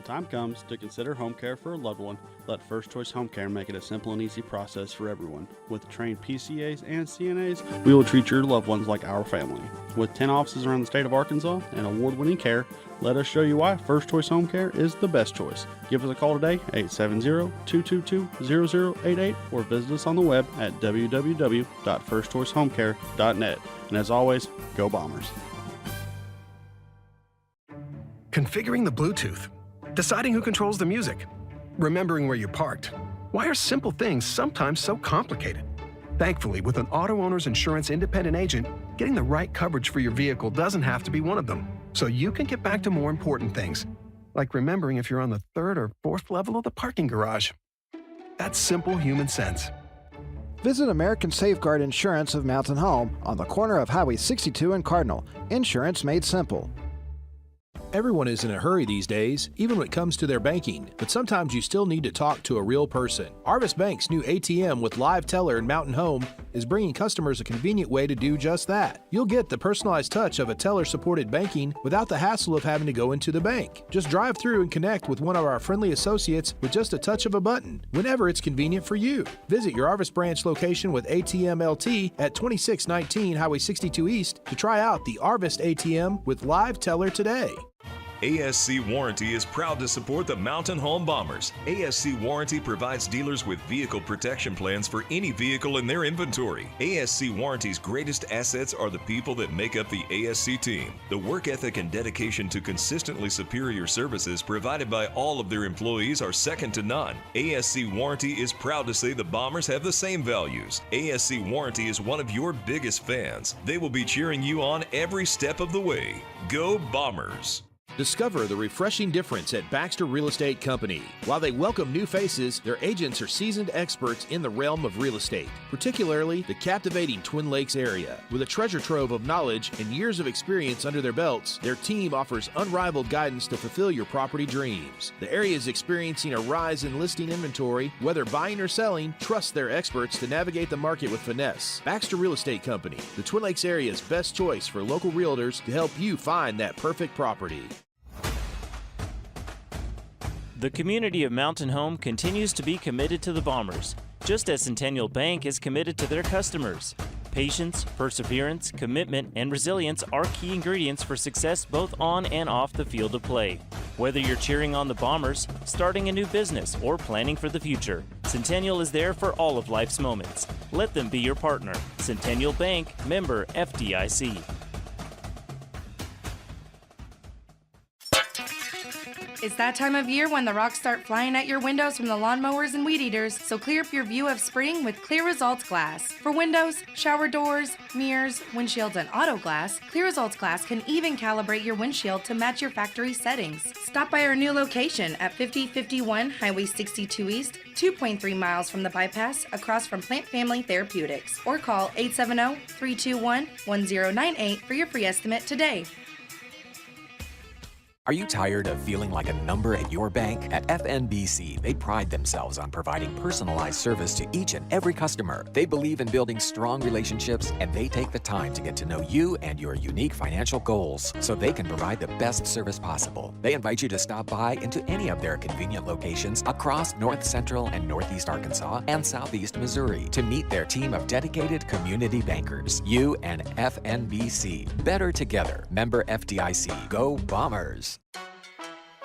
the time comes to consider home care for a loved one, let First Choice Home Care make it a simple and easy process for everyone. With trained PCAs and CNAs, we will treat your loved ones like our family. With 10 offices around the state of Arkansas and award-winning care, let us show you why First Choice Home Care is the best choice. Give us a call today, 870-222-0088, or visit us on the web at www.firstchoicehomecare.net. And as always, go Bombers. Configuring the Bluetooth, deciding who controls the music, remembering where you parked. Why are simple things sometimes so complicated? Thankfully, with an auto owner's insurance independent agent, getting the right coverage for your vehicle doesn't have to be one of them. So you can get back to more important things, like remembering if you're on the 3rd or 4th level of the parking garage. That's simple human sense. Visit American Safeguard Insurance of Mountain Home on the corner of Highway 62 and Cardinal. Insurance made simple. Everyone is in a hurry these days, even when it comes to their banking, but sometimes you still need to talk to a real person. Arvest Bank's new ATM with live teller in Mountain Home is bringing customers a convenient way to do just that. You'll get the personalized touch of a teller-supported banking without the hassle of having to go into the bank. Just drive through and connect with one of our friendly associates with just a touch of a button, whenever it's convenient for you. Visit your Arvest branch location with ATM LT at 2619 Highway 62 East to try out the Arvest ATM with live teller today. ASC Warranty is proud to support the Mountain Home Bombers. ASC Warranty provides dealers with vehicle protection plans for any vehicle in their inventory. ASC Warranty's greatest assets are the people that make up the ASC team. The work ethic and dedication to consistently superior services provided by all of their employees are second to none. ASC Warranty is proud to say the Bombers have the same values. ASC Warranty is one of your biggest fans. They will be cheering you on every step of the way. Go Bombers! Discover the refreshing difference at Baxter Real Estate Company. While they welcome new faces, their agents are seasoned experts in the realm of real estate, particularly the captivating Twin Lakes area. With a treasure trove of knowledge and years of experience under their belts, their team offers unrivaled guidance to fulfill your property dreams. The area is experiencing a rise in listing inventory. Whether buying or selling, trust their experts to navigate the market with finesse. Baxter Real Estate Company, the Twin Lakes area's best choice for local realtors to help you find that perfect property. The community of Mountain Home continues to be committed to the Bombers, just as Centennial Bank is committed to their customers. Patience, perseverance, commitment, and resilience are key ingredients for success both on and off the field of play. Whether you're cheering on the Bombers, starting a new business, or planning for the future, Centennial is there for all of life's moments. Let them be your partner. Centennial Bank, member FDIC. It's that time of year when the rocks start flying at your windows from the lawnmowers and weed eaters, so clear up your view of spring with Clear Results Glass. For windows, shower doors, mirrors, windshields, and auto glass, Clear Results Glass can even calibrate your windshield to match your factory settings. Stop by our new location at 5051 Highway 62 East, 2.3 miles from the bypass, across from Plant Family Therapeutics, or call 870-321-1098 for your free estimate today. Are you tired of feeling like a number at your bank? At FNBC, they pride themselves on providing personalized service to each and every customer. They believe in building strong relationships, and they take the time to get to know you and your unique financial goals so they can provide the best service possible. They invite you to stop by into any of their convenient locations across North Central and Northeast Arkansas and Southeast Missouri to meet their team of dedicated community bankers. You and FNBC. Better together. Member FDIC. Go Bombers!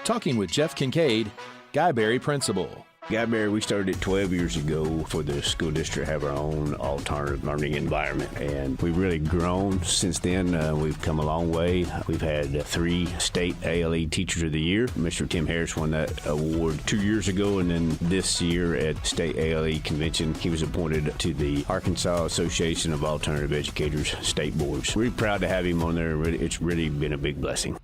Talking with Jeff Kincaid, Guyberry Principal. Guyberry, we started 12 years ago for the school district to have our own alternative learning environment, and we've really grown since then. We've come a long way. We've had 3 state ALE Teachers of the Year. Mr. Tim Harris won that award 2 years ago, and then this year at State ALE Convention, he was appointed to the Arkansas Association of Alternative Educators State Boards. We're proud to have him on there. It's really been a big blessing.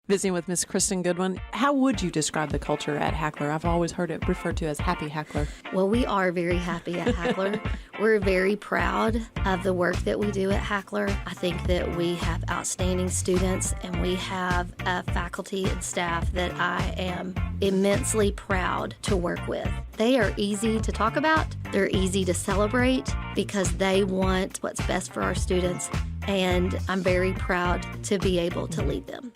Visiting with Miss Kristen Goodwin, how would you describe the culture at Hackler? I've always heard it referred to as Happy Hackler. Well, we are very happy at Hackler. We're very proud of the work that we do at Hackler. I think that we have outstanding students, and we have a faculty and staff that I am immensely proud to work with. They are easy to talk about. They're easy to celebrate because they want what's best for our students, and I'm very proud to be able to lead them.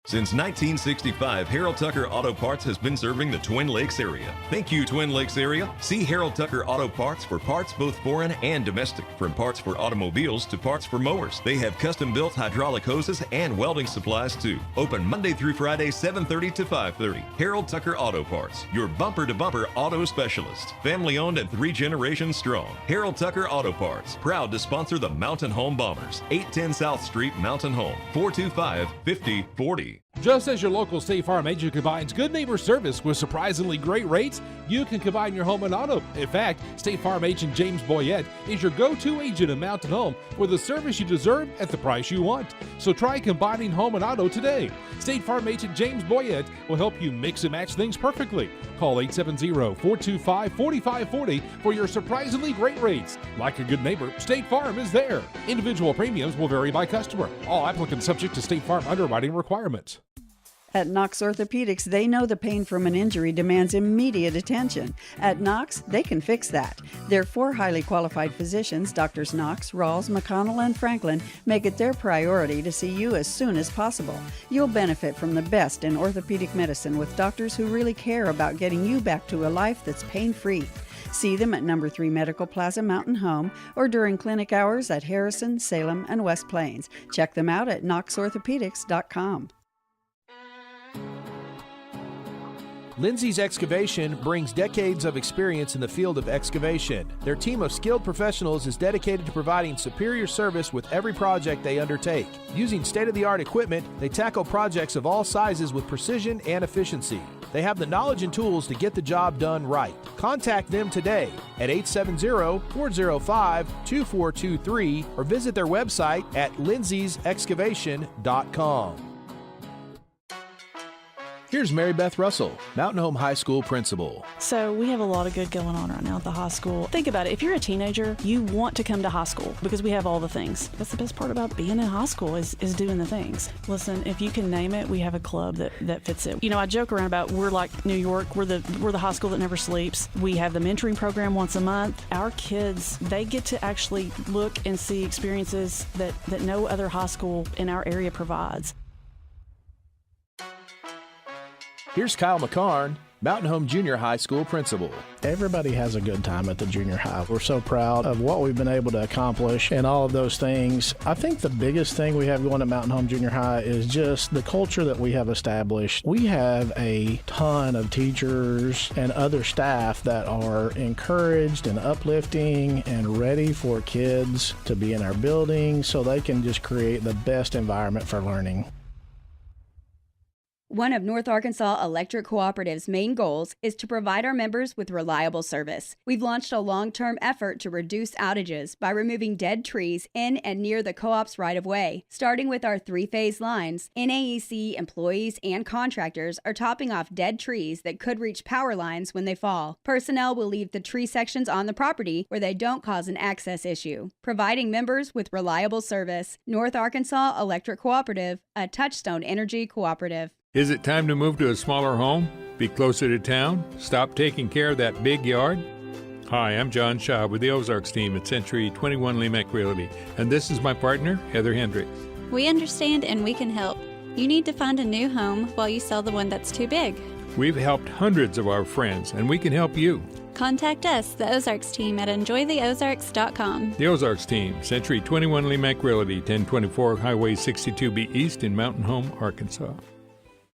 Since 1965, Harold Tucker Auto Parts has been serving the Twin Lakes area. Thank you, Twin Lakes area. See Harold Tucker Auto Parts for parts both foreign and domestic. From parts for automobiles to parts for mowers. They have custom-built hydraulic hoses and welding supplies too. Open Monday through Friday, 7:30 to 5:30. Harold Tucker Auto Parts, your bumper-to-bumper auto specialist. Family-owned and 3 generations strong. Harold Tucker Auto Parts, proud to sponsor the Mountain Home Bombers. 810 South Street, Mountain Home. 425-5040. Just as your local State Farm agent combines good neighbor service with surprisingly great rates, you can combine your home and auto. In fact, State Farm agent James Boyette is your go-to agent in Mountain Home for the service you deserve at the price you want. So try combining home and auto today. State Farm agent James Boyette will help you mix and match things perfectly. Call 870-425-4540 for your surprisingly great rates. Like a good neighbor, State Farm is there. Individual premiums will vary by customer. All applicants subject to State Farm underwriting requirements. At Knox Orthopedics, they know the pain from an injury demands immediate attention. At Knox, they can fix that. Their 4 highly qualified physicians, Drs. Knox, Rawls, McConnell, and Franklin, make it their priority to see you as soon as possible. You'll benefit from the best in orthopedic medicine with doctors who really care about getting you back to a life that's pain-free. See them at No. 3 Medical Plaza Mountain Home or during clinic hours at Harrison, Salem, and West Plains. Check them out at knoxorthopedics.com. Lindsay's Excavation brings decades of experience in the field of excavation. Their team of skilled professionals is dedicated to providing superior service with every project they undertake. Using state-of-the-art equipment, they tackle projects of all sizes with precision and efficiency. They have the knowledge and tools to get the job done right. Contact them today at 870-405-2423 or visit their website at lindsaysexcavation.com. Here's Mary Beth Russell, Mountain Home High School principal. So we have a lot of good going on right now at the high school. Think about it. If you're a teenager, you want to come to high school because we have all the things. That's the best part about being in high school is doing the things. Listen, if you can name it, we have a club that fits it. You know, I joke around about we're like New York. We're the high school that never sleeps. We have the mentoring program once a month. Our kids, they get to actually look and see experiences that no other high school in our area provides. Here's Kyle McCarn, Mountain Home Junior High School principal. Everybody has a good time at the junior high. We're so proud of what we've been able to accomplish and all of those things. I think the biggest thing we have going at Mountain Home Junior High is just the culture that we have established. We have a ton of teachers and other staff that are encouraged and uplifting and ready for kids to be in our building so they can just create the best environment for learning. One of North Arkansas Electric Cooperative's main goals is to provide our members with reliable service. We've launched a long-term effort to reduce outages by removing dead trees in and near the co-op's right-of-way. Starting with our 3-phase lines, NAEC employees and contractors are topping off dead trees that could reach power lines when they fall. Personnel will leave the tree sections on the property where they don't cause an access issue. Providing members with reliable service. North Arkansas Electric Cooperative, a Touchstone Energy cooperative. Is it time to move to a smaller home? Be closer to town? Stop taking care of that big yard? Hi, I'm John Shaw with the Ozarks team at Century 21 Lemac Realty, and this is my partner, Heather Hendricks. We understand and we can help. You need to find a new home while you sell the one that's too big. We've helped hundreds of our friends, and we can help you. Contact us, the Ozarks team, at enjoytheozarks.com. The Ozarks team, Century 21 Lemac Realty, 1024 Highway 62B East in Mountain Home, Arkansas.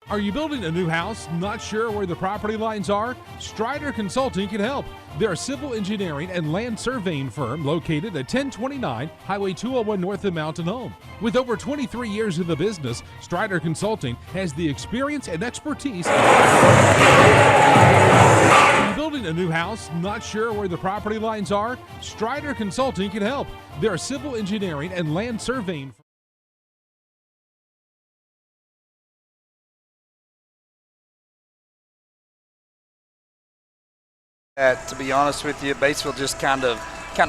Are you building a new house, not sure where the property lines are? Strider Consulting can help. They're a civil engineering and land surveying firm located at 1029 Highway 201 north of Mountain Home. With over 23 years in the business, Strider Consulting has the experience and expertise. Are you building a new house, not sure where the property lines are? Strider Consulting can help. They're a civil engineering and land surveying firm. To be honest with you, Batesville just kind of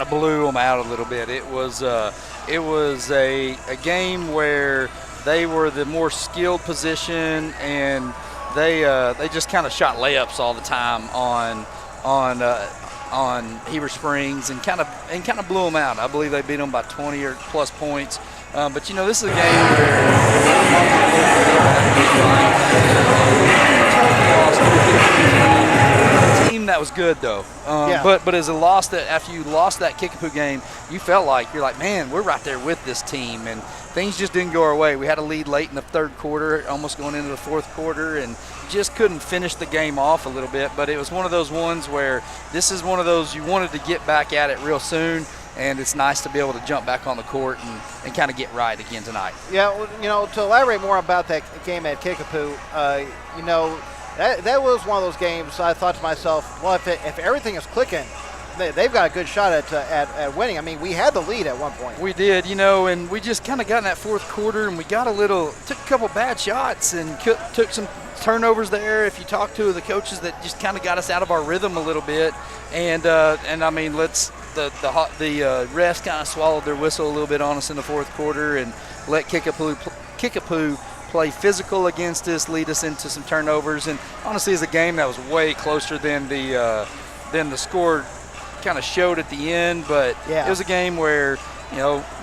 blew them out a little bit. It was a game where they were the more skilled position, and they just kind of shot layups all the time on Heber Springs and kind of blew them out. I believe they beat them by 20 or plus points. But this is a game where team that was good though. But as a loss that after you lost that Kickapoo game, you felt like you're like, man, we're right there with this team, and things just didn't go our way. We had a lead late in the third quarter, almost going into the fourth quarter, and just couldn't finish the game off a little bit. But it was one of those ones where this is one of those you wanted to get back at it real soon. And it's nice to be able to jump back on the court and kind of get right again tonight. Yeah, well, to elaborate more about that game at Kickapoo, that was one of those games I thought to myself, well, if everything is clicking, they've got a good shot at winning. I mean, we had the lead at one point. We did, and we just kind of got in that fourth quarter, and we got took a couple bad shots and took some turnovers there. If you talk to the coaches, that just kind of got us out of our rhythm a little bit, and I mean, the refs kind of swallowed their whistle a little bit on us in the fourth quarter and let Kickapoo play physical against us, lead us into some turnovers, and honestly, it's a game that was way closer than the score kind of showed at the end. But it was a game where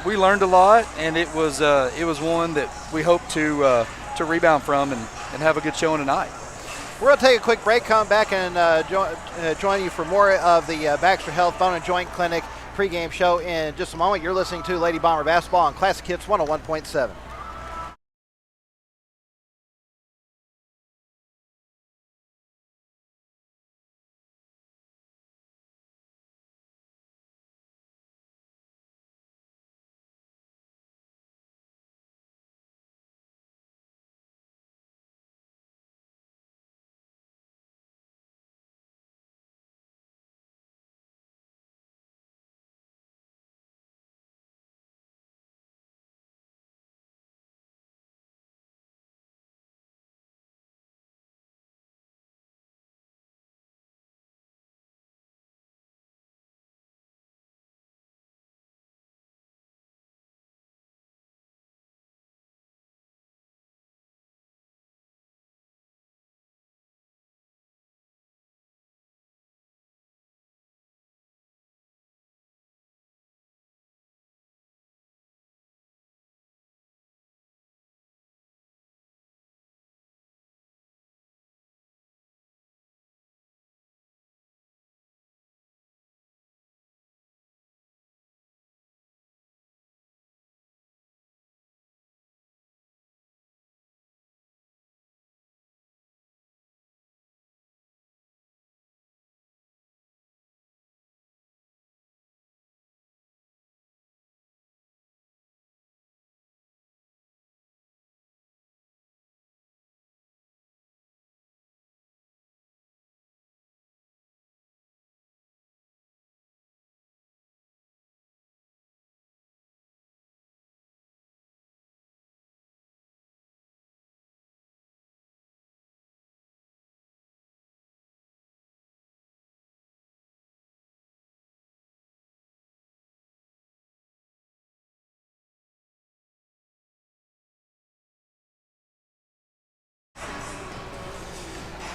we learned a lot, and it was one that we hope to rebound from and have a good showing tonight. We're going to take a quick break, come back and join you for more of the Baxter Health Bone and Joint Clinic pregame show in just a moment. You're listening to Lady Bomber Basketball on Classic Hits 101.7.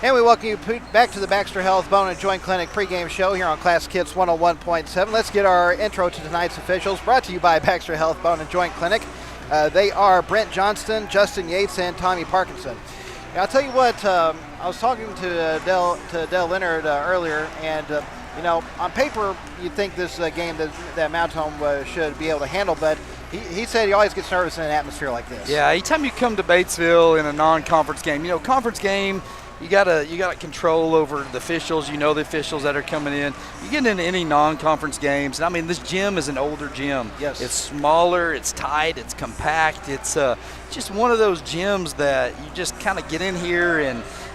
And we welcome you back to the Baxter Health Bone and Joint Clinic pregame show here on Classic Hits 101.7. Let's get our intro to tonight's officials, brought to you by Baxter Health Bone and Joint Clinic. They are Brent Johnston, Justin Yates, and Tommy Parkinson. Now, I'll tell you what, I was talking to Dell Leonard earlier, and on paper, you'd think this is a game that Mount Home should be able to handle, but he said he always gets nervous in an atmosphere like this. Yeah, anytime you come to Batesville in a non-conference game, conference game, you gotta control over the officials. The officials that are coming in. You get into any non-conference games, and I mean, this gym is an older gym. Yes. It's smaller, it's tight, it's compact. It's just one of those gyms that you just kind of get in here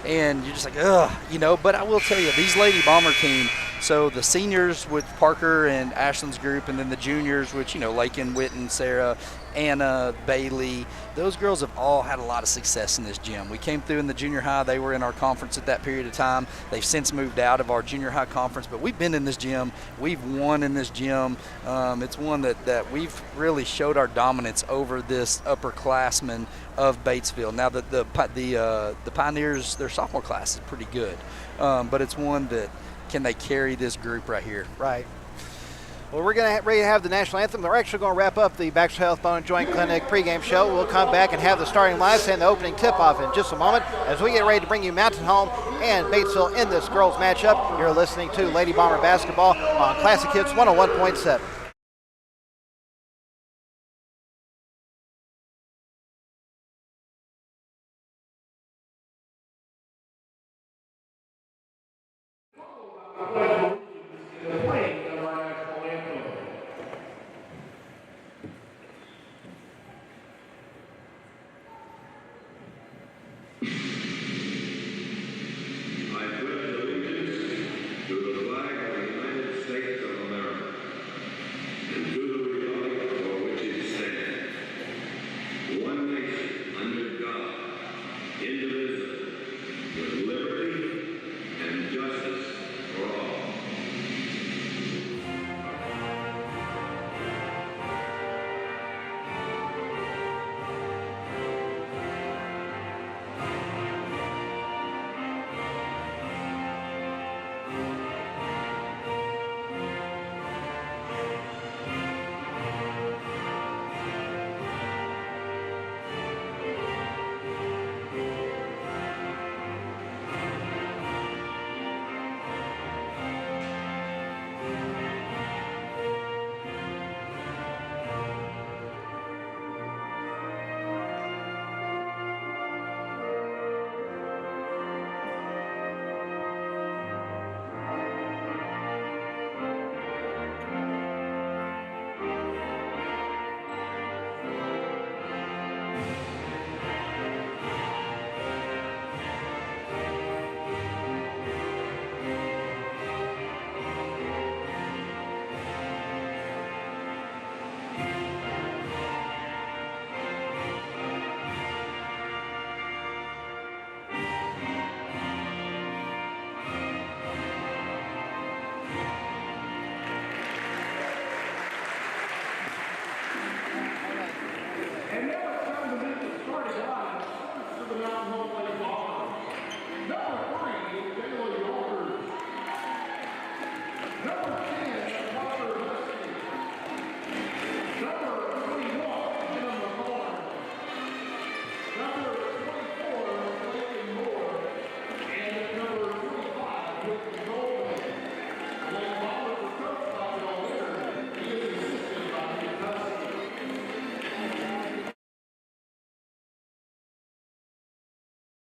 and you're just like, ugh, But I will tell you, these Lady Bomber team. So the seniors with Parker and Ashland's group, and then the juniors, which, Lakin, Witten, Sarah, Anna, Bailey, those girls have all had a lot of success in this gym. We came through in the junior high. They were in our conference at that period of time. They've since moved out of our junior high conference, but we've been in this gym. We've won in this gym. It's one that we've really showed our dominance over this upperclassmen of Batesville. Now, the Pioneers, their sophomore class is pretty good, but it's one that, can they carry this group right here? Right. Well, we're going to ready to have the national anthem. We're actually going to wrap up the Baxter Health Bone and Joint Clinic pregame show. We'll come back and have the starting lineups and the opening tip-off in just a moment as we get ready to bring you Mountain Home and Batesville in this girls matchup. You're listening to Lady Bomber Basketball on Classic Hits 101.7.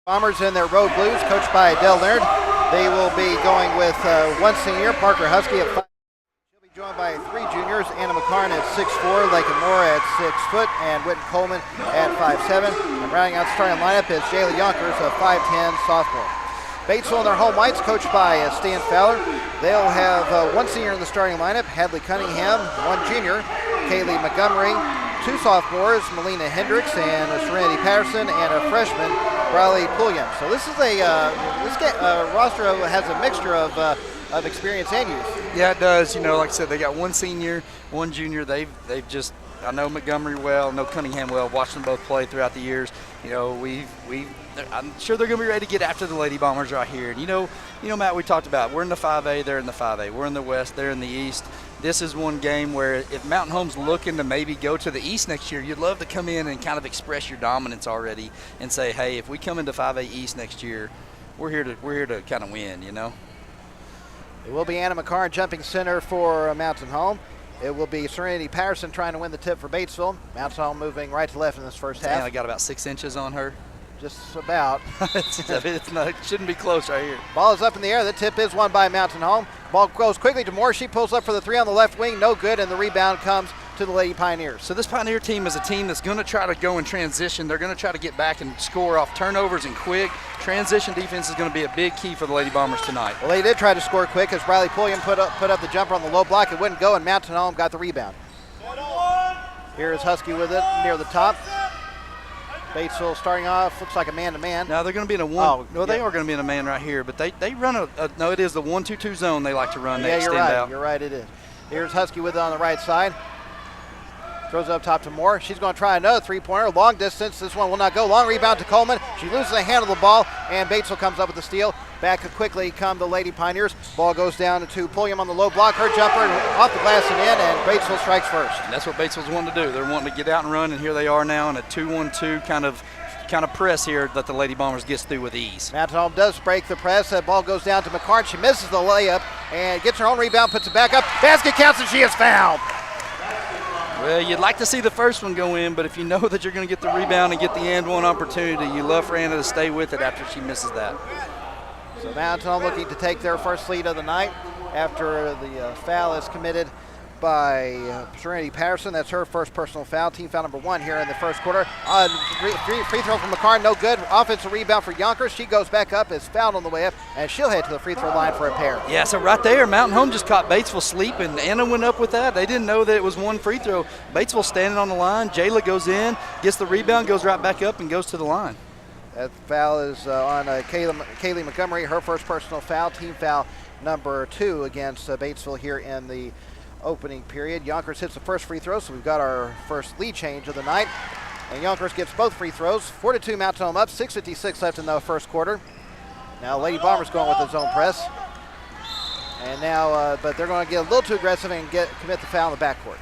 Bombers in their road blues, coached by Dell Leonard. They will be going with one senior, Parker Husky, at 5. She'll be joined by 3 juniors, Anna McCarn at 6'4", Lakin Moore at 6 foot, and Whitten Coleman at 5'7". And rounding out the starting lineup is Jayla Yonkers, a 5'10 sophomore. Batesville in their home whites, coached by Stan Fowler. They'll have one senior in the starting lineup, Hadley Cunningham, one junior, Kaylee Montgomery, 2 sophomores, Melina Hendricks and Serenity Patterson, and a freshman, Riley Pulliam. So this is a roster has a mixture of experience and youth. Yeah, it does. You know, like I said, they got one senior, one junior. They've just, I know Montgomery well, I know Cunningham well. Watched them both play throughout the years. You know, I'm sure they're going to be ready to get after the Lady Bombers right here. And you know, Matt, we talked about we're in the 5A, they're in the 5A. We're in the West, they're in the East. This is one game where if Mountain Home's looking to maybe go to the East next year, you'd love to come in and kind of express your dominance already and say, hey, if we come into 5A East next year, we're here to kind of win, you know. It will be Anna McCarn jumping center for Mountain Home. It will be Serenity Patterson trying to win the tip for Batesville. Mountain Home moving right to left in this first half. Anna got about 6 inches on her. Just about. It shouldn't be close right here. Ball is up in the air. The tip is won by Mountain Home. Ball goes quickly to Moore. She pulls up for the 3 on the left wing. No good, and the rebound comes to the Lady Pioneers. So this Pioneer team is a team that's going to try to go in transition. They're going to try to get back and score off turnovers and quick. Transition defense is going to be a big key for the Lady Bombers tonight. Well, they did try to score quick as Riley Pulliam put up the jumper on the low block. It wouldn't go, and Mountain Home got the rebound. Here is Husky with it near the top. Batesville starting off, looks like a man-to-man. Now they're going to be in a one. Oh, no, they are going to be in a man right here, but they run no, it is the 1-2-2 zone they like to run. Yeah, you're right. You're right, it is. Here's Husky with it on the right side. Throws it up top to Moore. She's going to try another three-pointer, long distance. This one will not go. Long rebound to Coleman. She loses the handle of the ball, and Batesville comes up with the steal. Back quickly come the Lady Pioneers. Ball goes down to Pulliam on the low block. Her jumper off the glass and in, and Batesville strikes first. And that's what Batesville's wanting to do. They're wanting to get out and run, and here they are now in a 2-1-2 kind of press here that the Lady Bombers gets through with ease. Mountain Home does break the press. That ball goes down to McCarn. She misses the layup and gets her own rebound, puts it back up. Basket counts, and she is fouled. Well, you'd like to see the first one go in, but if you know that you're going to get the rebound and get the and one opportunity, you love for Anna to stay with it after she misses that. So Mountain Home looking to take their first lead of the night after the foul is committed by Serenity Patterson. That's her first personal foul, team foul number 1 here in the first quarter. Free throw from McCarn, no good. Offensive rebound for Yonkers. She goes back up, is fouled on the way up, and she'll head to the free throw line for a pair. Yeah, so right there, Mountain Home just caught Batesville sleeping. Anna went up with that. They didn't know that it was one free throw. Batesville standing on the line. Jayla goes in, gets the rebound, goes right back up, and goes to the line. That foul is on Kaylee Montgomery, her first personal foul, team foul number 2 against Batesville here in the opening period. Yonkers hits the first free throw, so we've got our first lead change of the night. And Yonkers gets both free throws. 4-2 Mountain Home up, 6:56 left in the first quarter. Now Lady Bombers going with the zone press. And now, but they're going to get a little too aggressive and commit the foul in the backcourt.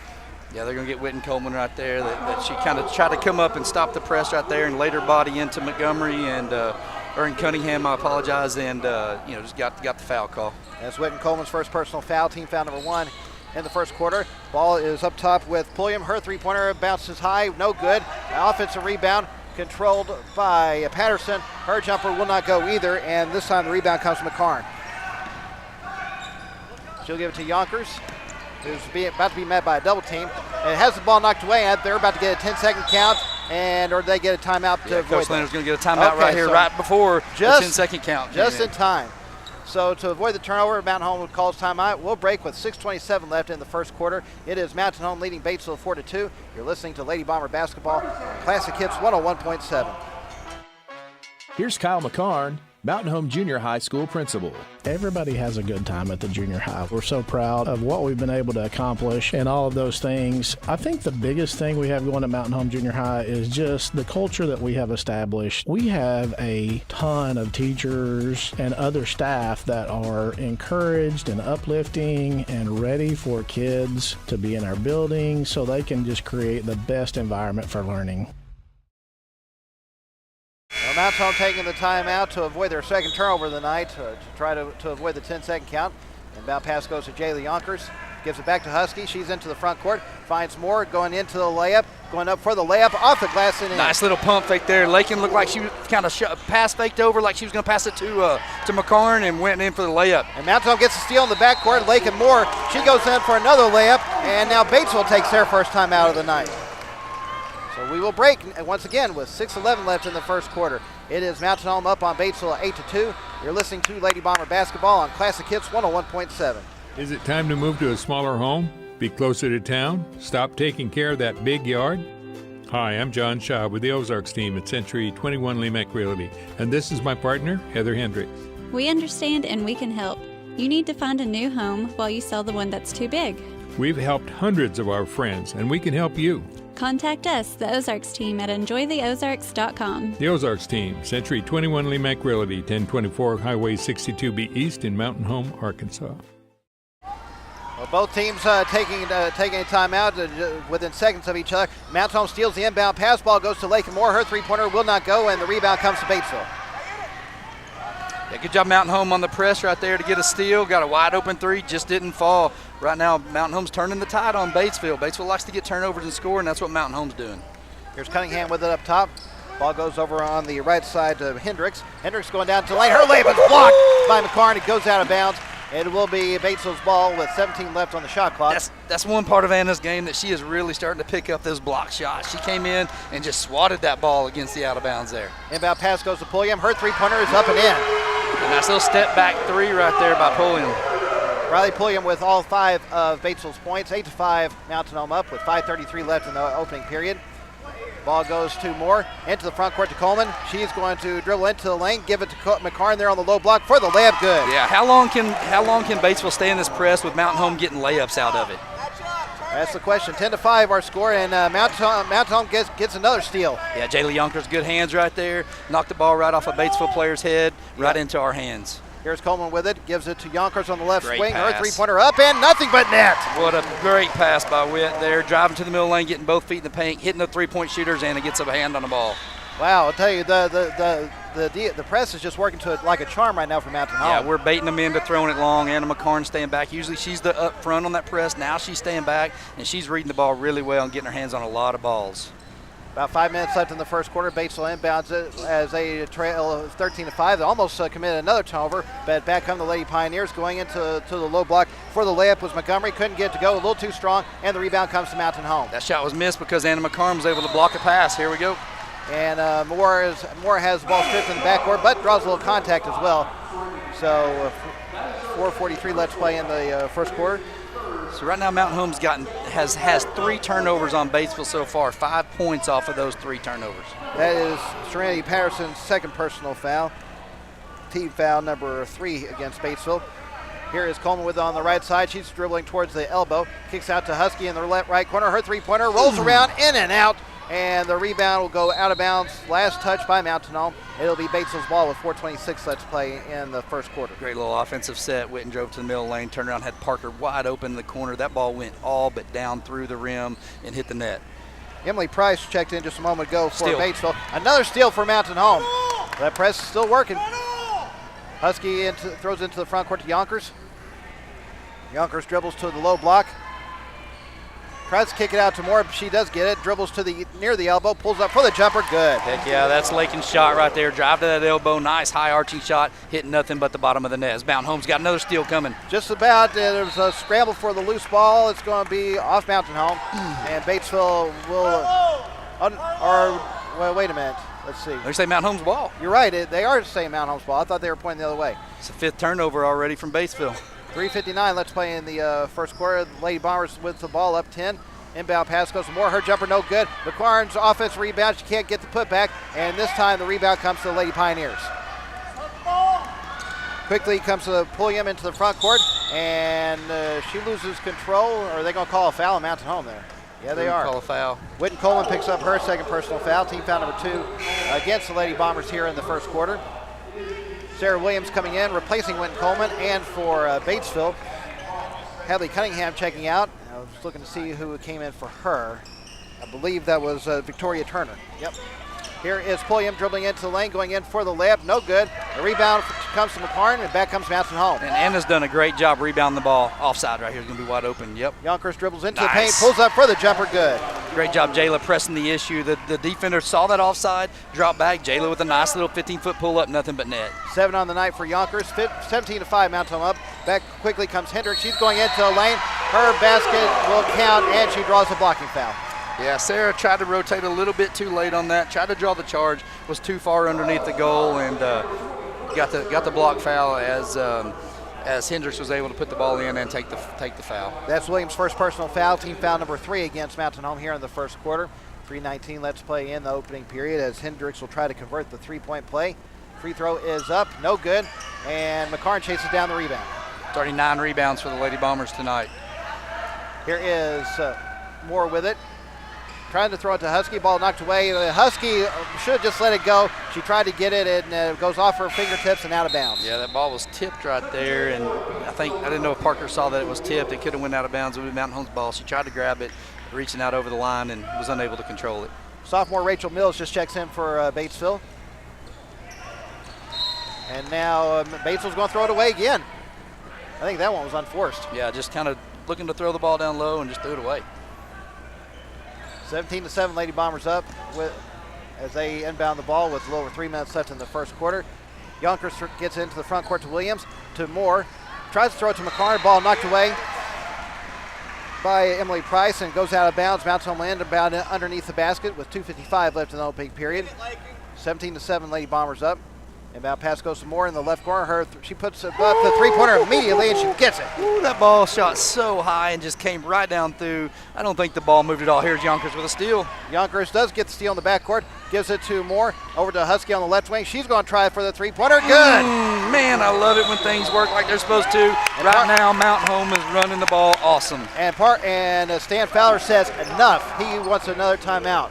Yeah, they're going to get Whitten Coleman right there. That she kind of tried to come up and stop the press right there and laid her body into Montgomery and or in Cunningham, I apologize, and just got the foul call. That's Whitten Coleman's first personal foul, team foul number 1 in the first quarter. Ball is up top with Pulliam. Her three-pointer bounces high, no good. Offensive rebound controlled by Patterson. Her jumper will not go either, and this time the rebound comes from McCarn. She'll give it to Yonkers, who's about to be met by a double team, and has the ball knocked away. They're about to get a 10-second count, or they get a timeout to avoid Coach that. Leonard's going to get a timeout right here, right before the 10-second count. Just in time. So to avoid the turnover, Mountain Home calls timeout. We'll break with 6:27 left in the first quarter. It is Mountain Home leading Batesville 4-2. You're listening to Lady Bomber Basketball, Classic Hits 101.7. Here's Kyle McCarn, Mountain Home Junior High School principal. Everybody has a good time at the junior high. We're so proud of what we've been able to accomplish and all of those things. I think the biggest thing we have going at Mountain Home Junior High is just the culture that we have established. We have a ton of teachers and other staff that are encouraged and uplifting and ready for kids to be in our building so they can just create the best environment for learning. Well, Mountain Home taking the timeout to avoid their second turnover of the night, to try to avoid the 10-second count. Inbound pass goes to Jaylee Yonkers. Gives it back to Husky. She's into the front court. Finds Moore going into the layup. Going up for the layup. Off the glass and in. Nice little pump fake there. Lakin looked like she was kind of pass faked over like she was going to pass it to McCarn and went in for the layup. And Mountain Home gets a steal in the backcourt. Lakin Moore, she goes in for another layup. And now Batesville takes their first time out of the night. So we will break once again with 6:11 left in the first quarter. It is Mountain Home up on Batesville 8-2. You're listening to Lady Bomber Basketball on Classic Hits 101.7. Is it time to move to a smaller home? Be closer to town? Stop taking care of that big yard? Hi, I'm John Shaw with the Ozarks team at Century 21 Lemac Realty, and this is my partner, Heather Hendricks. We understand and we can help. You need to find a new home while you sell the one that's too big. We've helped hundreds of our friends, and we can help you. Contact us, the Ozarks team, at enjoytheozarks.com. The Ozarks team, Century 21 Lemac Realty, 1024 Highway 62B East in Mountain Home, Arkansas. Well, both teams taking a timeout within seconds of each other. Mountain Home steals the inbound pass. Ball goes to Lakin Moore. Her three-pointer will not go, and the rebound comes to Batesville. Yeah, good job Mountain Home on the press right there to get a steal. Got a wide open three, just didn't fall. Right now, Mountain Home's turning the tide on Batesville. Batesville likes to get turnovers and score, and that's what Mountain Home's doing. Here's Cunningham with it up top. Ball goes over on the right side to Hendricks. Hendricks going down to the lane. Her layup is blocked by McCarn. It goes out of bounds. It will be Batesville's ball with 17 left on the shot clock. That's one part of Anna's game that she is really starting to pick up those block shots. She came in and just swatted that ball against the out of bounds there. Inbound pass goes to Pulliam. Her three-pointer is up and in. A nice little step back three right there by Pulliam. Riley Pulliam with all 5 of Batesville's points. 8-5 Mountain Home up with 5:33 left in the opening period. Ball goes to Moore, into the front court to Coleman. She's going to dribble into the lane, give it to McCarn there on the low block for the layup. Good. Yeah, how long can Batesville stay in this press with Mountain Home getting layups out of it? That's the question. 10-5 our score, and Mountain Home gets another steal. Yeah, Jaylee Yonkers, good hands right there. Knocked the ball right off a Batesville player's head, right into our hands. Here's Coleman with it, gives it to Yonkers on the left Great wing. Her pass. three-pointer up and nothing but net. What a great pass by Witt there, driving to the middle lane, getting both feet in the paint, hitting the three-point shooters, and it gets a hand on the ball. Wow, I'll tell you, the press is just working to it like a charm right now for Mountain Home. Yeah, we're baiting them into throwing it long. Anna McCarn staying back. Usually she's the up front on that press. Now she's staying back, and she's reading the ball really well and getting her hands on a lot of balls. About 5 minutes left in the first quarter. Batesville inbounds it as they trail 13-5. They almost committed another turnover, but back come the Lady Pioneers. Going into the low block for the layup was Montgomery. Couldn't get it to go, a little too strong, and the rebound comes to Mountain Home. That shot was missed because Anna McCarn was able to block a pass. Here we go. And Moore has the ball stripped in the backcourt, but draws a little contact as well. So 4:43 left play in the first quarter. So right now Mountain Home's has 3 turnovers on Batesville so far, 5 points off of those 3 turnovers. That is Serenity Patterson's second personal foul. Team foul number 3 against Batesville. Here is Coleman with it on the right side. She's dribbling towards the elbow. Kicks out to Husky in the right corner. Her three-pointer rolls around in and out. And the rebound will go out of bounds. Last touch by Mountain Home. It'll be Batesville's ball with 4:26 left to play in the first quarter. Great little offensive set. Witten drove to the middle lane, turned around, had Parker wide open in the corner. That ball went all but down through the rim and hit the net. Emily Price checked in just a moment ago for Steal. Batesville. Another steal for Mountain Home. That press is still working. Husky throws into the front court to Yonkers. Yonkers dribbles to the low block. Tries to kick it out to Moore, but she does get it. Dribbles to near the elbow, pulls up for the jumper. Good. Heck yeah, that's Lakin's shot right there. Drive to that elbow, nice high arching shot, hitting nothing but the bottom of the net. Mountain Home's got another steal coming. Just about. There's a scramble for the loose ball. It's going to be off Mountain Home, and Batesville will. Well, wait a minute. Let's see. They say Mountain Home's ball. You're right. They are saying Mountain Home's ball. I thought they were pointing the other way. It's the 5th turnover already from Batesville. 3:59. Let's play in the first quarter. The Lady Bombers with the ball up 10. Inbound pass goes to Moore. Her jumper no good. McLaurin's offensive rebound. She can't get the putback. And this time the rebound comes to the Lady Pioneers. Quickly comes to Pulliam into the front court. And she loses control. Or are they going to call a foul on Mountain Home there? Yeah, they are. Call a foul. Witten Coleman picks up her second personal foul. Team foul number 2 against the Lady Bombers here in the first quarter. Sarah Williams coming in, replacing Witten Coleman. And for Batesville, Hadley Cunningham checking out. I was looking to see who came in for her. I believe that was Victoria Turner. Yep. Here is Pulliam dribbling into the lane, going in for the layup. No good. The rebound comes to McCarn, and back comes Mountain Home. And Anna's done a great job rebounding the ball. Offside right here is going to be wide open. Yep. Yonkers dribbles into the paint, pulls up for the jumper. Good. Great job, Jayla, pressing the issue. The defender saw that offside, dropped back. Jayla with a nice little 15-foot pull-up, nothing but net. 7 on the night for Yonkers. 17-5, Mountain Home up. Back quickly comes Hendricks. She's going into the lane. Her basket will count, and she draws a blocking foul. Yeah, Sarah tried to rotate a little bit too late on that. Tried to draw the charge, was too far underneath the goal, and got the block foul as Hendricks was able to put the ball in and take the foul. That's Williams' first personal foul. Team foul number 3 against Mountain Home here in the first quarter. 3:19 let's play in the opening period as Hendricks will try to convert the three-point play. Free throw is up, no good, and McCarn chases down the rebound. 39 rebounds for the Lady Bombers tonight. Here is Moore with it. Trying to throw it to Husky, ball knocked away. Husky should have just let it go. She tried to get it, and it goes off her fingertips and out of bounds. Yeah, that ball was tipped right there, and I didn't know if Parker saw that it was tipped. It could have went out of bounds. It was Mountain Home's ball. She tried to grab it, reaching out over the line, and was unable to control it. Sophomore Rachel Mills just checks in for Batesville. And now Batesville's going to throw it away again. I think that one was unforced. Yeah, just kind of looking to throw the ball down low and just threw it away. 17-7, Lady Bombers up as they inbound the ball with a little over 3 minutes left in the first quarter. Yonkers gets into the front court to Williams, to Moore. Tries to throw it to McCarn, ball knocked away by Emily Price and goes out of bounds. Mountain Home land about underneath the basket with 2:55 left in the opening period. 17-7, Lady Bombers up. Inbound pass goes to Moore in the left corner. She puts up the three-pointer immediately, and she gets it. Ooh, that ball shot so high and just came right down through. I don't think the ball moved at all. Here's Yonkers with a steal. Yonkers does get the steal in the backcourt. Gives it to Moore. Over to Husky on the left wing. She's going to try for the three-pointer. Good. Man, I love it when things work like they're supposed to. Right now, Mountain Home is running the ball awesome. And Stan Fowler says enough. He wants another timeout.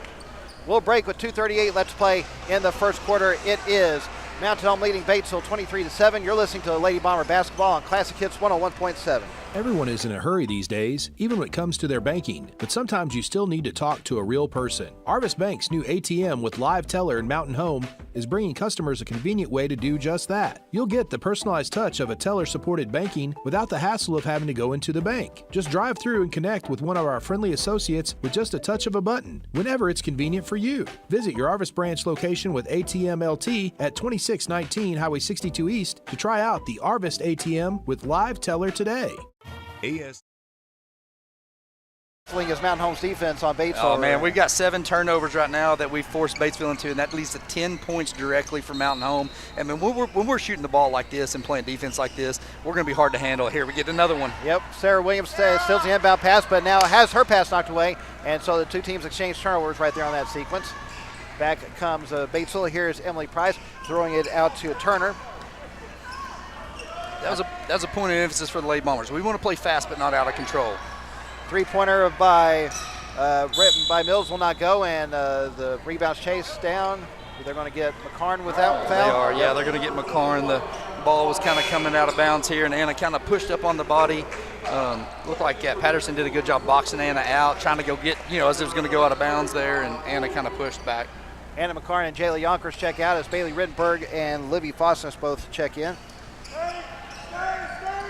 We'll break with 2:38 left to play in the first quarter. It is Mountain Home leading Batesville 23-7. You're listening to Lady Bomber basketball on Classic Hits 101.7. Everyone is in a hurry these days, even when it comes to their banking, but sometimes you still need to talk to a real person. Arvis Bank's new ATM with live teller in Mountain Home is bringing customers a convenient way to do just that. You'll get the personalized touch of a teller-supported banking without the hassle of having to go into the bank. Just drive through and connect with one of our friendly associates with just a touch of a button, whenever it's convenient for you. Visit your Arvis branch location with ATM LT at 2619 Highway 62 East to try out the Arvis ATM with live teller today. AS. Is Mountain Home's defense on Batesville. Oh, man, we've got 7 turnovers right now that we forced Batesville into, and that leads to 10 points directly from Mountain Home. I mean, when we're shooting the ball like this and playing defense like this, we're going to be hard to handle. Here, we get another one. Yep, Sarah Williams steals the inbound pass, but now has her pass knocked away, and so the two teams exchange turnovers right there on that sequence. Back comes Batesville. Here's Emily Price throwing it out to Turner. That was a point of emphasis for the Lady Bombers. We want to play fast but not out of control. Three-pointer by Mills will not go, and the rebound's chased down. They're going to get McCarn without foul. They are, yeah. They're going to get McCarn. The ball was kind of coming out of bounds here, and Anna kind of pushed up on the body. Looked like Patterson did a good job boxing Anna out, trying to go get, as it was going to go out of bounds there, and Anna kind of pushed back. Anna McCarn and Jayla Yonkers check out as Bailey Rittenberg and Livy Fosness both check in.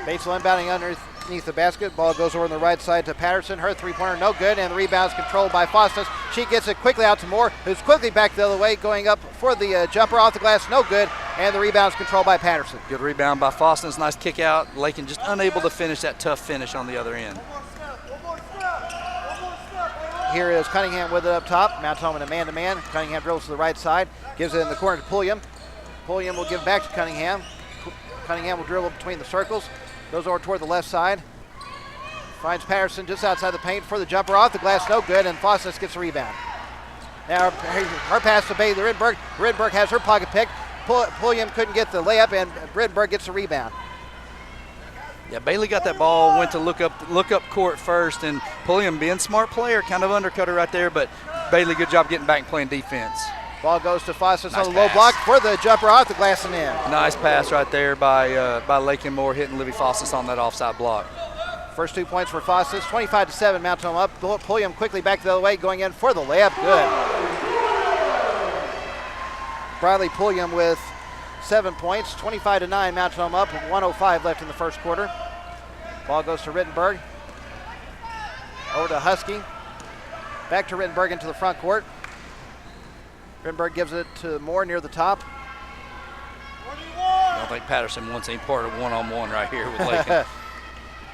Batesville inbounding underneath the basket. Ball goes over on the right side to Patterson. Her three-pointer no good, and the rebound's controlled by Fosness. She gets it quickly out to Moore, who's quickly back the other way, going up for the jumper off the glass. No good, and the rebound's controlled by Patterson. Good rebound by Fosness. Nice kick out. Lakin just unable to finish that tough finish on the other end. Here is Cunningham with it up top. Mountain Home in a man-to-man. Cunningham drills to the right side, gives it in the corner to Pulliam. Pulliam will give back to Cunningham. Cunningham will dribble between the circles. Goes over toward the left side. Finds Patterson just outside the paint for the jumper off the glass. No good, and Fosness gets a rebound. Now her pass to Bailey Rittenberg. Rittenberg has her pocket picked. Pulliam couldn't get the layup, and Rittenberg gets a rebound. Yeah, Bailey got that ball, went to look up court first, and Pulliam, being a smart player, kind of undercut her right there, but Bailey, good job getting back and playing defense. Ball goes to Fosness on the low block for the jumper off the glass and in. Nice pass right there by Lakin Moore, hitting Livy Fosness on that offside block. First 2 points for Fosness, 25-7, Mountain Home up. Pulliam quickly back the other way, going in for the layup, good. Bradley Pulliam with 7 points, 25-9, Mountain Home up, 1:05 left in the first quarter. Ball goes to Rittenberg. Over to Husky. Back to Rittenberg into the front court. Rittenberg gives it to Moore near the top. I don't think Patterson wants any part of one-on-one right here with Lakin.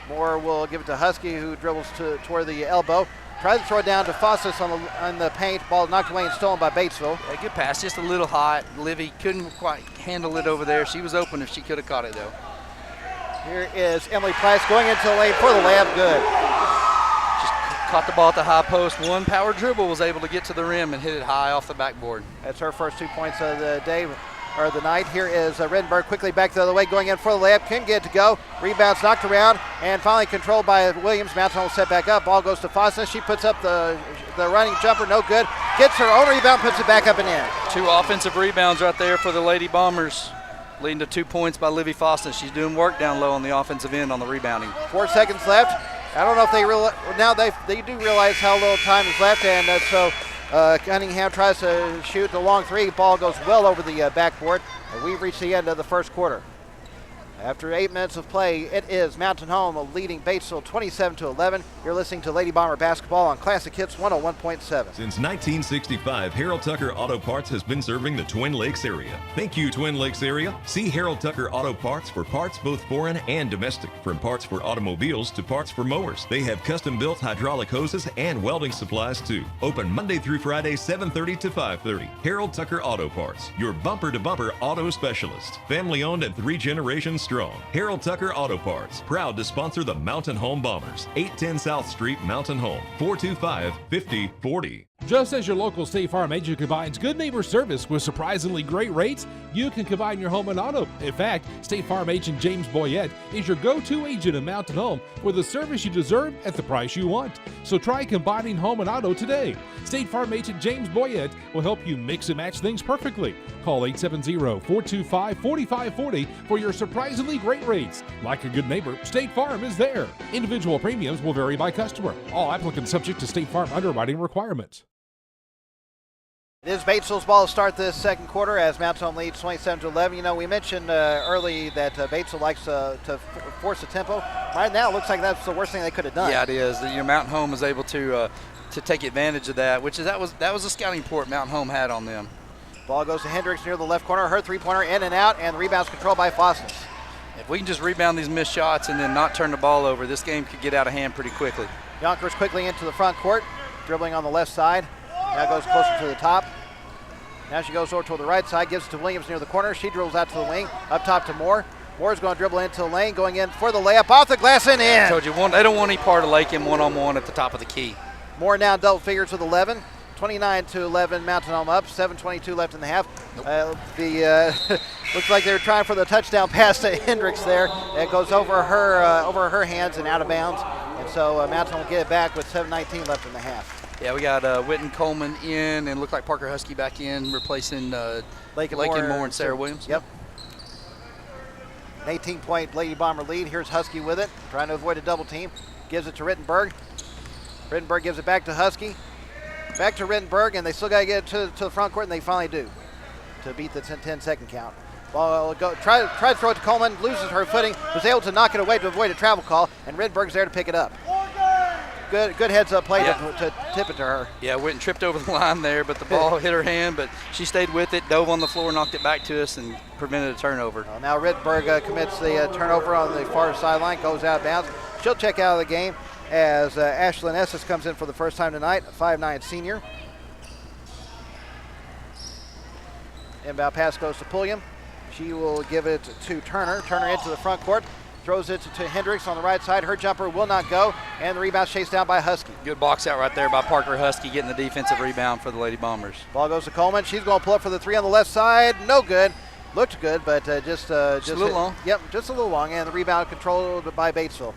Moore will give it to Husky, who dribbles toward the elbow. Tries to throw it down to Fosness on the paint. Ball knocked away and stolen by Batesville. Yeah, good pass, just a little hot. Livy couldn't quite handle it over there. She was open if she could have caught it, though. Here is Emily Price going into the lane for the layup, good. Caught the ball at the high post. One power dribble, was able to get to the rim and hit it high off the backboard. That's her first 2 points of the day, or the night. Here is Rittenberg quickly back the other way, going in for the layup. Couldn't get it to go. Rebounds knocked around, and finally controlled by Williams. Mountain Home set back up. Ball goes to Fosness. She puts up the running jumper, no good. Gets her own rebound, puts it back up and in. 2 offensive rebounds right there for the Lady Bombers, leading to 2 points by Livy Fosness. She's doing work down low on the offensive end on the rebounding. 4 seconds left. I don't know if they realize, now they do realize how little time is left, and so Cunningham tries to shoot the long three. Ball goes well over the backboard, and we've reached the end of the first quarter. After 8 minutes of play, it is Mountain Home leading Batesville 27-11. You're listening to Lady Bomber basketball on Classic Hits 101.7. Since 1965, Harold Tucker Auto Parts has been serving the Twin Lakes area. Thank you, Twin Lakes area. See Harold Tucker Auto Parts for parts both foreign and domestic, from parts for automobiles to parts for mowers. They have custom-built hydraulic hoses and welding supplies too. Open Monday through Friday, 7:30 to 5:30. Harold Tucker Auto Parts, your bumper-to-bumper auto specialist. Family-owned and 3 generations strong. Harold Tucker Auto Parts, proud to sponsor the Mountain Home Bombers. 810 South Street, Mountain Home, 425-5040. Just as your local State Farm agent combines good neighbor service with surprisingly great rates, you can combine your home and auto. In fact, State Farm agent James Boyette is your go-to agent in Mountain Home for the service you deserve at the price you want. So try combining home and auto today. State Farm agent James Boyette will help you mix and match things perfectly. Call 870-425-4540 for your surprisingly great rates. Like a good neighbor, State Farm is there. Individual premiums will vary by customer. All applicants subject to State Farm underwriting requirements. It is Batesville's ball to start this second quarter as Mountain Home leads 27-11. You know, we mentioned early that Batesville likes to force the tempo. Right now, it looks like that's the worst thing they could have done. Yeah, it is. Mountain Home is able to take advantage of that, which is that was a scouting report Mountain Home had on them. Ball goes to Hendricks near the left corner. Her three-pointer in and out, and the rebound's controlled by Fosnes. If we can just rebound these missed shots and then not turn the ball over, this game could get out of hand pretty quickly. Yonkers quickly into the front court, dribbling on the left side. Now goes closer to the top. Now she goes over to the right side, gives it to Williams near the corner. She dribbles out to the wing, up top to Moore. Moore's going to dribble into the lane, going in for the layup, off the glass and in. I told you, they don't want any part of Lakin one-on-one at the top of the key. Moore now double figures with 11. 29-11, Mountain Home up. 7:22 left in the half. Looks like they were trying for the touchdown pass to Hendricks there. It goes over her hands and out of bounds. And so Mountain will get it back with 7:19 left in the half. Yeah, we got Witten Coleman in, and look like Parker Husky back in, replacing Lakin Moore and Sarah Williams. Yep. An 18-point Lady Bomber lead. Here's Husky with it, trying to avoid a double team. Gives it to Rittenberg. Rittenberg gives it back to Husky. Back to Rittenberg, and they still got to get it to the front court, and they finally do to beat the 10-second count. Ball try to throw it to Coleman, loses her footing, was able to knock it away to avoid a travel call, and Rittenberg's there to pick it up. Good heads-up play to tip it to her. Yeah, Witten tripped over the line there, but the ball hit her hand, but she stayed with it, dove on the floor, knocked it back to us, and prevented a turnover. Well, now Rittenberg commits the turnover on the far sideline, goes out of bounds. She'll check out of the game as Ashlyn Esses comes in for the first time tonight, a 5'9" senior. Inbound pass goes to Pulliam. She will give it to Turner. Turner into the front court. Throws it to Hendricks on the right side. Her jumper will not go, and the rebound chased down by Husky. Good box out right there by Parker Husky, getting the defensive rebound for the Lady Bombers. Ball goes to Coleman. She's going to pull up for the three on the left side. No good. Looked good, but just a little long. Yep, just a little long, and the rebound controlled by Batesville.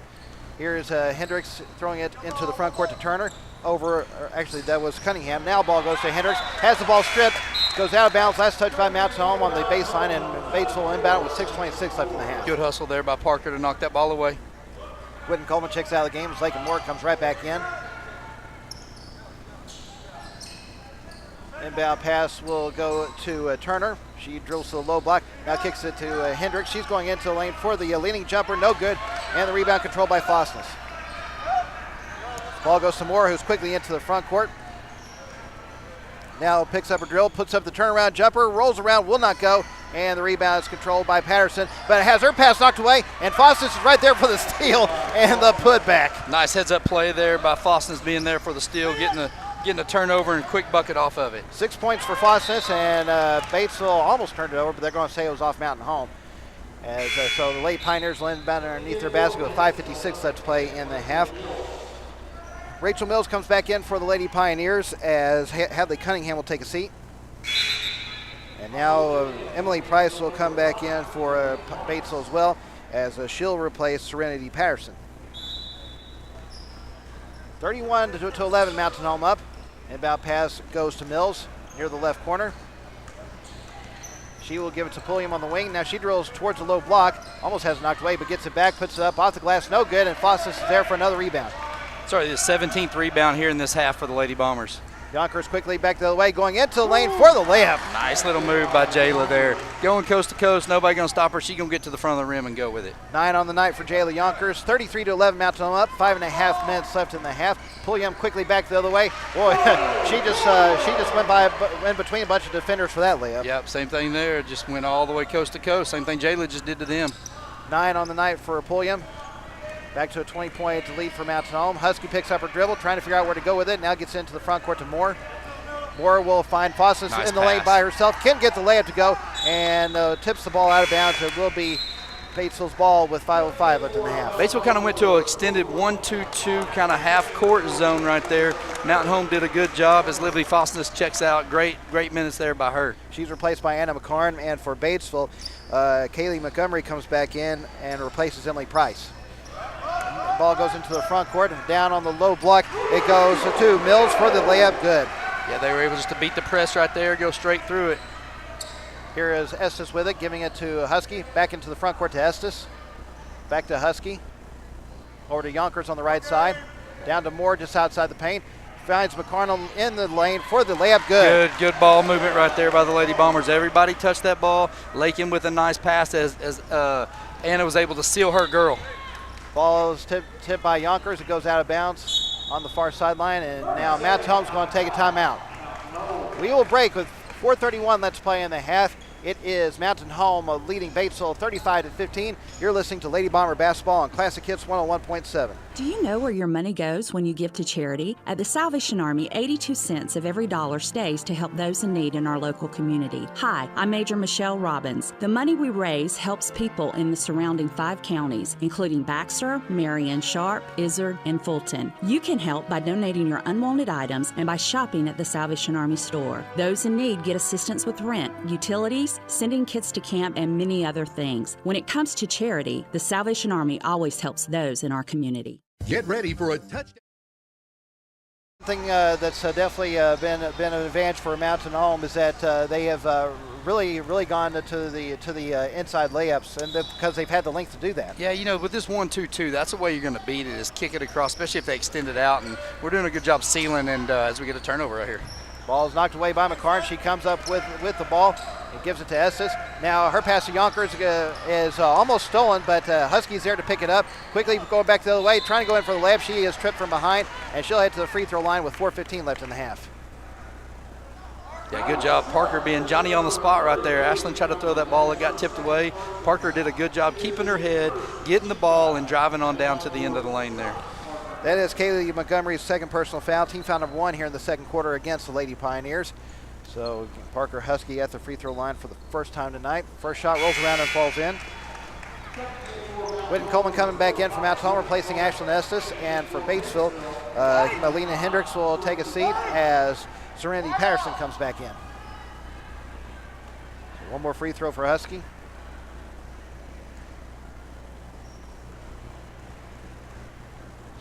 Here's Hendricks throwing it into the front court to Turner. Actually, that was Cunningham. Now ball goes to Hendricks. Has the ball stripped. Goes out of bounds. Last touch by Mountain Home on the baseline, and Batesville inbound with 6:26 left in the half. Good hustle there by Parker to knock that ball away. Witten Coleman checks out of the game. Lakin Moore comes right back in. Inbound pass will go to Turner. She drills to the low block. Now kicks it to Hendricks. She's going into the lane for the leaning jumper. No good. And the rebound controlled by Fosnes. Ball goes to Moore, who's quickly into the front court. Now picks up a drill, puts up the turnaround jumper, rolls around, will not go, and the rebound is controlled by Patterson, but it has her pass knocked away, and Fosnes is right there for the steal and the putback. Nice heads-up play there by Fosnes being there for the steal, getting a turnover and quick bucket off of it. 6 points for Fosnes, and Batesville almost turned it over, but they're going to say it was off Mountain Home. So the late Pioneers will inbound underneath their basket with 5:56 left to play in the half. Rachel Mills comes back in for the Lady Pioneers as Hadley Cunningham will take a seat. And now Emily Price will come back in for Batesville as well, as she'll replace Serenity Patterson. 31-11, Mountain Home up. Inbound pass goes to Mills near the left corner. She will give it to Pulliam on the wing. Now she drills towards the low block, almost has it knocked away, but gets it back, puts it up off the glass, no good, and Fosnes is there for another rebound. Sorry, the 17th rebound here in this half for the Lady Bombers. Yonkers quickly back the other way, going into the lane for the layup. Nice little move by Jayla there. Going coast to coast, nobody going to stop her. She's going to get to the front of the rim and go with it. 9 on the night for Jayla Yonkers. 33-11, Mountain Home up. 5.5 minutes left in the half. Pulliam quickly back the other way. Boy, she just went between a bunch of defenders for that layup. Yep, same thing there. Just went all the way coast to coast. Same thing Jayla just did to them. 9 on the night for Pulliam. Back to a 20-point lead for Mountain Home. Husky picks up her dribble, trying to figure out where to go with it. Now gets into the front court to Moore. Moore will find Fosnes in the lane by herself. Can't get the layup to go, and tips the ball out of bounds. It will be Batesville's ball with 5:05 left in the half. Batesville kind of went to an extended 1-2-2 kind of half-court zone right there. Mountain Home did a good job as Lively Fosness checks out. Great minutes there by her. She's replaced by Anna McCarn, and for Batesville, Kaylee Montgomery comes back in and replaces Emily Price. Ball goes into the front court, down on the low block. It goes to Mills for the layup, good. Yeah, they were able just to beat the press right there, go straight through it. Here is Estes with it, giving it to Husky. Back into the front court to Estes. Back to Husky. Over to Yonkers on the right side. Down to Moore just outside the paint. Finds McConnell in the lane for the layup, good. Good ball movement right there by the Lady Bombers. Everybody touched that ball. Lakin with a nice pass as Anna was able to seal her girl. Ball is tipped by Yonkers. It goes out of bounds on the far sideline, and now Matt Holmes going to take a timeout. We will break with 4:31 left to play in the half. It is Mountain Home leading Batesville 35-15. You're listening to Lady Bomber Basketball on Classic Hits 101.7. Do you know where your money goes when you give to charity? At the Salvation Army, 82 cents of every dollar stays to help those in need in our local community. Hi, I'm Major Michelle Robbins. The money we raise helps people in the surrounding 5 counties, including Baxter, Marion, Sharp, Izard, and Fulton. You can help by donating your unwanted items and by shopping at the Salvation Army store. Those in need get assistance with rent, utilities, sending kids to camp, and many other things. When it comes to charity, the Salvation Army always helps those in our community. Get ready for a touchdown. Something that's definitely been an advantage for Mountain Home is that they have really gone to the inside layups, and because they've had the length to do that. Yeah, you know, with this 1-2-2, that's the way you're going to beat it, is kick it across, especially if they extend it out. And we're doing a good job sealing, and as we get a turnover right here. Ball is knocked away by McCarn. She comes up with the ball and gives it to Estes. Now her pass to Yonkers is almost stolen, but Husky's there to pick it up. Quickly going back the other way, trying to go in for the layup. She is tripped from behind, and she'll head to the free throw line with 4:15 left in the half. Yeah, good job. Parker being Johnny on the spot right there. Ashlyn tried to throw that ball. It got tipped away. Parker did a good job keeping her head, getting the ball, and driving on down to the end of the lane there. That is Kaylee Montgomery's second personal foul. Team foul number 1 here in the second quarter against the Lady Pioneers. So Parker Husky at the free throw line for the first time tonight. First shot rolls around and falls in. Whitten Coleman coming back in from Mountain Home, replacing Ashlyn Estes. And for Batesville, Alina Hendricks will take a seat as Serenity Patterson comes back in. So one more free throw for Husky.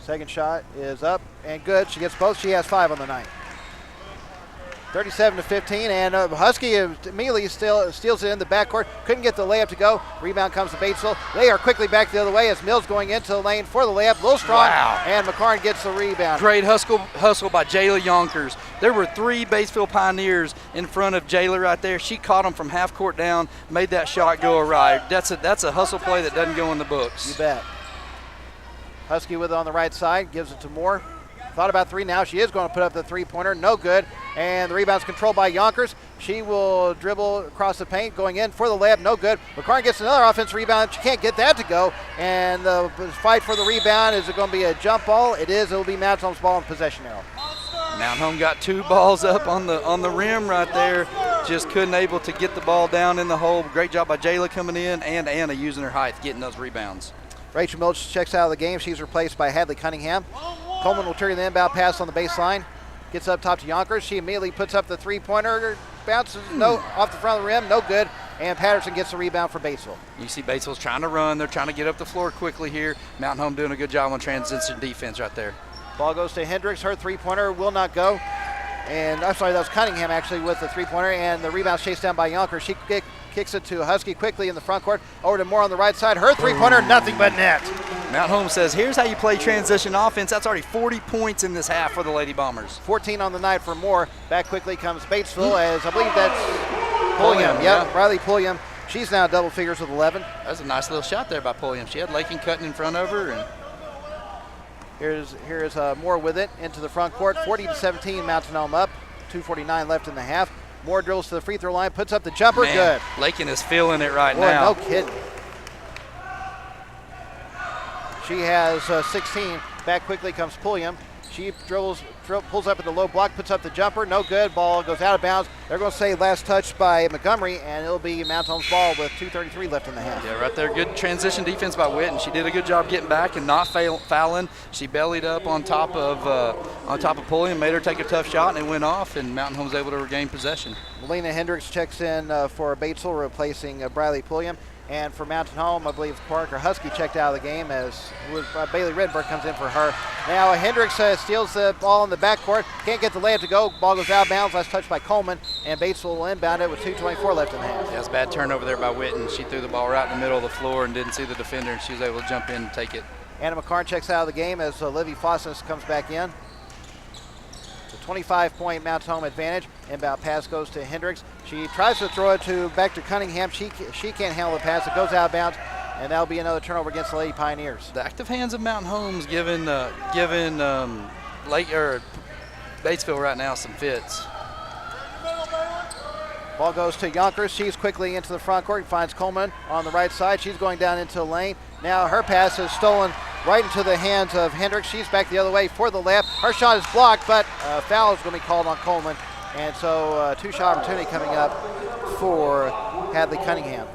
Second shot is up and good. She gets both. She has 5 on the night. 37-15, and Husky immediately steals it in the backcourt. Couldn't get the layup to go. Rebound comes to Batesville. They are quickly back the other way as Mills going into the lane for the layup. Little strong, wow. And McCarn gets the rebound. Great hustle by Jayla Yonkers. There were 3 Batesville Pioneers in front of Jayla right there. She caught them from half court down, made that shot go awry. That's a hustle play that doesn't go in the books. You bet. Husky with it on the right side, gives it to Moore. Thought about 3 now. She is going to put up the three-pointer. No good. And the rebound's controlled by Yonkers. She will dribble across the paint, going in for the layup. No good. McCarn gets another offensive rebound. She can't get that to go. And the fight for the rebound. Is it going to be a jump ball? It is. It will be Mountain Home's ball in possession arrow. Mountain Home got 2 balls up on the rim right there. Just couldn't able to get the ball down in the hole. Great job by Jayla coming in and Anna using her height, getting those rebounds. Rachel Milch checks out of the game. She's replaced by Hadley Cunningham. Coleman will turn the inbound pass on the baseline. Gets up top to Yonkers. She immediately puts up the three-pointer. Bounces off the front of the rim. No good. And Patterson gets the rebound for Batesville. You see Batesville's trying to run. They're trying to get up the floor quickly here. Mountain Home doing a good job on transition defense right there. Ball goes to Hendricks. Her three-pointer will not go. And I'm sorry, that was Cunningham actually with the three-pointer. And the rebound's chased down by Yonkers. She kicks it to Husky quickly in the front court. Over to Moore on the right side. Her three-pointer, nothing but net. Mountain Home says, here's how you play transition offense. That's already 40 points in this half for the Lady Bombers. 14 on the night for Moore. Back quickly comes Batesville as I believe that's Pulliam. Yep, Riley Pulliam. She's now double figures with 11. That was a nice little shot there by Pulliam. She had Lakin cutting in front of her. And Here's Moore with it into the front court. 40-17, Mountain Home up. 2:49 left in the half. Moore drills to the free throw line, puts up the jumper. Man, good. Lakin is feeling it right Boy, now. No kidding. She has 16. Back quickly comes Pulliam. She pulls up at the low block, puts up the jumper. No good. Ball goes out of bounds. They're going to say last touch by Montgomery, and it'll be Mount Home's ball with 2:33 left in the half. Yeah, right there. Good transition defense by Witten. She did a good job getting back and not fouling. She bellied up on top of Pulliam, made her take a tough shot, and it went off, and Mountain Home was able to regain possession. Melina Hendricks checks in for Batesville, replacing Briley Pulliam. And for Mountain Home, I believe Parker Husky checked out of the game as Bailey Rittenberg comes in for her. Now Hendricks steals the ball in the backcourt. Can't get the layup to go. Ball goes out of bounds. Last touch by Coleman. And Batesville will inbound it with 2:24 left in the half. Yeah, it's a bad turnover there by Witten. She threw the ball right in the middle of the floor and didn't see the defender, and she was able to jump in and take it. Anna McCarn checks out of the game as Livy Fossis comes back in. 25-point Mountain Home advantage. Inbound pass goes to Hendricks. She tries to throw it back to Cunningham. She can't handle the pass. It goes out of bounds, and that'll be another turnover against the Lady Pioneers. The active hands of Mountain Home's giving Batesville right now some fits. Ball goes to Yonkers. She's quickly into the front court and finds Coleman on the right side. She's going down into the lane. Now her pass is stolen right into the hands of Hendricks. She's back the other way for the layup. Her shot is blocked, but a foul is going to be called on Coleman. And so two-shot opportunity coming up for Hadley Cunningham,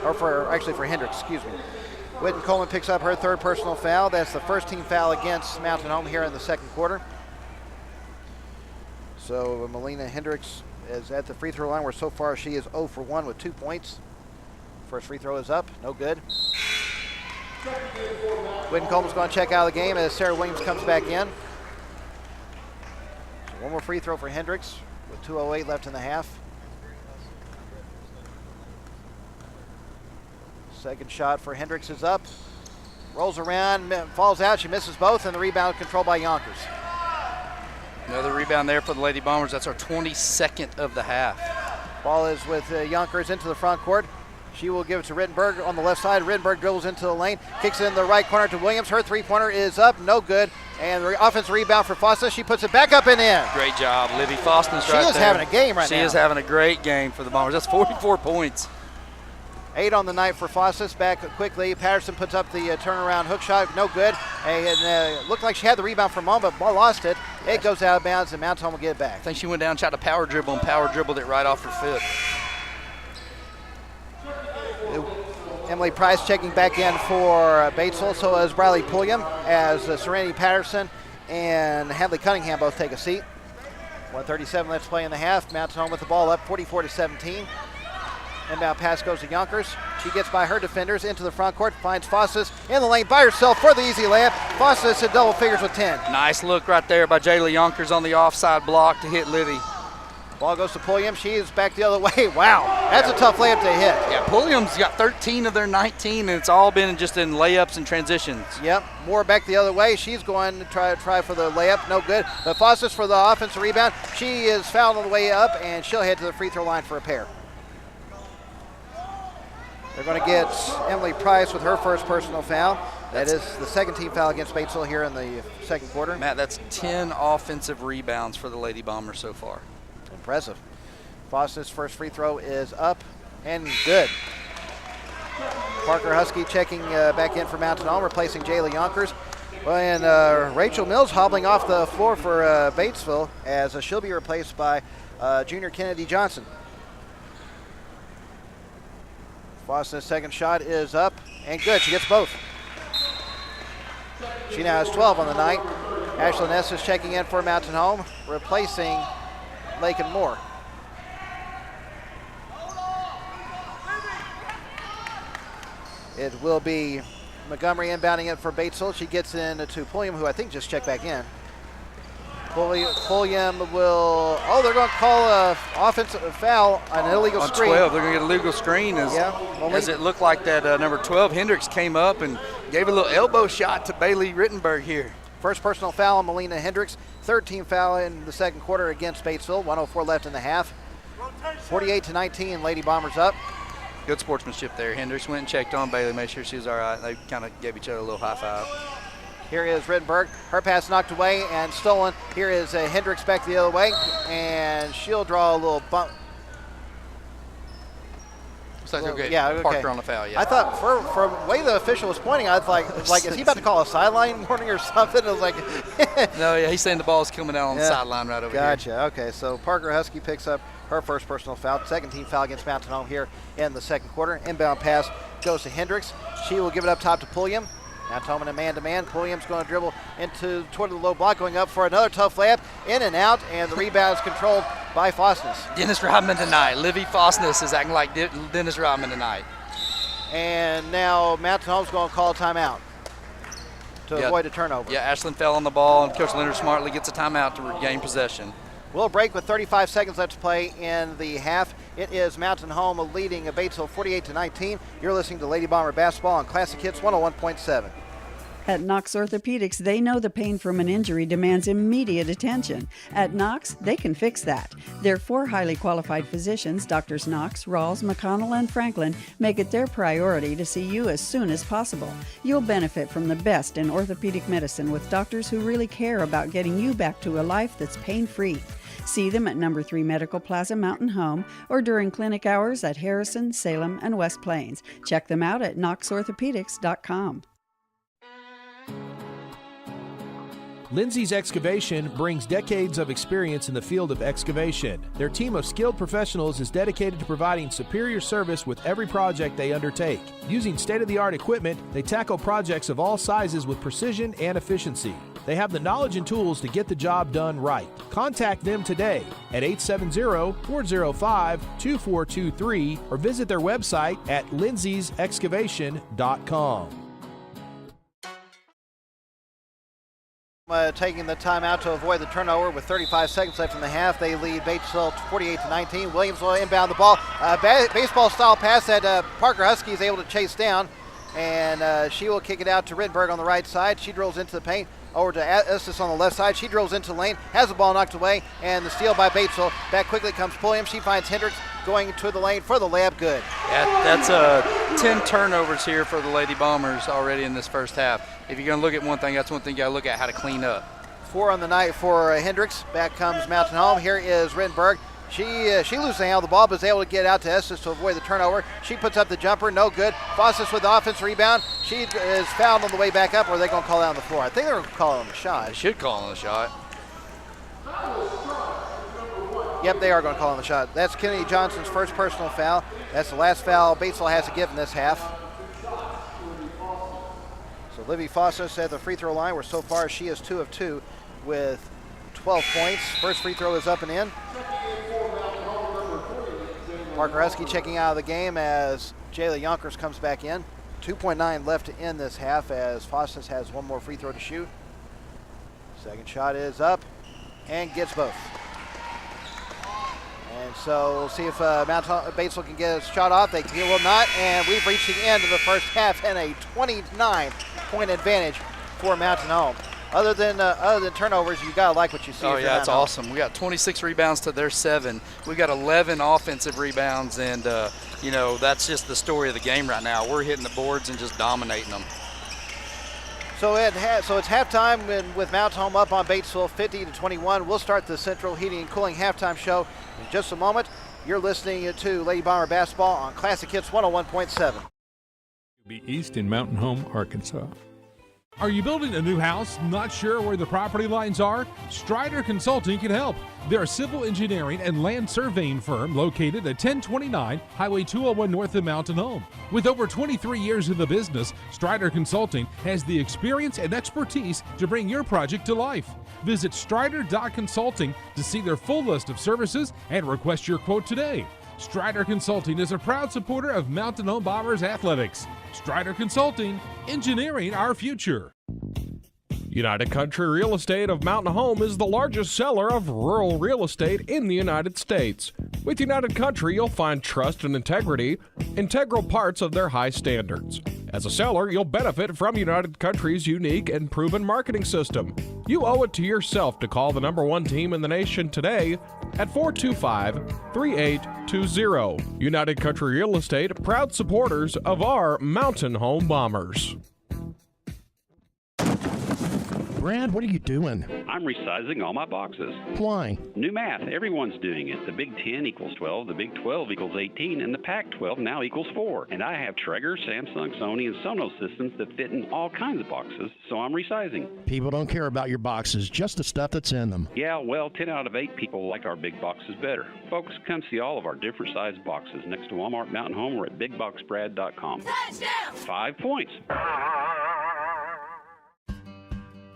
or for Hendricks, excuse me. Whitten Coleman picks up her third personal foul. That's the first team foul against Mountain Home here in the second quarter. So Melina Hendricks is at the free throw line, where so far she is 0 for 1 with 2 points. First free throw is up, no good. Whitten Coleman's going to check out of the game as Sarah Williams comes back in. So one more free throw for Hendricks with 2:08 left in the half. Second shot for Hendricks is up. Rolls around, falls out, she misses both, and the rebound controlled by Yonkers. Another rebound there for the Lady Bombers. That's our 22nd of the half. Ball is with Yonkers into the front court. She will give it to Rittenberg on the left side. Rittenberg dribbles into the lane, kicks it in the right corner to Williams. Her three-pointer is up, no good. And the offensive rebound for Foster. She puts it back up and in. Great job, Livy Fostens right there. She is having a game right now. She is having a great game for the Bombers. That's 44 points. 8 on the night for Fossis. Back quickly. Patterson puts up the turnaround hook shot. No good. And looked like she had the rebound for a moment, but lost it. It goes out of bounds, and Mountain Home will get it back. I think she went down and tried to power dribble and power dribbled it right off her foot. Emily Price checking back in for Batesville. So as Briley Pulliam, as Serenity Patterson and Hadley Cunningham both take a seat. 1:37 left to play in the half. Mountain Home with the ball up 44-17. Inbound pass goes to Yonkers. She gets by her defenders into the front court, finds Fossis in the lane by herself for the easy layup. Fossis in double figures with 10. Nice look right there by Jayla Yonkers on the offside block to hit Livy. Ball goes to Pulliam. She is back the other way. Wow, that's a tough layup to hit. Yeah, Pulliam's got 13 of their 19, and it's all been just in layups and transitions. Yep, Moore back the other way. She's going to try for the layup. No good. But Fossis for the offensive rebound. She is fouled on the way up, and she'll head to the free throw line for a pair. They're going to get Emily Price with her first personal foul. That is the second team foul against Batesville here in the second quarter. Matt, that's 10 offensive rebounds for the Lady Bombers so far. Impressive. Fossis' first free throw is up and good. Parker Husky checking back in for Mountain Home, replacing Jayla Yonkers. And Rachel Mills hobbling off the floor for Batesville as she'll be replaced by junior Kennedy Johnson. Fossis' second shot is up and good. She gets both. She now has 12 on the night. Ashlyn Ness is checking in for Mountain Home, replacing Lakin Moore. It will be Montgomery inbounding it for Batesville. She gets in to Pulliam, who I think just checked back in. Pulliam will, they're going to call an offensive foul, an illegal screen. 12, they're going to get a legal screen as it looked like that number 12, Hendricks, came up and gave a little elbow shot to Bailey Rittenberg here. First personal foul on Melina Hendricks. Third team foul in the second quarter against Batesville. 1:04 left in the half. 48-19, Lady Bombers up. Good sportsmanship there. Hendricks went and checked on Bailey, made sure she was all right. They kind of gave each other a little high five. Here is Rittenberg. Her pass knocked away and stolen. Here is Hendricks back the other way, and she'll draw a little bump. So okay. Yeah, okay. Parker on the foul, yeah. I thought from the way the official was pointing, I was like, is he about to call a sideline warning or something? I was like, no, yeah, he's saying the ball's coming out on the sideline right over here. Gotcha. Okay, so Parker Husky picks up her first personal foul, second team foul against Mountain Home here in the second quarter. Inbound pass goes to Hendricks. She will give it up top to Pulliam. Mountain Home in a man-to-man. Pulliam's going to dribble toward the low block, going up for another tough layup, in and out, and the rebound is controlled by Fosness. Dennis Rodman tonight. Livy Fosness is acting like Dennis Rodman tonight. And now Mountain Home's going to call a timeout to avoid a turnover. Yeah, Ashland fell on the ball, and Coach Leonard smartly gets a timeout to regain possession. We'll break with 35 seconds left to play in the half. It is Mountain Home leading Batesville 48-19. You're listening to Lady Bomber Basketball on Classic Hits 101.7. At Knox Orthopedics, they know the pain from an injury demands immediate attention. At Knox, they can fix that. Their 4 highly qualified physicians, Drs. Knox, Rawls, McConnell, and Franklin, make it their priority to see you as soon as possible. You'll benefit from the best in orthopedic medicine with doctors who really care about getting you back to a life that's pain-free. See them at No. 3 Medical Plaza Mountain Home or during clinic hours at Harrison, Salem, and West Plains. Check them out at knoxorthopedics.com. Lindsay's Excavation brings decades of experience in the field of excavation. Their team of skilled professionals is dedicated to providing superior service with every project they undertake. Using state-of-the-art equipment, they tackle projects of all sizes with precision and efficiency. They have the knowledge and tools to get the job done right. Contact them today at 870-405-2423 or visit their website at lindsaysexcavation.com. Taking the timeout to avoid the turnover with 35 seconds left in the half. They lead Batesville 48-19. Williams will inbound the ball. Baseball-style pass that Parker Husky is able to chase down, and she will kick it out to Rittenberg on the right side. She drills into the paint. Over to Estes on the left side. She drills into the lane, has the ball knocked away, and the steal by Batesville. Back quickly comes Pulliam. She finds Hendricks going to the lane for the layup. Good. That's 10 turnovers here for the Lady Bombers already in this first half. If you're going to look at one thing, that's one thing you got to look at, how to clean up. 4 on the night for Hendricks. Back comes Mountain Home. Here is Rittenberg. She loses the handle of the ball, but is able to get out to Estes to avoid the turnover. She puts up the jumper, no good. Fossis with the offensive rebound. She is fouled on the way back up, or are they going to call it on the floor? I think they're going to call it on the shot. They should call on the shot. Yep, they are going to call on the shot. That's Kennedy Johnson's first personal foul. That's the last foul Batesville has to give in this half. So Livy Fossis at the free throw line, where so far she is 2 of 2 with 12 points. First free throw is up and in. Parker Husky checking out of the game as Jayla Yonkers comes back in. 2.9 left to end this half as Fossis has one more free throw to shoot. Second shot is up and gets both. And so we'll see if Batesville can get a shot off. They will not, and we've reached the end of the first half and a 29-point advantage for Mountain Home. Other than turnovers, you gotta like what you see. Oh yeah, it's awesome. We got 26 rebounds to their 7. We got 11 offensive rebounds, and that's just the story of the game right now. We're hitting the boards and just dominating them. So it's halftime with Mountain Home up on Batesville 50-21. We'll start the Central Heating and Cooling halftime show in just a moment. You're listening to Lady Bomber Basketball on Classic Hits 101.7. Be east in Mountain Home, Arkansas. Are you building a new house, not sure where the property lines are? Strider Consulting can help. They're a civil engineering and land surveying firm located at 1029 Highway 201 north of Mountain Home. With over 23 years in the business, Strider Consulting has the experience and expertise to bring your project to life. Visit strider.consulting to see their full list of services and request your quote today. Strider Consulting is a proud supporter of Mountain Home Bombers athletics. Strider Consulting, engineering our future. United Country Real Estate of Mountain Home is the largest seller of rural real estate in the United States. With United Country, you'll find trust and integrity, integral parts of their high standards. As a seller, you'll benefit from United Country's unique and proven marketing system. You owe it to yourself to call the #1 team in the nation today at 425-3820. United Country Real Estate, proud supporters of our Mountain Home Bombers. Brad, what are you doing? I'm I'm resizing all my boxes. Why? New math. Everyone's doing it. The Big 10 equals 12, the Big 12 equals 18, and the Pac-12 now equals 4. And I have Traeger, Samsung, Sony, and Sonos systems that fit in all kinds of boxes, so I'm resizing. People don't care about your boxes, just the stuff that's in them. Yeah, well, 10 out of 8 people like our big boxes better. Folks, come see all of our different size boxes next to Walmart Mountain Home or at BigBoxBrad.com. Touchdown! 5 points.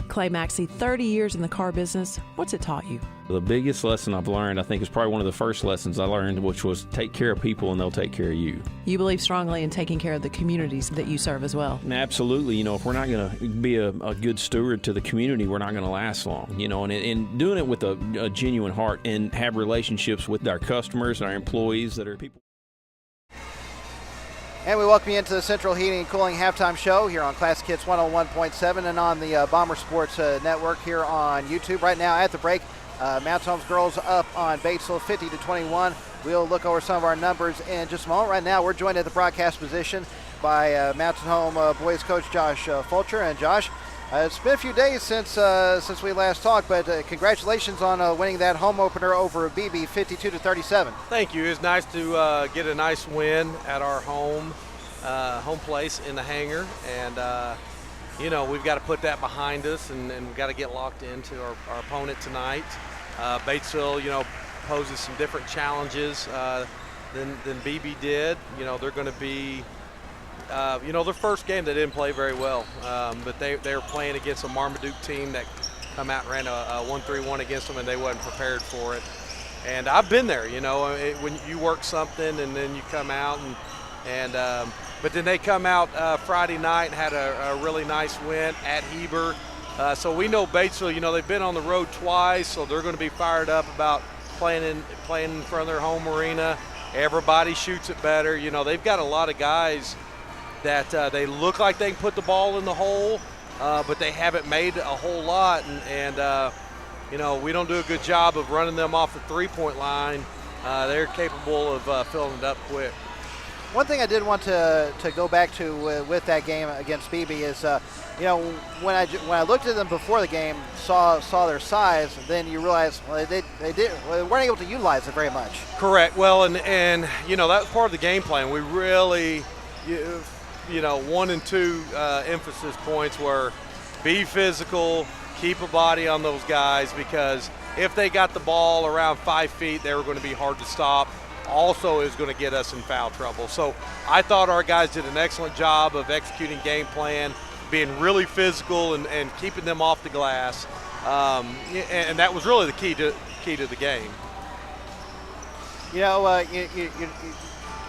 Clay Maxey, 30 years in the car business. What's it taught you? The biggest lesson I've learned, I think, is probably one of the first lessons I learned, which was take care of people and they'll take care of you. You believe strongly in taking care of the communities that you serve as well. And absolutely. If we're not going to be a good steward to the community, we're not going to last long. And doing it with a genuine heart and have relationships with our customers and our employees that are people. And we welcome you into the Central Heating and Cooling halftime show here on Classic Hits 101.7 and on the Bomber Sports Network here on YouTube. Right now at the break, Mountain Home's girls up on Batesville 50-21. We'll look over some of our numbers in just a moment. Right now we're joined at the broadcast position by Mountain Home boys coach Josh Fulcher. And Josh, it's been a few days since we last talked, but congratulations on winning that home opener over BB 52-37. Thank you. It's nice to get a nice win at our home place in the hangar, and we've got to put that behind us, and we've got to get locked into our opponent tonight. Batesville, poses some different challenges than BB did. They're going to be their first game they didn't play very well, but they were playing against a Marmaduke team that come out and ran a 1-3-1 against them, and they wasn't prepared for it. And I've been there, when you work something and then you come out but then they come out Friday night and had a really nice win at Heber. So we know Batesville, they've been on the road twice, so they're going to be fired up about playing in front of their home arena. Everybody shoots it better. They've got a lot of guys that they look like they can put the ball in the hole, but they haven't made a whole lot. We don't do a good job of running them off the three-point line. They're capable of filling it up quick. One thing I did want to go back to with that game against BB is, when I looked at them before the game, saw their size, then you realize they weren't able to utilize it very much. Correct. Well, and that was part of the game plan. We really, 1 and 2 emphasis points were be physical, keep a body on those guys, because if they got the ball around 5 feet, they were going to be hard to stop. Also is going to get us in foul trouble. So I thought our guys did an excellent job of executing game plan, being really physical and keeping them off the glass. And that was really the key to the game. You're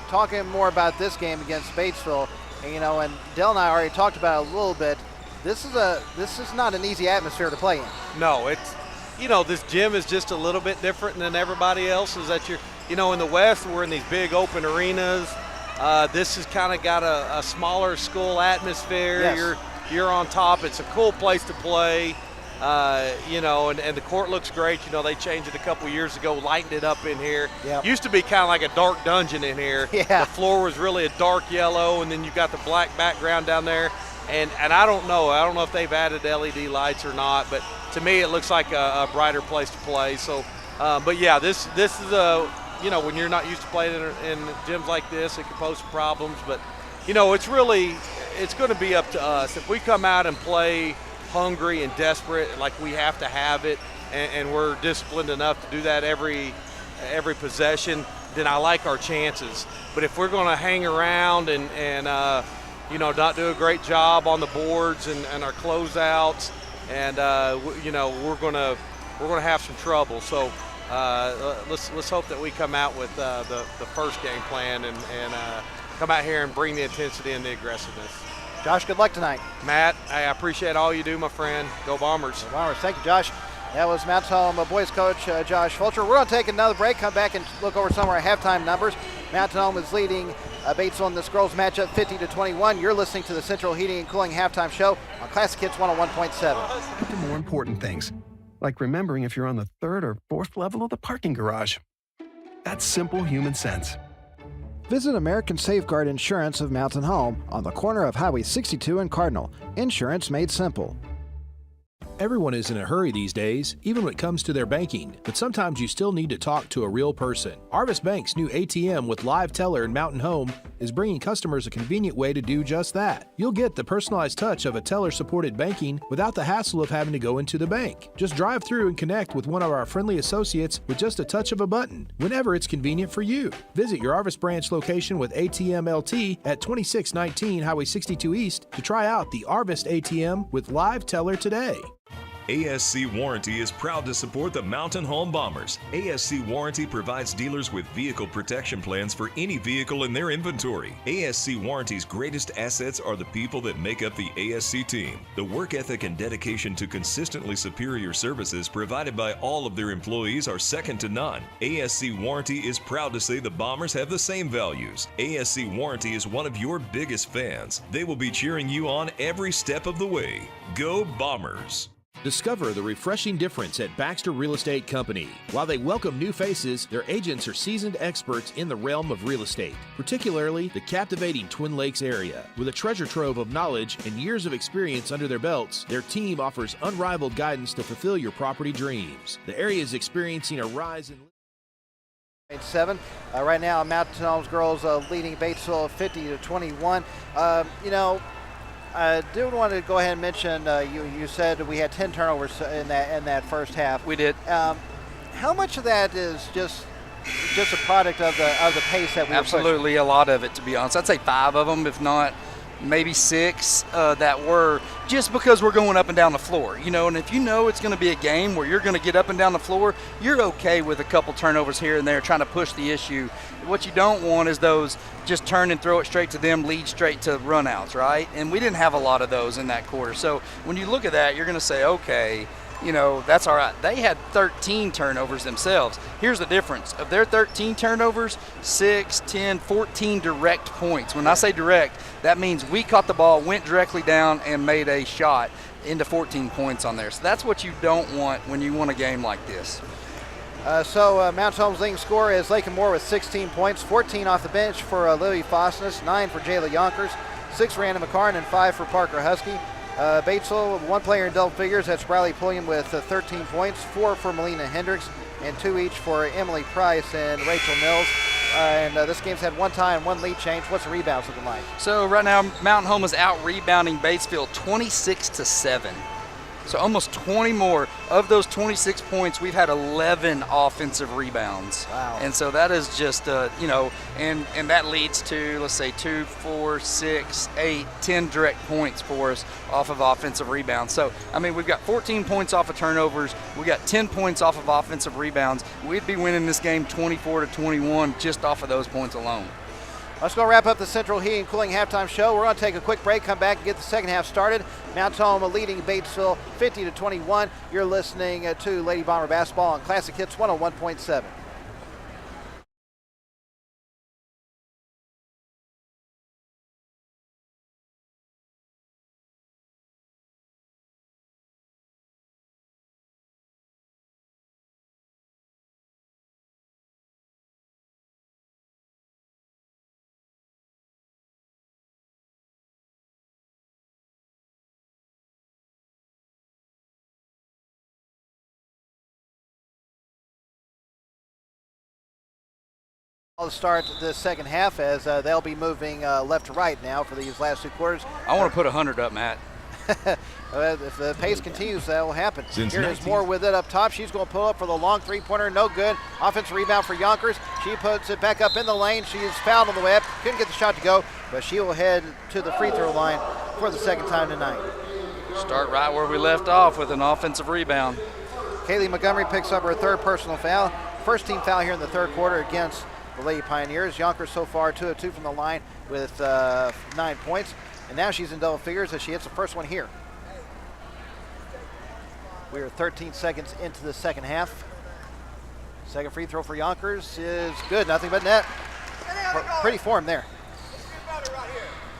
talking more about this game against Batesville, and Dell and I already talked about it a little bit. This is not an easy atmosphere to play in. No, it's this gym is just a little bit different than everybody else. Is that in the West, we're in these big open arenas. This has kind of got a smaller school atmosphere. Yes. You're on top. It's a cool place to play. And the court looks great. They changed it a couple years ago, lightened it up in here. Yep. Used to be kind of like a dark dungeon in here. Yeah. The floor was really a dark yellow, and then you've got the black background down there. And I don't know if they've added LED lights or not, but to me it looks like a brighter place to play. So, but yeah, this is when you're not used to playing in gyms like this, it can pose some problems. But it's going to be up to us. If we come out and play hungry and desperate, like we have to have it, and we're disciplined enough to do that every possession, then I like our chances. But if we're going to hang around and not do a great job on the boards and our closeouts, and we're going to have some trouble. So let's hope that we come out with the first game plan and come out here and bring the intensity and the aggressiveness. Josh, good luck tonight. Matt, I appreciate all you do, my friend. Go Bombers. Go Bombers. Thank you, Josh. That was Mountain Home boys coach Josh Fulcher. We're going to take another break, come back and look over some of our halftime numbers. Mountain Home is leading Batesville in this girls matchup 50-21. You're listening to the Central Heating and Cooling halftime show on Classic Hits 101.7. To more important things, like remembering if you're on the 3rd or 4th level of the parking garage. That's simple human sense. Visit American Safeguard Insurance of Mountain Home on the corner of Highway 62 and Cardinal. Insurance made simple. Everyone is in a hurry these days, even when it comes to their banking, but sometimes you still need to talk to a real person. Arvis Bank's new ATM with live teller in Mountain Home is bringing customers a convenient way to do just that. You'll get the personalized touch of a teller-supported banking without the hassle of having to go into the bank. Just drive through and connect with one of our friendly associates with just a touch of a button, whenever it's convenient for you. Visit your Arvis branch location with ATM LT at 2619 Highway 62 East to try out the Arvis ATM with live teller today. ASC Warranty is proud to support the Mountain Home Bombers. ASC Warranty provides dealers with vehicle protection plans for any vehicle in their inventory. ASC Warranty's greatest assets are the people that make up the ASC team. The work ethic and dedication to consistently superior services provided by all of their employees are second to none. ASC Warranty is proud to say the Bombers have the same values. ASC Warranty is one of your biggest fans. They will be cheering you on every step of the way. Go Bombers! Discover the refreshing difference at Baxter Real Estate Company. While they welcome new faces, their agents are seasoned experts in the realm of real estate, particularly the captivating Twin Lakes area. With a treasure trove of knowledge and years of experience under their belts, their team offers unrivaled guidance to fulfill your property dreams. The area is experiencing a rise in 7. Right now, Mountain Homes girls leading Batesville 50-21. I do want to go ahead and mention, you said we had 10 turnovers in that first half. We did. How much of that is just a product of the pace that we Absolutely, a lot of it, to be honest. I'd say 5 of them, if not maybe 6, that were just because we're going up and down the floor. And if you know it's going to be a game where you're going to get up and down the floor, you're okay with a couple turnovers here and there trying to push the issue. What you don't want is those just turn and throw it straight to them, lead straight to runouts, right? And we didn't have a lot of those in that quarter. So when you look at that, you're going to say, okay, that's all right. They had 13 turnovers themselves. Here's the difference. Of their 13 turnovers, 6, 10, 14 direct points. When I say direct, that means we caught the ball, went directly down, and made a shot into 14 points on there. So that's what you don't want when you want a game like this. Mount Home's leading scorer is Lakin Moore with 16 points, 14 off the bench for Lily Fosness, 9 for Jayla Yonkers, 6 for Anna McCarn, and 5 for Parker Husky. Batesville, one player in double figures, that's Bradley Pulliam with 13 points, 4 for Melina Hendricks, and 2 each for Emily Price and Rachel Mills. This game's had one tie and one lead change. What's the rebounds looking like? So right now, Mountain Home is out rebounding Batesville 26-7. So almost 20 more. Of those 26 points, we've had 11 offensive rebounds. Wow. And so that is just, and that leads to, let's say, 2, 4, 6, 8, 10 direct points for us off of offensive rebounds. So, we've got 14 points off of turnovers. We got 10 points off of offensive rebounds. We'd be winning this game 24-21 just off of those points alone. Let's go wrap up the Central Heating and Cooling halftime show. We're going to take a quick break, come back and get the second half started. Mount Home leading Batesville 50-21. You're listening to Lady Bomber Basketball on Classic Hits 101.7. I'll start the second half as they'll be moving left to right now for these last 2 quarters. I want to put 100 up, Matt. If the pace continues, that will happen. Here is Moore with it up top. She's going to pull up for the long three-pointer. No good. Offensive rebound for Yonkers. She puts it back up in the lane. She is fouled on the way up. Couldn't get the shot to go, but she will head to the free throw line for the second time tonight. Start right where we left off with an offensive rebound. Kaylee Montgomery picks up her 3rd personal foul. First team foul here in the 3rd quarter against the Lady Pioneers. Yonkers so far 2 of 2 from the line with 9 points. And now she's in double figures as she hits the first one here. We are 13 seconds into the second half. Second free throw for Yonkers is good, nothing but net. Pretty form there.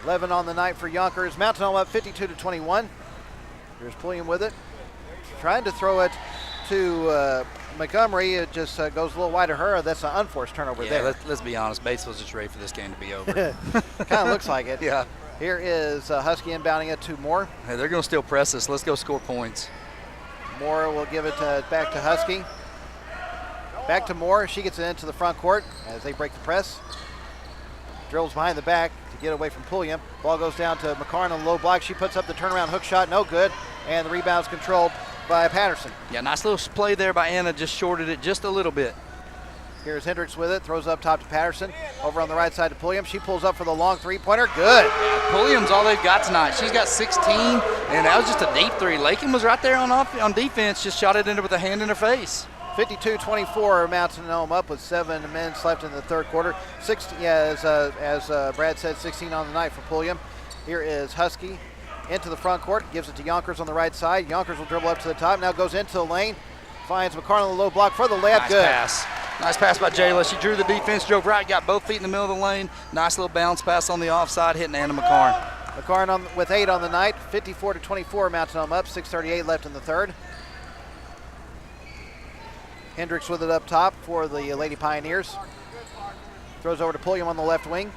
11 on the night for Yonkers. Mountain Home up 52-21. Here's Pulliam with it. Trying to throw it to Montgomery. It just goes a little wide of her. That's an unforced turnover there. Let's be honest. Batesville's just ready for this game to be over. Kind of looks like it. Yeah. Here is Husky inbounding it to Moore. Hey, they're going to still press us. Let's go score points. Moore will give it back to Husky. Back to Moore. She gets it into the front court as they break the press. Drills behind the back to get away from Pulliam. Ball goes down to McCarn on the low block. She puts up the turnaround hook shot, no good. And the rebound's controlled by Patterson. Yeah, nice little play there by Anna. Just shorted it just a little bit. Here's Hendricks with it. Throws up top to Patterson. Over on the right side to Pulliam. She pulls up for the long three-pointer. Good. Yeah, Pulliam's all they've got tonight. She's got 16, and that was just a deep three. Lakin was right there on defense, just shot it into with a hand in her face. 52-24, Mountain Home up with 7 minutes left in the third quarter. 16, yeah, as Brad said, 16 on the night for Pulliam. Here is Husky into the front court, gives it to Yonkers on the right side. Yonkers will dribble up to the top, now goes into the lane, finds McCarn on the low block for the layup. Nice good pass. Nice pass by Jayla. She drew the defense, drove right, got both feet in the middle of the lane. Nice little bounce pass on the offside, hitting Anna McCarn. McCarn with 8 on the night, 54-24, Mountain Home up, 6:38 left in the third. Hendricks with it up top for the Lady Pioneers. Throws over to Pulliam on the left wing.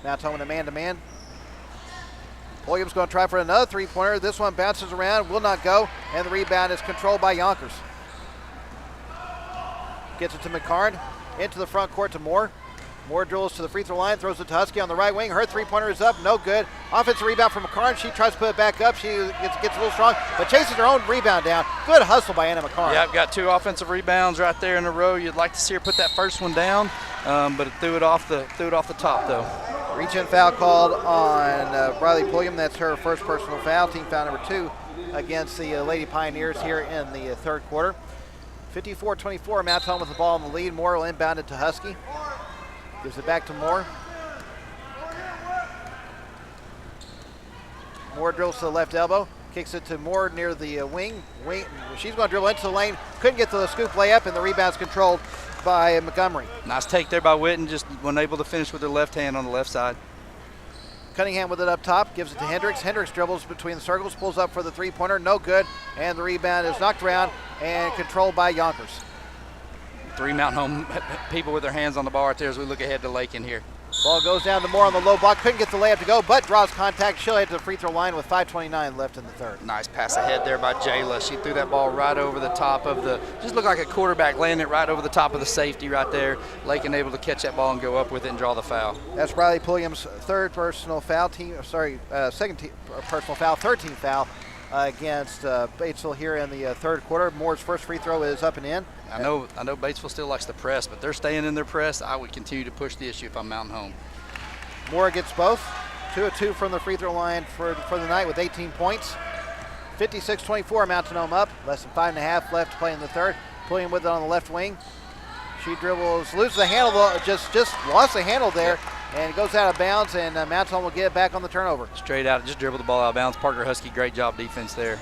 Mountain Home in a man-to-man. Pulliam's going to try for another three-pointer. This one bounces around, will not go, and the rebound is controlled by Yonkers. Gets it to McCarn, into the front court to Moore. Moore drills to the free throw line, throws it to Husky on the right wing. Her three-pointer is up, no good. Offensive rebound from McCarn. She tries to put it back up. She gets a little strong, but chases her own rebound down. Good hustle by Anna McCarn. Yeah, I've got 2 offensive rebounds right there in a row. You'd like to see her put that first one down, but it threw it off the top though. Reach-in foul called on Riley Pulliam. That's her first personal foul. Team foul number 2 against the Lady Pioneers here in the third quarter. 54-24, Mountain Home with the ball in the lead. Moore will inbound it to Husky. Gives it back to Moore. Moore drills to the left elbow. Kicks it to Moore near the wing. She's going to dribble into the lane. Couldn't get to the scoop layup, and the rebound's controlled by Montgomery. Nice take there by Witten. Just wasn't able to finish with her left hand on the left side. Cunningham with it up top. Gives it to Hendricks. Hendricks dribbles between the circles. Pulls up for the three-pointer. No good. And the rebound is knocked around and controlled by Yonkers. 3 Mountain Home people with their hands on the ball right there as we look ahead to Lakin here. Ball goes down to Moore on the low block. Couldn't get the layup to go, but draws contact. She'll head to the free throw line with 5:29 left in the third. Nice pass ahead there by Jayla. She threw that ball right over the top of just looked like a quarterback, landing it right over the top of the safety right there. Lakin able to catch that ball and go up with it and draw the foul. That's Riley Pulliam's third personal foul, second personal foul, 13th foul against Batesville here in the third quarter. Moore's first free throw is up and in. I know Batesville still likes to press, but they're staying in their press. I would continue to push the issue if I'm Mountain Home. Moore gets both. 2 of 2 from the free throw line for the night with 18 points. 56-24, Mountain Home up. Less than 5.5 left to play in the third. Pulliam with it on the left wing. She dribbles, loses the handle, just lost the handle there, and it goes out of bounds, and Mountain Home will get it back on the turnover. Straight out, just dribbled the ball out of bounds. Parker Husky, great job defense there.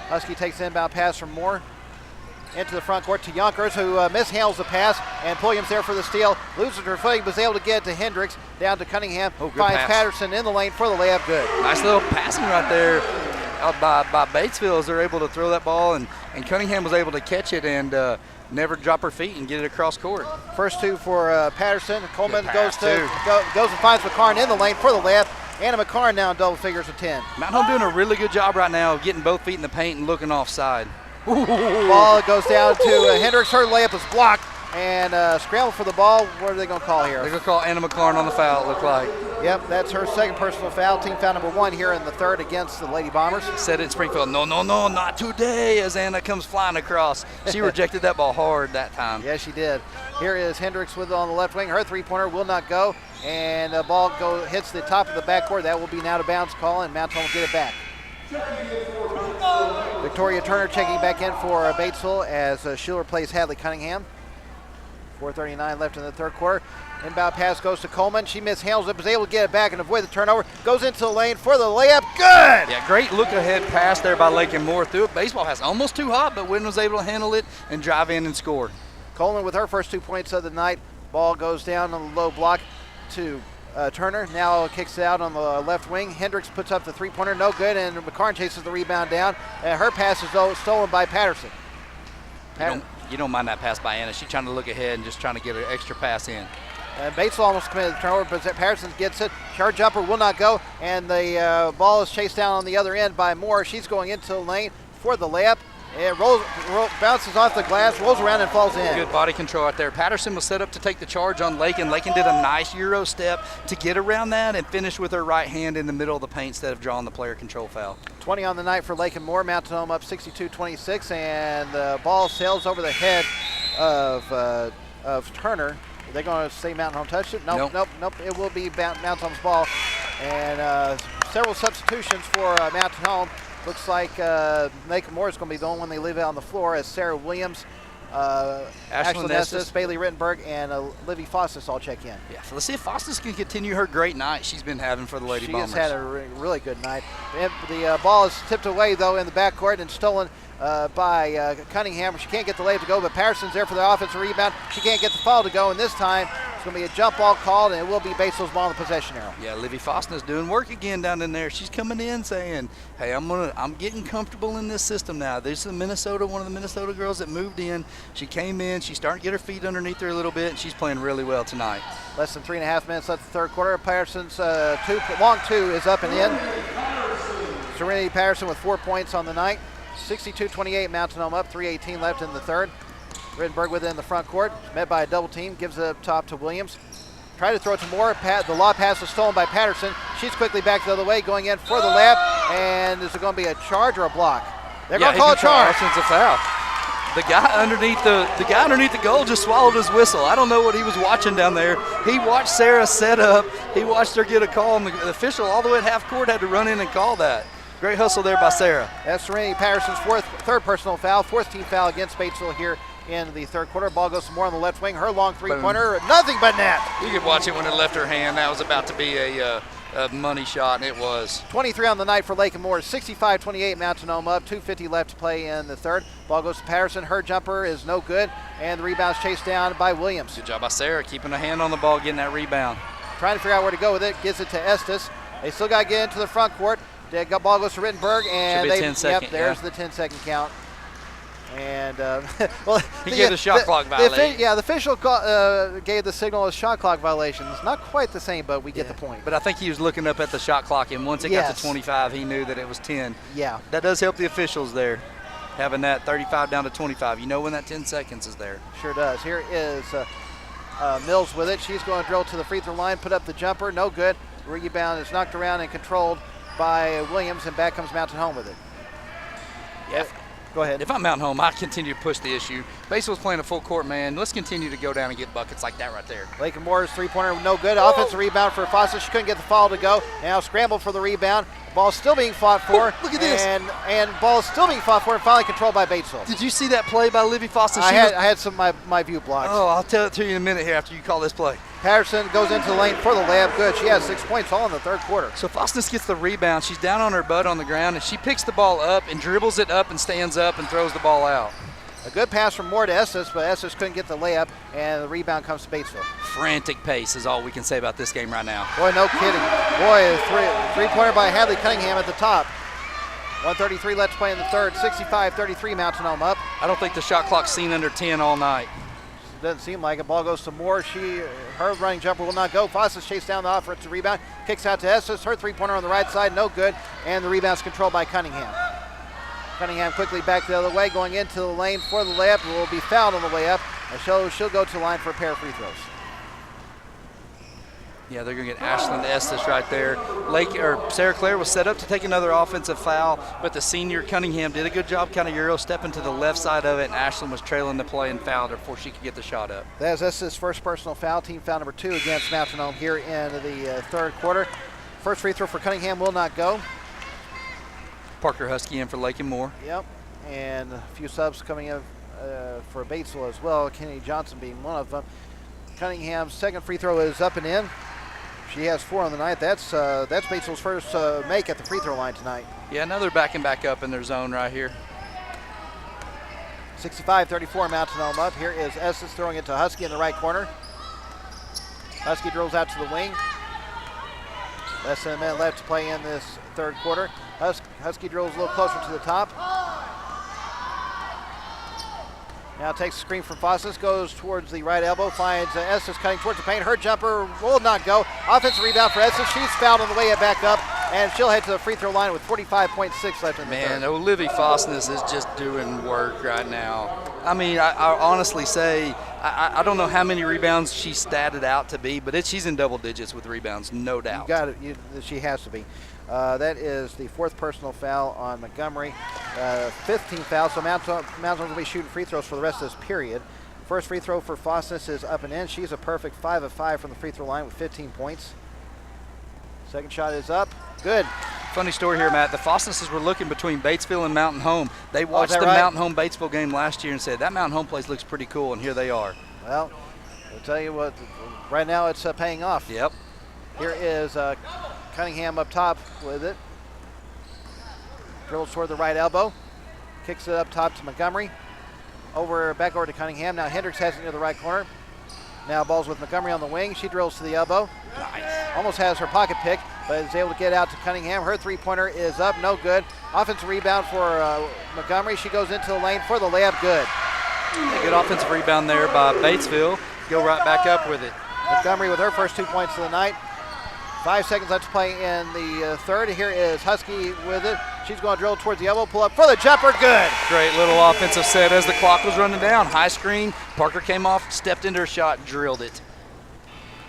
Husky takes the inbound pass from Moore. Into the front court to Yonkers, who mishandles the pass, and Pulliam's there for the steal. Loses her footing, was able to get it to Hendricks, down to Cunningham, finds pass. Patterson in the lane for the layup, good. Nice little passing right there by Batesville as they're able to throw that ball, and Cunningham was able to catch it and never drop her feet and get it across court. First 2 for Patterson. Coleman goes and finds McCarn in the lane for the layup. Anna McCarn now in double figures with 10. Mountain Home doing a really good job right now of getting both feet in the paint and looking offside. Ball goes down to Hendricks. Her layup is blocked, and scramble for the ball. What are they going to call here? They're going to call Anna McCarn on the foul, it looked like. Yep, that's her second personal foul. Team foul number 1 here in the third against the Lady Bombers. Said it in Springfield, no, not today, as Anna comes flying across. She rejected that ball hard that time. Yeah, she did. Here is Hendricks with it on the left wing. Her three-pointer will not go, and the ball hits the top of the backboard. That will be an out-of-bounds call, and Mountain Home will get it back. Victoria Turner checking back in for Batesville as Schiller plays Hadley Cunningham. 4:39 left in the third quarter. Inbound pass goes to Coleman. She mishandles it, was able to get it back and avoid the turnover. Goes into the lane for the layup. Good! Yeah, great look-ahead pass there by Lakin Moore. Threw it. Baseball has almost too hot, but Wynn was able to handle it and drive in and score. Coleman with her first 2 points of the night. Ball goes down on the low block to Turner. Now kicks it out on the left wing. Hendricks puts up the three-pointer. No good, and McCarn chases the rebound down. And her pass is stolen by Patterson. You don't mind that pass by Anna. She's trying to look ahead and just trying to get an extra pass in. Batesville almost committed the turnover, but Patterson gets it. Charge jumper will not go, and the ball is chased down on the other end by Moore. She's going into the lane for the layup, It bounces off the glass, rolls around, and falls in. Good body control out there. Patterson was set up to take the charge on Lakin. Lakin did a nice Euro step to get around that and finish with her right hand in the middle of the paint instead of drawing the player control foul. 20 on the night for Lakin Moore. Mountain Home up 62-26, and the ball sails over the head of Turner. Are they going to say Mountain Home touched it? Nope. It will be Mountain Home's ball. And several substitutions for Mountain Home. Looks like Lakin Moore is going to be the only one they leave out on the floor, as Sarah Williams, Ashlyn Estes, Bailey Rittenberg, and Livy Fossas all check in. Yeah, so let's see if Fossas can continue her great night she's been having for the Lady Bombers. She has had a really good night. The ball is tipped away, though, in the backcourt and stolen by Cunningham. She can't get the layup to go, but Patterson's there for the offensive rebound. She can't get the foul to go, and this time it's going to be a jump ball called, and it will be Batesville's ball in the possession arrow. Yeah, Livy Fossner's doing work again down in there. She's coming in saying, hey, I'm getting comfortable in this system now. This is one of the Minnesota girls that moved in. She came in, she's starting to get her feet underneath her a little bit, and she's playing really well tonight. Less than 3.5 minutes left in the third quarter. Patterson's long two is up and in. Serenity Patterson with 4 points on the night. 62-28, Mountain Home up, 3:18 left in the third. Rittenberg within the front court, met by a double team, gives it up top to Williams. Tried to throw it to Moore. The lob pass was stolen by Patterson. She's quickly back the other way, going in for the layup. And is it going to be a charge or a block? They're going to call a charge. It's a foul. The guy underneath the goal just swallowed his whistle. I don't know what he was watching down there. He watched Sarah set up. He watched her get a call, and the official all the way at half court had to run in and call that. Great hustle there by Sarah. That's Serenity Patterson's third personal foul, fourth team foul against Batesville here in the third quarter. Ball goes some more on the left wing. Her long three-pointer, nothing but net. You could watch it when it left her hand. That was about to be a money shot, and it was. 23 on the night for Lakin Moore. 65-28, Mountain Home up. 2:50 left to play in the third. Ball goes to Patterson. Her jumper is no good, and the rebound's chased down by Williams. Good job by Sarah, keeping a hand on the ball, getting that rebound. Trying to figure out where to go with it. Gives it to Estes. They still got to get into the front court. The ball goes to Rittenberg, and there's the 10-second count. And he gave the shot clock violation. The official gave the signal as shot clock violations. Not quite the same, but we get the point. But I think he was looking up at the shot clock, and once it got to 25, he knew that it was 10. Yeah. That does help the officials there, having that 35 down to 25. You know when that 10 seconds is there. Sure does. Here is Mills with it. She's going to drill to the free throw line, put up the jumper, no good. Rebound is knocked around and controlled by Williams, and back comes Mountain Home with it. Yeah. Go ahead. If I'm Mountain Home, I continue to push the issue. Batesville's playing a full court man. Let's continue to go down and get buckets like that right there. Lakin Moore's three-pointer, no good. Offensive rebound for Foster. She couldn't get the foul to go. Now scramble for the rebound. Ball still being fought for. Look at this. And ball still being fought for and finally controlled by Batesville. Did you see that play by Livy Foster? I had some of my view blocked. Oh, I'll tell it to you in a minute here after you call this play. Patterson goes into the lane for the layup. Good. She has 6 points all in the third quarter. So Fosness gets the rebound. She's down on her butt on the ground, and she picks the ball up and dribbles it up and stands up and throws the ball out. A good pass from Moore to Estes, but Estes couldn't get the layup, and the rebound comes to Batesville. Frantic pace is all we can say about this game right now. Boy, no kidding. Boy, three-pointer by Hadley Cunningham at the top. 1:33 left to play in the third. 65-33, Mountain Home up. I don't think the shot clock's seen under 10 all night. Doesn't seem like it. Ball goes to Moore. Her running jumper will not go. Foss's chase down the offensive rebound. Kicks out to Estes. Her three-pointer on the right side, no good. And the rebound's controlled by Cunningham. Cunningham quickly back the other way, going into the lane for the layup. Will be fouled on the way up. And she'll go to the line for a pair of free throws. Yeah, they're going to get Ashlyn Estes right there. Sarah Claire was set up to take another offensive foul, but the senior Cunningham did a good job kind of Euro stepping to the left side of it, and Ashlyn was trailing the play and fouled her before she could get the shot up. That's Estes' first personal foul, team foul number 2 against Mountain Home here in the third quarter. First free throw for Cunningham will not go. Parker Husky in for Lakin Moore. Yep, and a few subs coming in for Batesville as well, Kennedy Johnson being one of them. Cunningham's second free throw is up and in. She has 4 on the night. That's Batesville's first make at the free throw line tonight. Yeah, now they're backing back up in their zone right here. 65-34, Mountain Home up. Here is Estes throwing it to Husky in the right corner. Husky drills out to the wing. Less than a minute left to play in this third quarter. Husky drills a little closer to the top. Now takes a screen from Fossas, goes towards the right elbow, finds Estes cutting towards the paint. Her jumper will not go. Offensive rebound for Estes. She's fouled on the way back up And she'll head to the free throw line with 45.6 left in the third. Man, Olivia Fosness is just doing work right now. I mean, I honestly say, I don't know how many rebounds she statted out to be, but she's in double digits with rebounds, no doubt. You got it. She has to be. That is the 4th personal foul on Montgomery. 15th foul, so Mount Holmes will be shooting free throws for the rest of this period. First free throw for Fosness is up and in. She's a perfect 5 of 5 from the free throw line with 15 points. Second shot is up. Good. Funny story here, Matt. The Fosnesses were looking between Batesville and Mountain Home. They watched the right? Mountain Home Batesville game last year and said, that Mountain Home place looks pretty cool, and here they are. Well, I'll tell you what, right now it's paying off. Yep. Here is Cunningham up top with it. Dribbles toward the right elbow. Kicks it up top to Montgomery. Back over to Cunningham. Now Hendricks has it near the right corner. Now ball's with Montgomery on the wing. She drills to the elbow. Nice. Almost has her pocket pick, but is able to get out to Cunningham. Her three-pointer is up, no good. Offensive rebound for Montgomery. She goes into the lane for the layup, good. A good offensive rebound there by Batesville. Go right back up with it. Montgomery with her first 2 points of the night. 5 seconds left to play in the third. Here is Husky with it. She's going to drill towards the elbow, pull up for the jumper, good. Great little offensive set as the clock was running down. High screen, Parker came off, stepped into her shot, drilled it.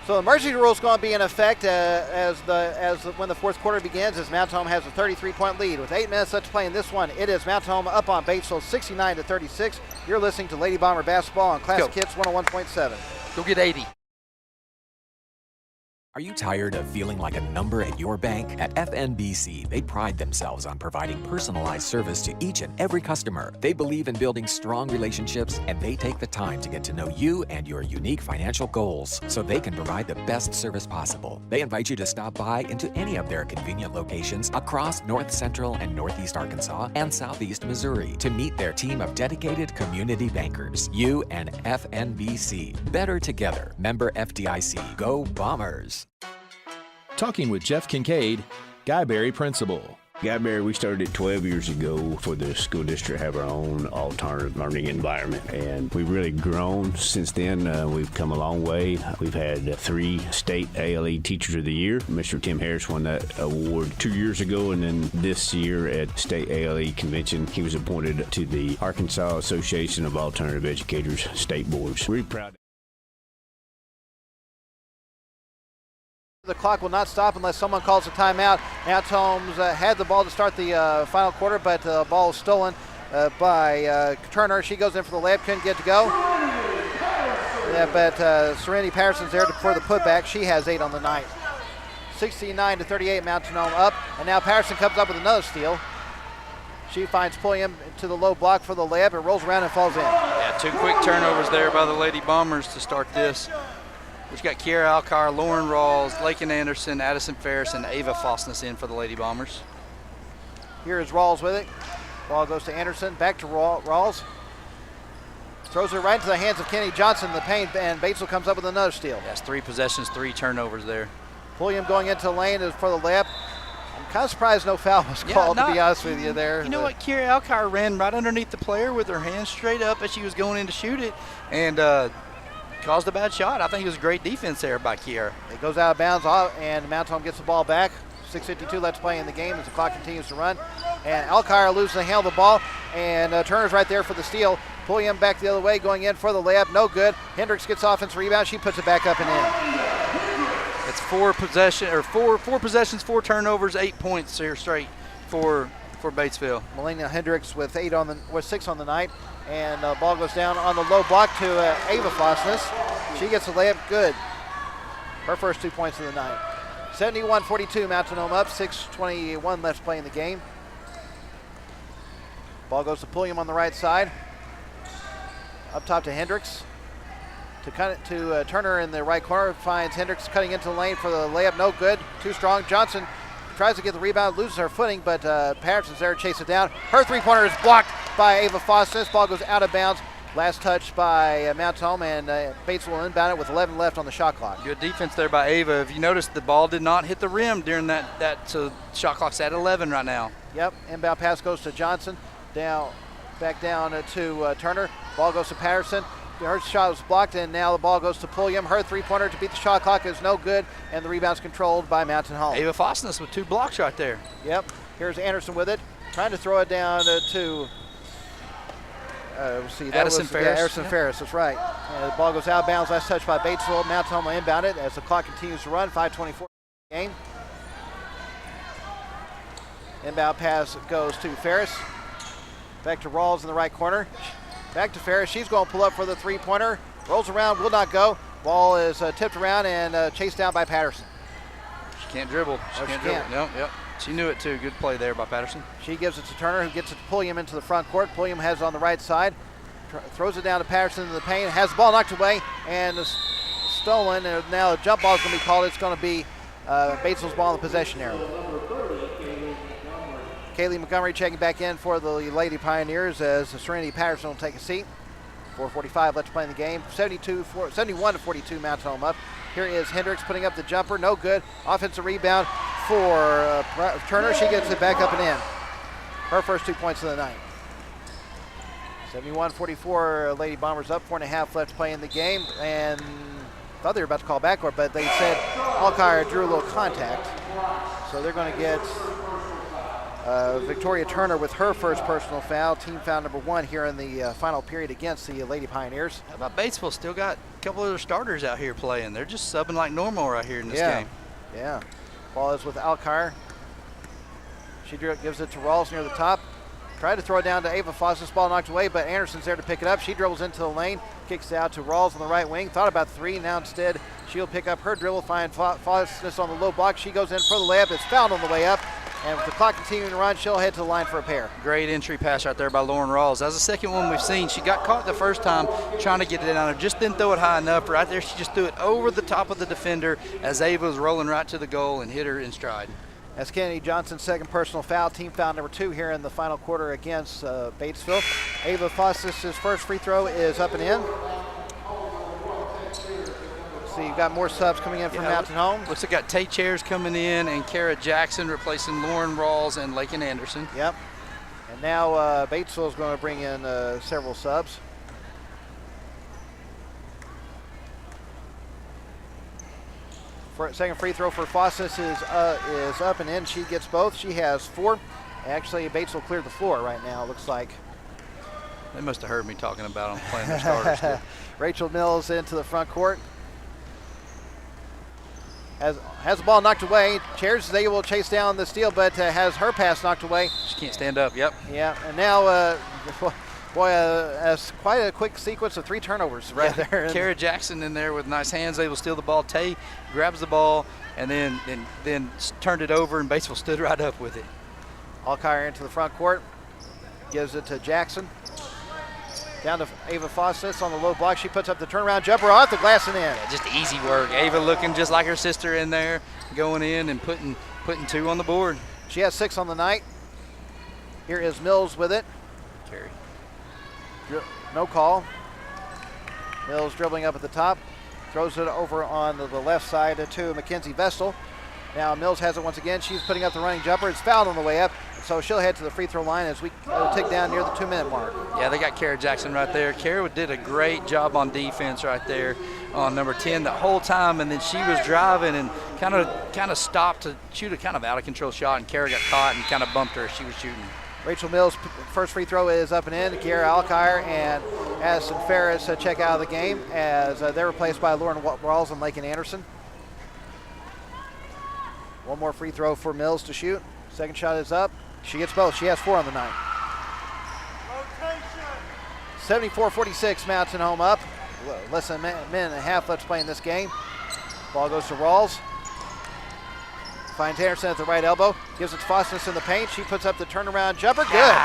So the emergency rule is going to be in effect when the fourth quarter begins, as Mount Home has a 33-point lead. With 8 minutes left to play in this one, it is Mount Home up on Batesville 69-36. You're listening to Lady Bomber Basketball on Classic Hits 101.7. Go get 80. Are you tired of feeling like a number at your bank? At FNBC, they pride themselves on providing personalized service to each and every customer. They believe in building strong relationships, and they take the time to get to know you and your unique financial goals so they can provide the best service possible. They invite you to stop by into any of their convenient locations across North Central and Northeast Arkansas and Southeast Missouri to meet their team of dedicated community bankers. You and FNBC. Better together. Member FDIC. Go Bombers. Talking with Jeff Kincaid, Guyberry Principal. Guyberry, we started 12 years ago for the school district to have our own alternative learning environment, and we've really grown since then. We've come a long way. We've had 3 state ALE Teachers of the Year. Mr. Tim Harris won that award 2 years ago, and then this year at State ALE Convention, he was appointed to the Arkansas Association of Alternative Educators State Boards. We're proud. The clock will not stop unless someone calls a timeout. Mount Holmes had the ball to start the final quarter, but the ball was stolen by Turner. She goes in for the layup, couldn't get to go. Yeah, but Serenity Patterson's there for the putback. She has 8 on the night. 69-38, Mount Holmes up, and now Patterson comes up with another steal. She finds Pulliam to the low block for the layup. It rolls around and falls in. Yeah, 2 quick turnovers there by the Lady Bombers to start this. We've got Kiera Alcar, Lauren Rawls, Lakin Anderson, Addison Ferris, and Ava Fosness in for the Lady Bombers. Here is Rawls with it. Ball goes to Anderson, back to Rawls. Throws it right into the hands of Kenny Johnson in the paint, and Batesville comes up with another steal. That's 3 possessions, 3 turnovers there. Pulliam going into the lane is for the layup. I'm kind of surprised no foul was called, to be honest with you there. You know what? Kiera Alcar ran right underneath the player with her hands straight up as she was going in to shoot it, and caused a bad shot. I think it was great defense there by Kiera. It goes out of bounds, and Mount Home gets the ball back. 6:52 left to play in the game as the clock continues to run. And Alcar loses the handle of the ball, and Turner's right there for the steal. Pulling him back the other way, going in for the layup, no good. Hendricks gets offensive rebound. She puts it back up and in. It's 4 possessions, 4 turnovers, 8 points here straight for Batesville. Melina Hendricks with 6 on the night. And the ball goes down on the low block to Ava Fosness. She gets the layup, good. Her first 2 points of the night. 71-42, Mountain Home up, 6:21 left to play in the game. Ball goes to Pulliam on the right side. Up top to Hendricks. To Turner in the right corner, finds Hendricks cutting into the lane for the layup, no good. Too strong. Johnson tries to get the rebound, loses her footing, but Patterson's there to chase it down. Her three-pointer is blocked by Ava Fosness. Ball goes out of bounds. Last touch by Mount Home, and Batesville will inbound it with 11 left on the shot clock. Good defense there by Ava. If you notice, the ball did not hit the rim during that so shot clock's at 11 right now. Yep, inbound pass goes to Johnson. Back down to Turner. Ball goes to Patterson. her shot was blocked, and now the ball goes to Pulliam. Her three-pointer to beat the shot clock is no good, and the rebound's controlled by Mountain Home. Ava Fosness with 2 blocks right there. Yep. Here's Anderson with it, trying to throw it down to Addison Ferris. Yeah, Addison Ferris, that's right. And the ball goes out of bounds. Last touch by Batesville. Mountain Home will inbound it as the clock continues to run. 5:24 game. Inbound pass goes to Ferris. Back to Rawls in the right corner. Back to Ferris. She's going to pull up for the three-pointer. Rolls around, will not go. Ball is tipped around and chased down by Patterson. She can't dribble. She can't dribble. Yep. She knew it too. Good play there by Patterson. She gives it to Turner, who gets it to Pulliam into the front court. Pulliam has it on the right side. Throws it down to Patterson in the paint. Has the ball knocked away and stolen. And now a jump ball is going to be called. It's going to be Batesville's ball in the possession area. Kaylee Montgomery checking back in for the Lady Pioneers as Serenity Patterson will take a seat. 4:45 left to play in the game. 71-42 Mountain Home up. Here is Hendricks putting up the jumper. No good. Offensive rebound for Turner. She gets it back up and in. Her first 2 points of the night. 71-44 Lady Bombers up. 4.5 left to play in the game. And thought they were about to call backcourt, but they said Alkire drew a little contact. So they're going to get Victoria Turner with her first personal foul, team foul number 1 here in the final period against the Lady Pioneers. How about Batesville? Still got a couple of their starters out here playing. They're just subbing like normal right here in this game. Yeah. Ball is with Alkire. She gives it to Rawls near the top. Tried to throw it down to Ava Fosness. Ball knocked away, but Anderson's there to pick it up. She dribbles into the lane, kicks it out to Rawls on the right wing. Thought about 3. Now instead, she'll pick up her dribble, find Fosness on the low block. She goes in for the layup. It's fouled on the way up. And with the clock continuing to run, she'll head to the line for a pair. Great entry pass right there by Lauren Rawls. That's the second one we've seen. She got caught the first time trying to get it down there. Just didn't throw it high enough. Right there, she just threw it over the top of the defender as Ava was rolling right to the goal and hit her in stride. That's Kennedy Johnson's second personal foul, team foul number 2 here in the final quarter against Batesville. Ava Fosness' first free throw is up and in. So you've got more subs coming in from Mountain Home. Looks like got Tay Chairs coming in and Kara Jackson replacing Lauren Rawls and Lakin Anderson. Yep. And now Batesville is going to bring in several subs. Second free throw for Fosness is up and in. She gets both. She has 4. Actually, Batesville cleared the floor right now, looks like. They must have heard me talking about them playing their starters. Rachel Mills into the front court. Has the ball knocked away. Chairs is able to chase down the steal, but has her pass knocked away. She can't stand up, yep. Yeah, and now, quite a quick sequence of 3 turnovers right there. Kara Jackson in there with nice hands, able to steal the ball. Tay grabs the ball and then turned it over, and Batesville stood right up with it. Alkire into the front court. Gives it to Jackson. Down to Ava Fosness on the low block. She puts up the turnaround jumper off the glass and in. Yeah, just easy work. Ava looking just like her sister in there, going in and putting 2 on the board. She has 6 on the night. Here is Mills with it. Carry. No call. Mills dribbling up at the top. Throws it over on the left side to Mackenzie Vestal. Now Mills has it once again. She's putting up the running jumper. It's fouled on the way up. So she'll head to the free throw line as we tick down near the 2-minute mark. Yeah, they got Kara Jackson right there. Kara did a great job on defense right there on number 10 the whole time, and then she was driving and kind of stopped to shoot a kind of out of control shot, and Kara got caught and kind of bumped her as she was shooting. Rachel Mills' first free throw is up and in. Kiara Alkire and Addison Ferris check out of the game as they're replaced by Lauren Rawls and Lakin Anderson. One more free throw for Mills to shoot. Second shot is up. She gets both. She has 4 on the night. 74-46, Mountain Home up. Less than a minute and a half left to play in this game. Ball goes to Rawls. Finds Anderson at the right elbow. Gives it to Fosness in the paint. She puts up the turnaround jumper. Good.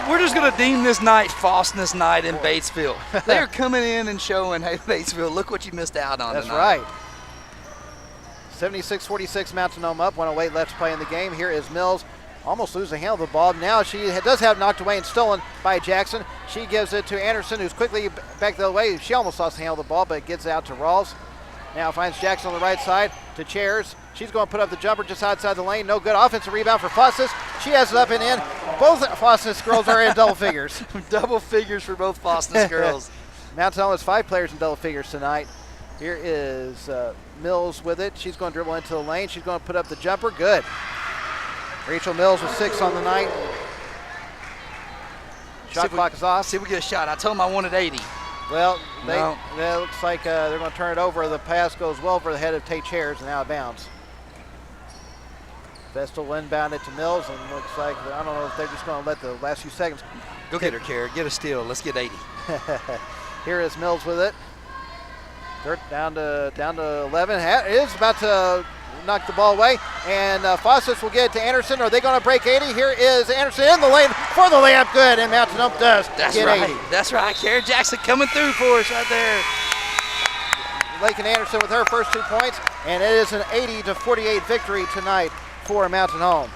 We're just going to deem this night Fosness night in Batesville. They're coming in and showing, hey, Batesville, look what you missed out on tonight. That's right. 76-46, Mountain Home up. 1:08 left to play in the game. Here is Mills. Almost losing the handle of the ball. Now she does have knocked away and stolen by Jackson. She gives it to Anderson, who's quickly back the other way. She almost lost the handle of the ball, but gets it out to Rawls. Now finds Jackson on the right side to Chairs. She's going to put up the jumper just outside the lane. No good. Offensive rebound for Fosness. She has it up and in. Both Fosness girls are in double figures. Double figures for both Fosness girls. Mountain Home has 5 players in double figures tonight. Here is Mills with it. She's going to dribble into the lane. She's going to put up the jumper. Good. Rachel Mills with 6 on the night. Shot clock is off. See if we get a shot. I told them I wanted 80. Well, No. it looks like they're going to turn it over. The pass goes well over the head of Tate Chairs and out of bounds. Vestal inbound it to Mills, and looks like, I don't know if they're just going to let the last few seconds. Go get her, Kara. Get a steal. Let's get 80. Here is Mills with it. Third down to 11. Is about to knock the ball away, and Fawcett's will get it to Anderson. Are they going to break 80? Here is Anderson in the lane for the layup. Good, and Mountain Home does That's get right. 80. That's right. Kara Jackson coming through for us right there. Lakin Anderson with her first 2 points, and it is an 80-48 victory tonight for Mountain Home.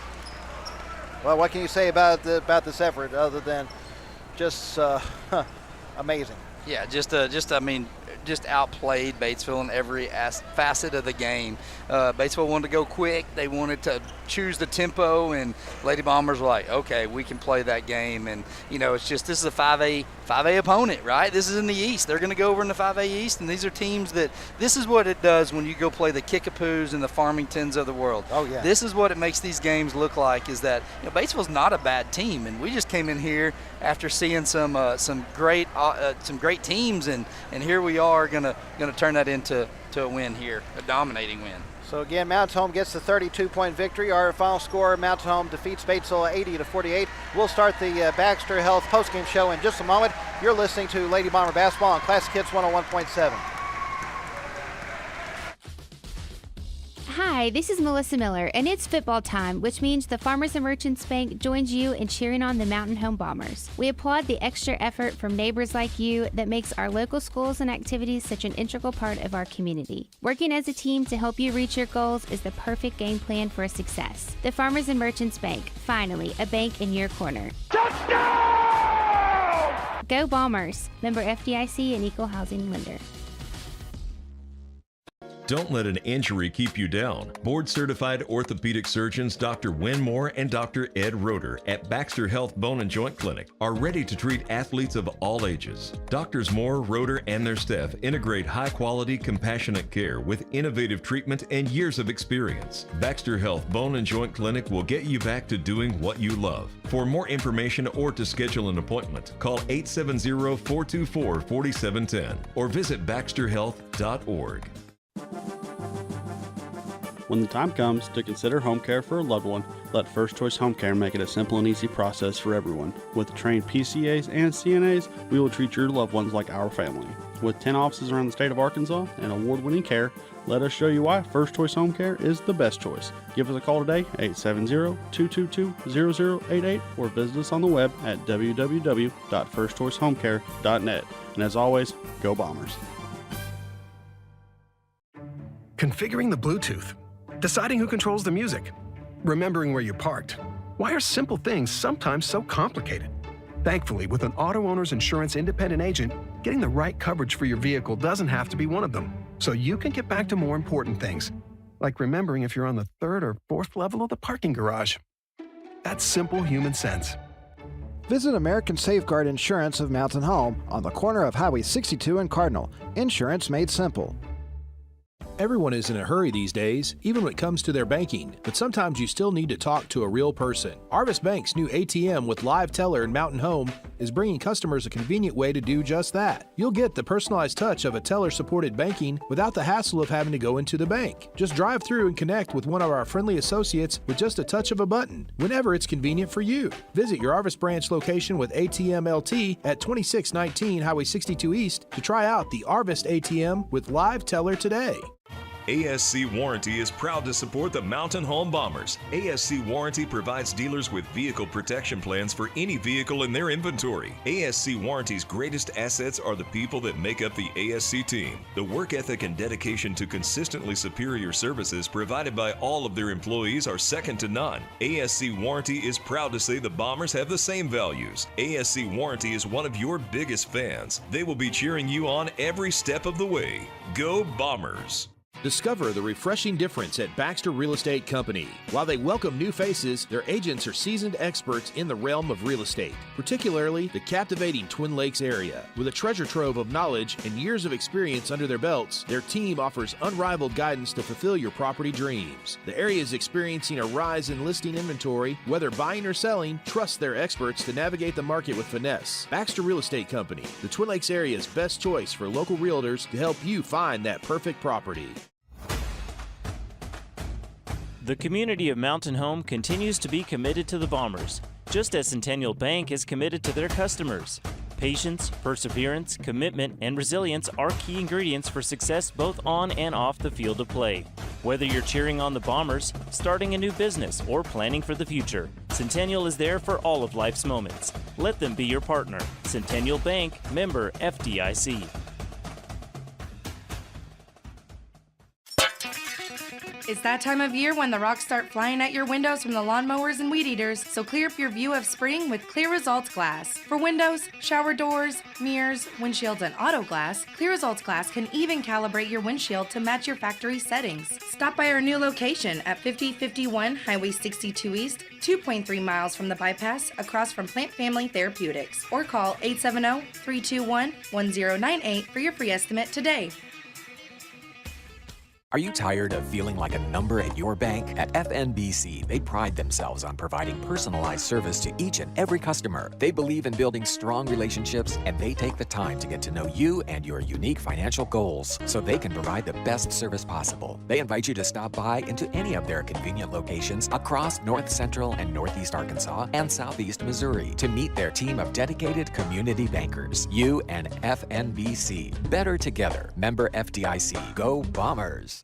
Well, what can you say about this effort other than just amazing? Yeah, just outplayed Batesville in every facet of the game. Batesville wanted to go quick. They wanted to choose the tempo, and Lady Bombers were like, okay, we can play that game. And, it's just this is a 5A opponent, right? This is in the East. They're going to go over in the 5A East, and these are teams that this is what it does when you go play the Kickapoos and the Farmingtons of the world. Oh, yeah. This is what it makes these games look like, is that Batesville's not a bad team, and we just came in here after seeing some great teams, and here we are gonna turn that into a win here, a dominating win. So again, Mountain Home gets the 32-point victory. Our final score, Mountain Home defeats Batesville 80-48. We'll start the Baxter Health postgame show in just a moment. You're listening to Lady Bomber Basketball on Classic Hits 101.7. Hi, this is Melissa Miller, and it's football time, which means the Farmers and Merchants Bank joins you in cheering on the Mountain Home Bombers. We applaud the extra effort from neighbors like you that makes our local schools and activities such an integral part of our community. Working as a team to help you reach your goals is the perfect game plan for success. The Farmers and Merchants Bank, finally, a bank in your corner. Touchdown! Go Bombers! Member FDIC and Equal Housing Lender. Don't let an injury keep you down. Board-certified orthopedic surgeons Dr. Wynn Moore and Dr. Ed Roeder at Baxter Health Bone and Joint Clinic are ready to treat athletes of all ages. Doctors Moore, Roeder, and their staff integrate high-quality, compassionate care with innovative treatment and years of experience. Baxter Health Bone and Joint Clinic will get you back to doing what you love. For more information or to schedule an appointment, call 870-424-4710 or visit baxterhealth.org. When the time comes to consider home care for a loved one, let First Choice Home Care make it a simple and easy process for everyone. With trained PCAs and CNAs, we will treat your loved ones like our family. With 10 offices around the state of Arkansas and award-winning care, let us show you why First Choice Home Care is the best choice. Give us a call today, 870-222-0088, or visit us on the web at www.firstchoicehomecare.net. And as always, go Bombers. Configuring the Bluetooth, deciding who controls the music, remembering where you parked. Why are simple things sometimes so complicated? Thankfully, with an auto owner's insurance independent agent, getting the right coverage for your vehicle doesn't have to be one of them. So you can get back to more important things, like remembering if you're on the 3rd or 4th level of the parking garage. That's simple human sense. Visit American Safeguard Insurance of Mountain Home on the corner of Highway 62 and Cardinal. Insurance made simple. Everyone is in a hurry these days, even when it comes to their banking, but sometimes you still need to talk to a real person. Arvis Bank's new ATM with live teller in Mountain Home is bringing customers a convenient way to do just that. You'll get the personalized touch of a teller-supported banking without the hassle of having to go into the bank. Just drive through and connect with one of our friendly associates with just a touch of a button, whenever it's convenient for you. Visit your Arvis branch location with ATM LT at 2619 Highway 62 East to try out the Arvis ATM with live teller today. ASC Warranty is proud to support the Mountain Home Bombers. ASC Warranty provides dealers with vehicle protection plans for any vehicle in their inventory. ASC Warranty's greatest assets are the people that make up the ASC team. The work ethic and dedication to consistently superior services provided by all of their employees are second to none. ASC Warranty is proud to say the Bombers have the same values. ASC Warranty is one of your biggest fans. They will be cheering you on every step of the way. Go Bombers! Discover the refreshing difference at Baxter Real Estate Company. While they welcome new faces, their agents are seasoned experts in the realm of real estate, particularly the captivating Twin Lakes area. With a treasure trove of knowledge and years of experience under their belts, their team offers unrivaled guidance to fulfill your property dreams. The area is experiencing a rise in listing inventory. Whether buying or selling, trust their experts to navigate the market with finesse. Baxter Real Estate Company, the Twin Lakes area's best choice for local realtors to help you find that perfect property. The community of Mountain Home continues to be committed to the Bombers, just as Centennial Bank is committed to their customers. Patience, perseverance, commitment, and resilience are key ingredients for success both on and off the field of play. Whether you're cheering on the Bombers, starting a new business, or planning for the future, Centennial is there for all of life's moments. Let them be your partner. Centennial Bank, member FDIC. It's that time of year when the rocks start flying at your windows from the lawnmowers and weed eaters, so clear up your view of spring with Clear Results Glass. For windows, shower doors, mirrors, windshields, and auto glass, Clear Results Glass can even calibrate your windshield to match your factory settings. Stop by our new location at 5051 Highway 62 East, 2.3 miles from the bypass, across from Plant Family Therapeutics, or call 870-321-1098 for your free estimate today. Are you tired of feeling like a number at your bank? At FNBC, they pride themselves on providing personalized service to each and every customer. They believe in building strong relationships, and they take the time to get to know you and your unique financial goals so they can provide the best service possible. They invite you to stop by into any of their convenient locations across North Central and Northeast Arkansas and Southeast Missouri to meet their team of dedicated community bankers. You and FNBC. Better together. Member FDIC. Go Bombers!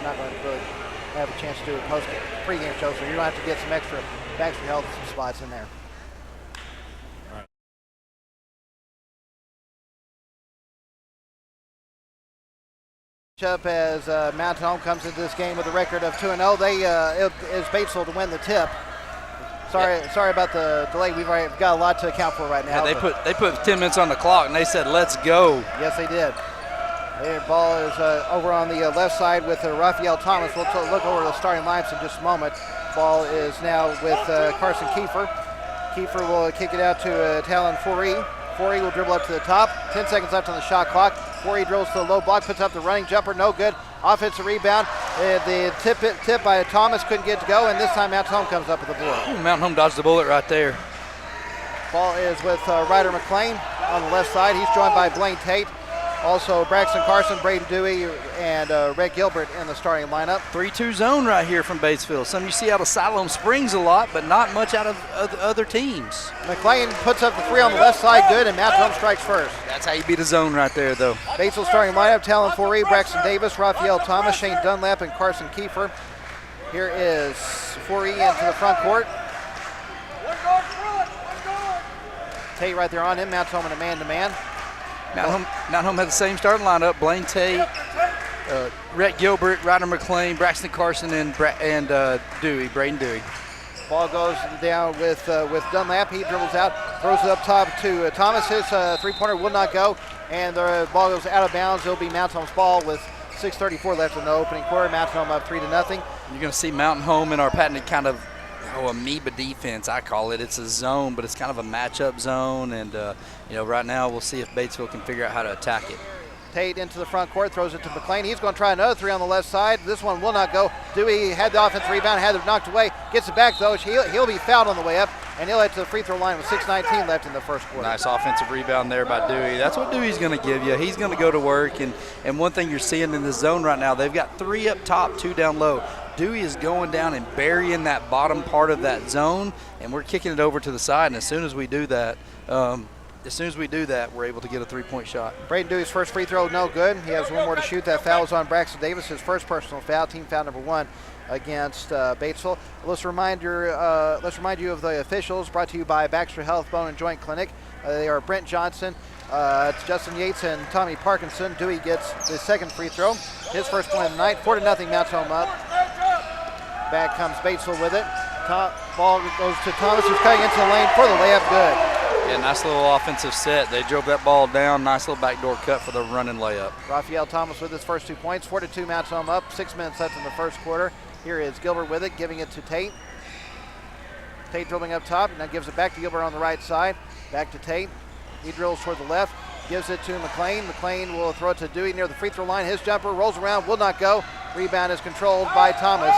Not going to really have a chance to do a pregame show, so you're going to have to get some extra Baxter Health spots in there. Up as Mountain Home comes into this game with a record of 2-0. It is Batesville to win the tip. Sorry about the delay. We've got a lot to account for right now. Yeah, they put 10 minutes on the clock and they said, "Let's go." Yes, they did. The ball is over on the left side with Raphael Thomas. We'll look over the starting lineups in just a moment. Ball is now with Carson Kiefer. Kiefer will kick it out to Talon Foree. Foree will dribble up to the top. 10 seconds left on the shot clock. Foree drills to the low block, puts up the running jumper, no good. Offensive rebound. The tip by Thomas couldn't get to go, and this time Mountain Home comes up with the board. Ooh, Mountain Home dodged the bullet right there. Ball is with Ryder McLean on the left side. He's joined by Blaine Tate. Also, Braxton Carson, Braden Dewey, and Red Gilbert in the starting lineup. 3-2 zone right here from Batesville. Some you see out of Siloam Springs a lot, but not much out of other teams. McLean puts up the three on the left side, good, and Mountain Home strikes first. That's how you beat a zone right there, though. Batesville starting lineup, Talon Foree, Braxton Davis, Raphael Thomas, Shane Dunlap, and Carson Kiefer. Here is Foree into the front court. Tate right there on him, Mountain Home in a man-to-man. Mountain Home had the same starting lineup: Blaine Tate, Rhett Gilbert, Ryder McLean, Braxton Carson, and Braden Dewey. Ball goes down with Dunlap. He dribbles out, throws it up top to Thomas. His three-pointer will not go, and the ball goes out of bounds. It'll be Mountain Home's ball with 6:34 left in the opening quarter. Mountain Home up 3-0. You're going to see Mountain Home in our patented kind of amoeba defense, I call it. It's a zone, but it's kind of a matchup zone, and right now we'll see if Batesville can figure out how to attack it. Tate into the front court, throws it to McLean. He's going to try another three on the left side. This one will not go. Dewey had the offensive rebound, had it knocked away. Gets it back, though. He'll be fouled on the way up, and he'll head to the free throw line with 6:19 left in the first quarter. Nice offensive rebound there by Dewey. That's what Dewey's going to give you. He's going to go to work, and one thing you're seeing in the zone right now, they've got 3 up top, 2 down low. Dewey is going down and burying that bottom part of that zone, and we're kicking it over to the side, and as soon as we do that, we're able to get a 3-point shot. Braden Dewey's first free throw, no good. He has one more to shoot. That foul is on Braxton Davis, his first personal foul, team foul number 1 against Batesville. Let's remind you of the officials, brought to you by Baxter Health Bone and Joint Clinic. They are Brent Johnson, Justin Yates, and Tommy Parkinson. Dewey gets the second free throw, his first point of the night. 4-0, Mountain Home up. Back comes Batesville with it. Ball goes to Thomas, who's cutting into the lane for the layup, good. Yeah, nice little offensive set. They drove that ball down. Nice little backdoor cut for the running layup. Raphael Thomas with his first 2 points. 4-2, Mountain Home up. 6 minutes left in the first quarter. Here is Gilbert with it, giving it to Tate. Tate dribbling up top, and now gives it back to Gilbert on the right side. Back to Tate. He drills toward the left, gives it to McLean. McLean will throw it to Dewey near the free throw line. His jumper rolls around, will not go. Rebound is controlled by Thomas.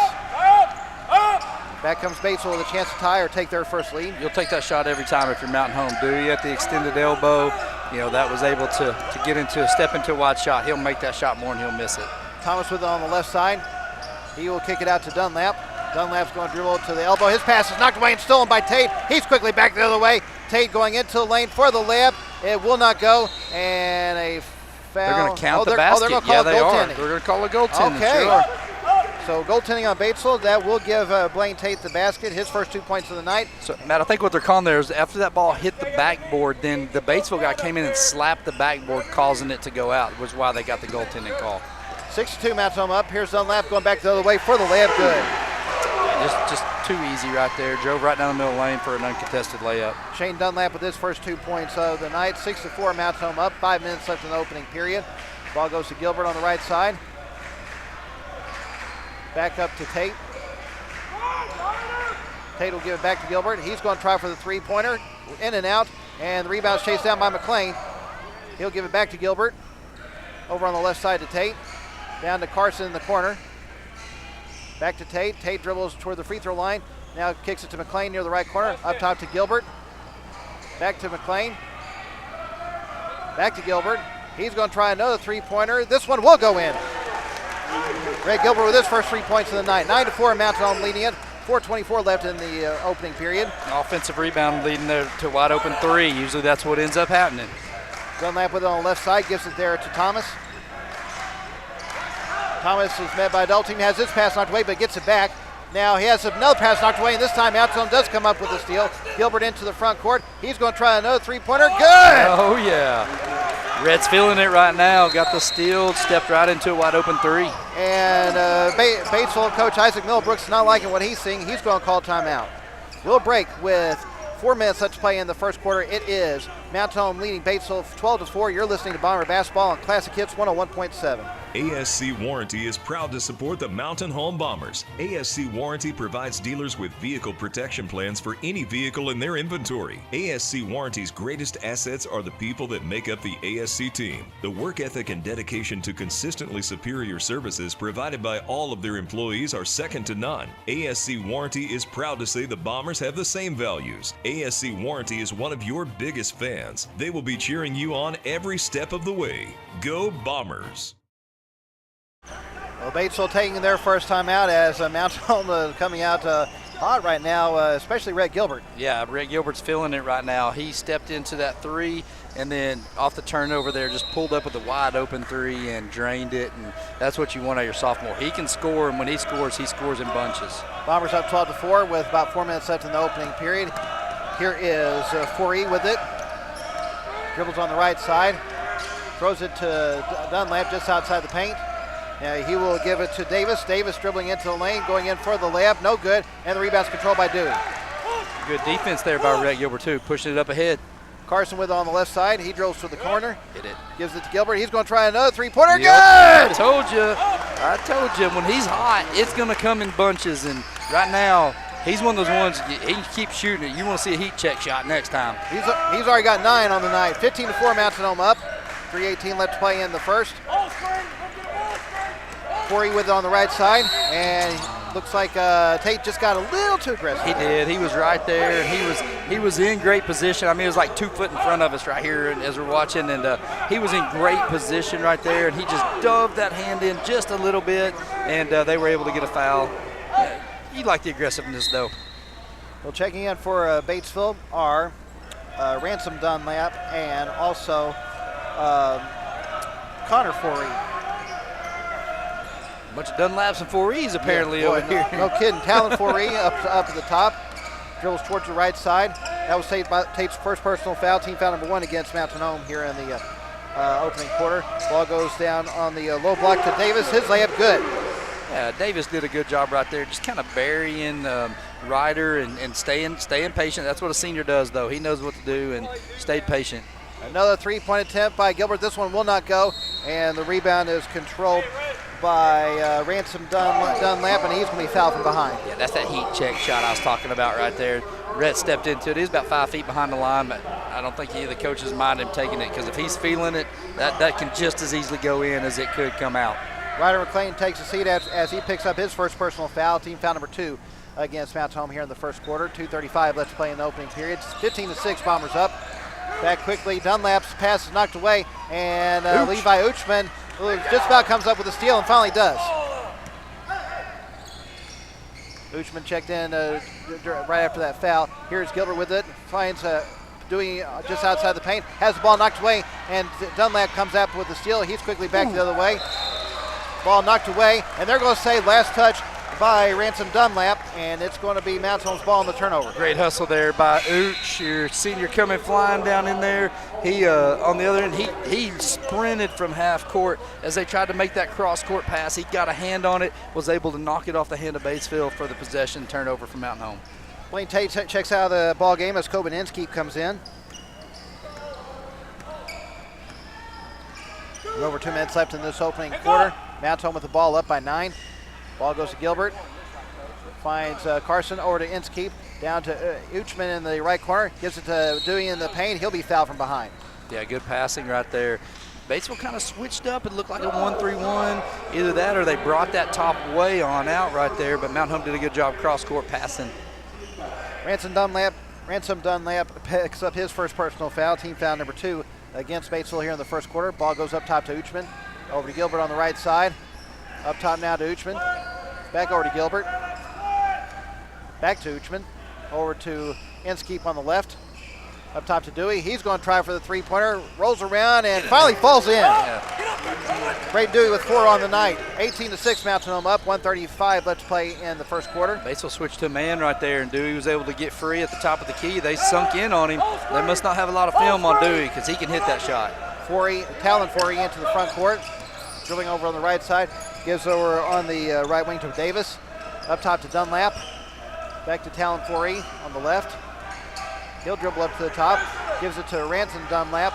Back comes Batesville with a chance to tie or take their first lead. You'll take that shot every time if you're Mountain Home. Dewey at the extended elbow, that was able to get step into a wide shot. He'll make that shot more and he'll miss it. Thomas with it on the left side. He will kick it out to Dunlap. Dunlap's going to dribble to the elbow. His pass is knocked away and stolen by Tate. He's quickly back the other way. Tate going into the lane for the layup. It will not go. And a foul. They're going to count the basket. They're going to call they goaltending. are. They're going to call a goaltending. Okay. Sure. So goaltending on Batesville. That will give Blaine Tate the basket. His first 2 points of the night. So, Matt, I think what they're calling there is after that ball hit the backboard, then the Batesville guy came in and slapped the backboard, causing it to go out, which is why they got the goaltending call. 6-2, Mount Home up. Here's Dunlap going back the other way for the layup. Good. Just too easy right there. Drove right down the middle lane for an uncontested layup. Shane Dunlap with his first 2 points of the night. 6-4, Mount Home up. 5 minutes left in the opening period. Ball goes to Gilbert on the right side. Back up to Tate. Tate will give it back to Gilbert. He's going to try for the three-pointer. In and out. And the rebound's chased down by McLean. He'll give it back to Gilbert. Over on the left side to Tate. Down to Carson in the corner. Back to Tate. Tate dribbles toward the free throw line. Now kicks it to McLean near the right corner. Up top to Gilbert. Back to McLean. Back to Gilbert. He's going to try another three-pointer. This one will go in. Red Gilbert with his first 3 points of the night. 9-4, Mount Home leading it. 4:24 left in the opening period. Offensive rebound leading there to wide open three. Usually that's what ends up happening. Dunlap with it on the left side. Gives it there to Thomas. Thomas is met by a double team. Has his pass knocked away, but gets it back. Now he has another pass knocked away, and this time Mount Home does come up with a steal. Gilbert into the front court. He's going to try another three-pointer. Good! Oh, yeah. Red's feeling it right now. Got the steal, stepped right into a wide open three. And Batesville coach Isaac Millbrooks is not liking what he's seeing. He's going to call timeout. We'll break with 4 minutes left to play in the first quarter. It is Mount Home leading Batesville 12-4. You're listening to Bomber Basketball on Classic Hits 101.7. ASC Warranty is proud to support the Mountain Home Bombers. ASC Warranty provides dealers with vehicle protection plans for any vehicle in their inventory. ASC Warranty's greatest assets are the people that make up the ASC team. The work ethic and dedication to consistently superior services provided by all of their employees are second to none. ASC Warranty is proud to say the Bombers have the same values. ASC Warranty is one of your biggest fans. They will be cheering you on every step of the way. Go Bombers! Well, Batesville taking their first time out as Mount Home coming out hot right now, especially Red Gilbert. Yeah, Red Gilbert's feeling it right now. He stepped into that three and then off the turnover there just pulled up with a wide open three and drained it, and that's what you want out of your sophomore. He can score, and when he scores in bunches. Bombers up 12-4 with about 4 minutes left in the opening period. Here is Forey with it. Dribbles on the right side. Throws it to Dunlap just outside the paint. He will give it to Davis. Davis dribbling into the lane, going in for the layup. No good. And the rebound's controlled by Dewey. Good defense there by Red Gilbert, too, pushing it up ahead. Carson with it on the left side. He drills to the corner. Hit it. Gives it to Gilbert. He's going to try another three-pointer. Yep. Good! I told you, when he's hot, it's going to come in bunches. And right now, he's one of those ones, he can keep shooting it. You want to see a heat check shot next time. He's already got 9 on the night. 15-4, Mountain Home up. 3:18 left to play in the first. Corey with it on the right side, and looks like Tate just got a little too aggressive. He did. He was right there, and he was in great position. I mean, it was like 2 foot in front of us right here as we're watching, and he was in great position right there, and he just dove that hand in just a little bit, and they were able to get a foul. You like the aggressiveness, though. Well, checking in for Batesville are Ransom Dunlap and also Connor Forey. Bunch of Dunlaps and 4Es apparently over here. No kidding. Talon 4E up at the top. Dribbles towards the right side. That was Tate's first personal foul. Team foul number 1 against Mountain Home here in the opening quarter. Ball goes down on the low block to Davis. His layup good. Yeah, Davis did a good job right there, just kind of burying Ryder and staying patient. That's what a senior does, though. He knows what to do and stayed patient. Another three-point attempt by Gilbert. This one will not go, and the rebound is controlled by Ransom Dunlap, and he's going to be fouled from behind. Yeah, that's that heat check shot I was talking about right there. Rhett stepped into it. He's about 5 feet behind the line, but I don't think any of the coaches mind him taking it, because if he's feeling it, that can just as easily go in as it could come out. Ryder McLean takes a seat as he picks up his first personal foul. Team foul number 2 against Mount Home here in the first quarter. 2:35 left to play in the opening period. 15-6, Bombers up. Back quickly. Dunlap's pass is knocked away, and Levi Uchman who just about comes up with a steal and finally does. Uchman checked in right after that foul. Here's Gilbert with it. Finds Dewey just outside the paint. Has the ball knocked away, and Dunlap comes up with the steal. He's quickly back the other way. Ball knocked away, and they're going to say last touch by Ransom Dunlap, and it's going to be Mountain Home's ball on the turnover. Great hustle there by Ooch, your senior coming flying down in there. He, on the other end, he sprinted from half court as they tried to make that cross-court pass. He got a hand on it, was able to knock it off the hand of Batesville for the possession turnover from Mountain Home. Wayne Tate checks out of the ball game as Coben Inskeep comes in. With over 2 minutes left in this opening quarter. Mountain Home with the ball up by 9. Ball goes to Gilbert. Finds Carson over to Inskeep. Down to Uchman in the right corner. Gives it to Dewey in the paint. He'll be fouled from behind. Yeah, good passing right there. Batesville kind of switched up. It looked like a 1-3-1. Either that or they brought that top way on out right there, but Mountain Home did a good job cross-court passing. Ransom Dunlap picks up his first personal foul, team foul number 2 against Batesville here in the first quarter. Ball goes up top to Uchman. Over to Gilbert on the right side. Up top now to Uchman. Back over to Gilbert. Back to Uchman. Over to Inskeep on the left. Up top to Dewey. He's going to try for the three-pointer. Rolls around and finally falls in. Braden Dewey with 4 on the night. 18-6, Mountain Home up. 1:35 left to play in the first quarter. Batesville switched to a man right there, and Dewey was able to get free at the top of the key. They sunk in on him. They must not have a lot of film on Dewey because he can hit that shot. Talon Forey into the front court. Dribbling over on the right side. Gives over on the right wing to Davis. Up top to Dunlap. Back to Talon Forey on the left. He'll dribble up to the top. Gives it to Ransom Dunlap.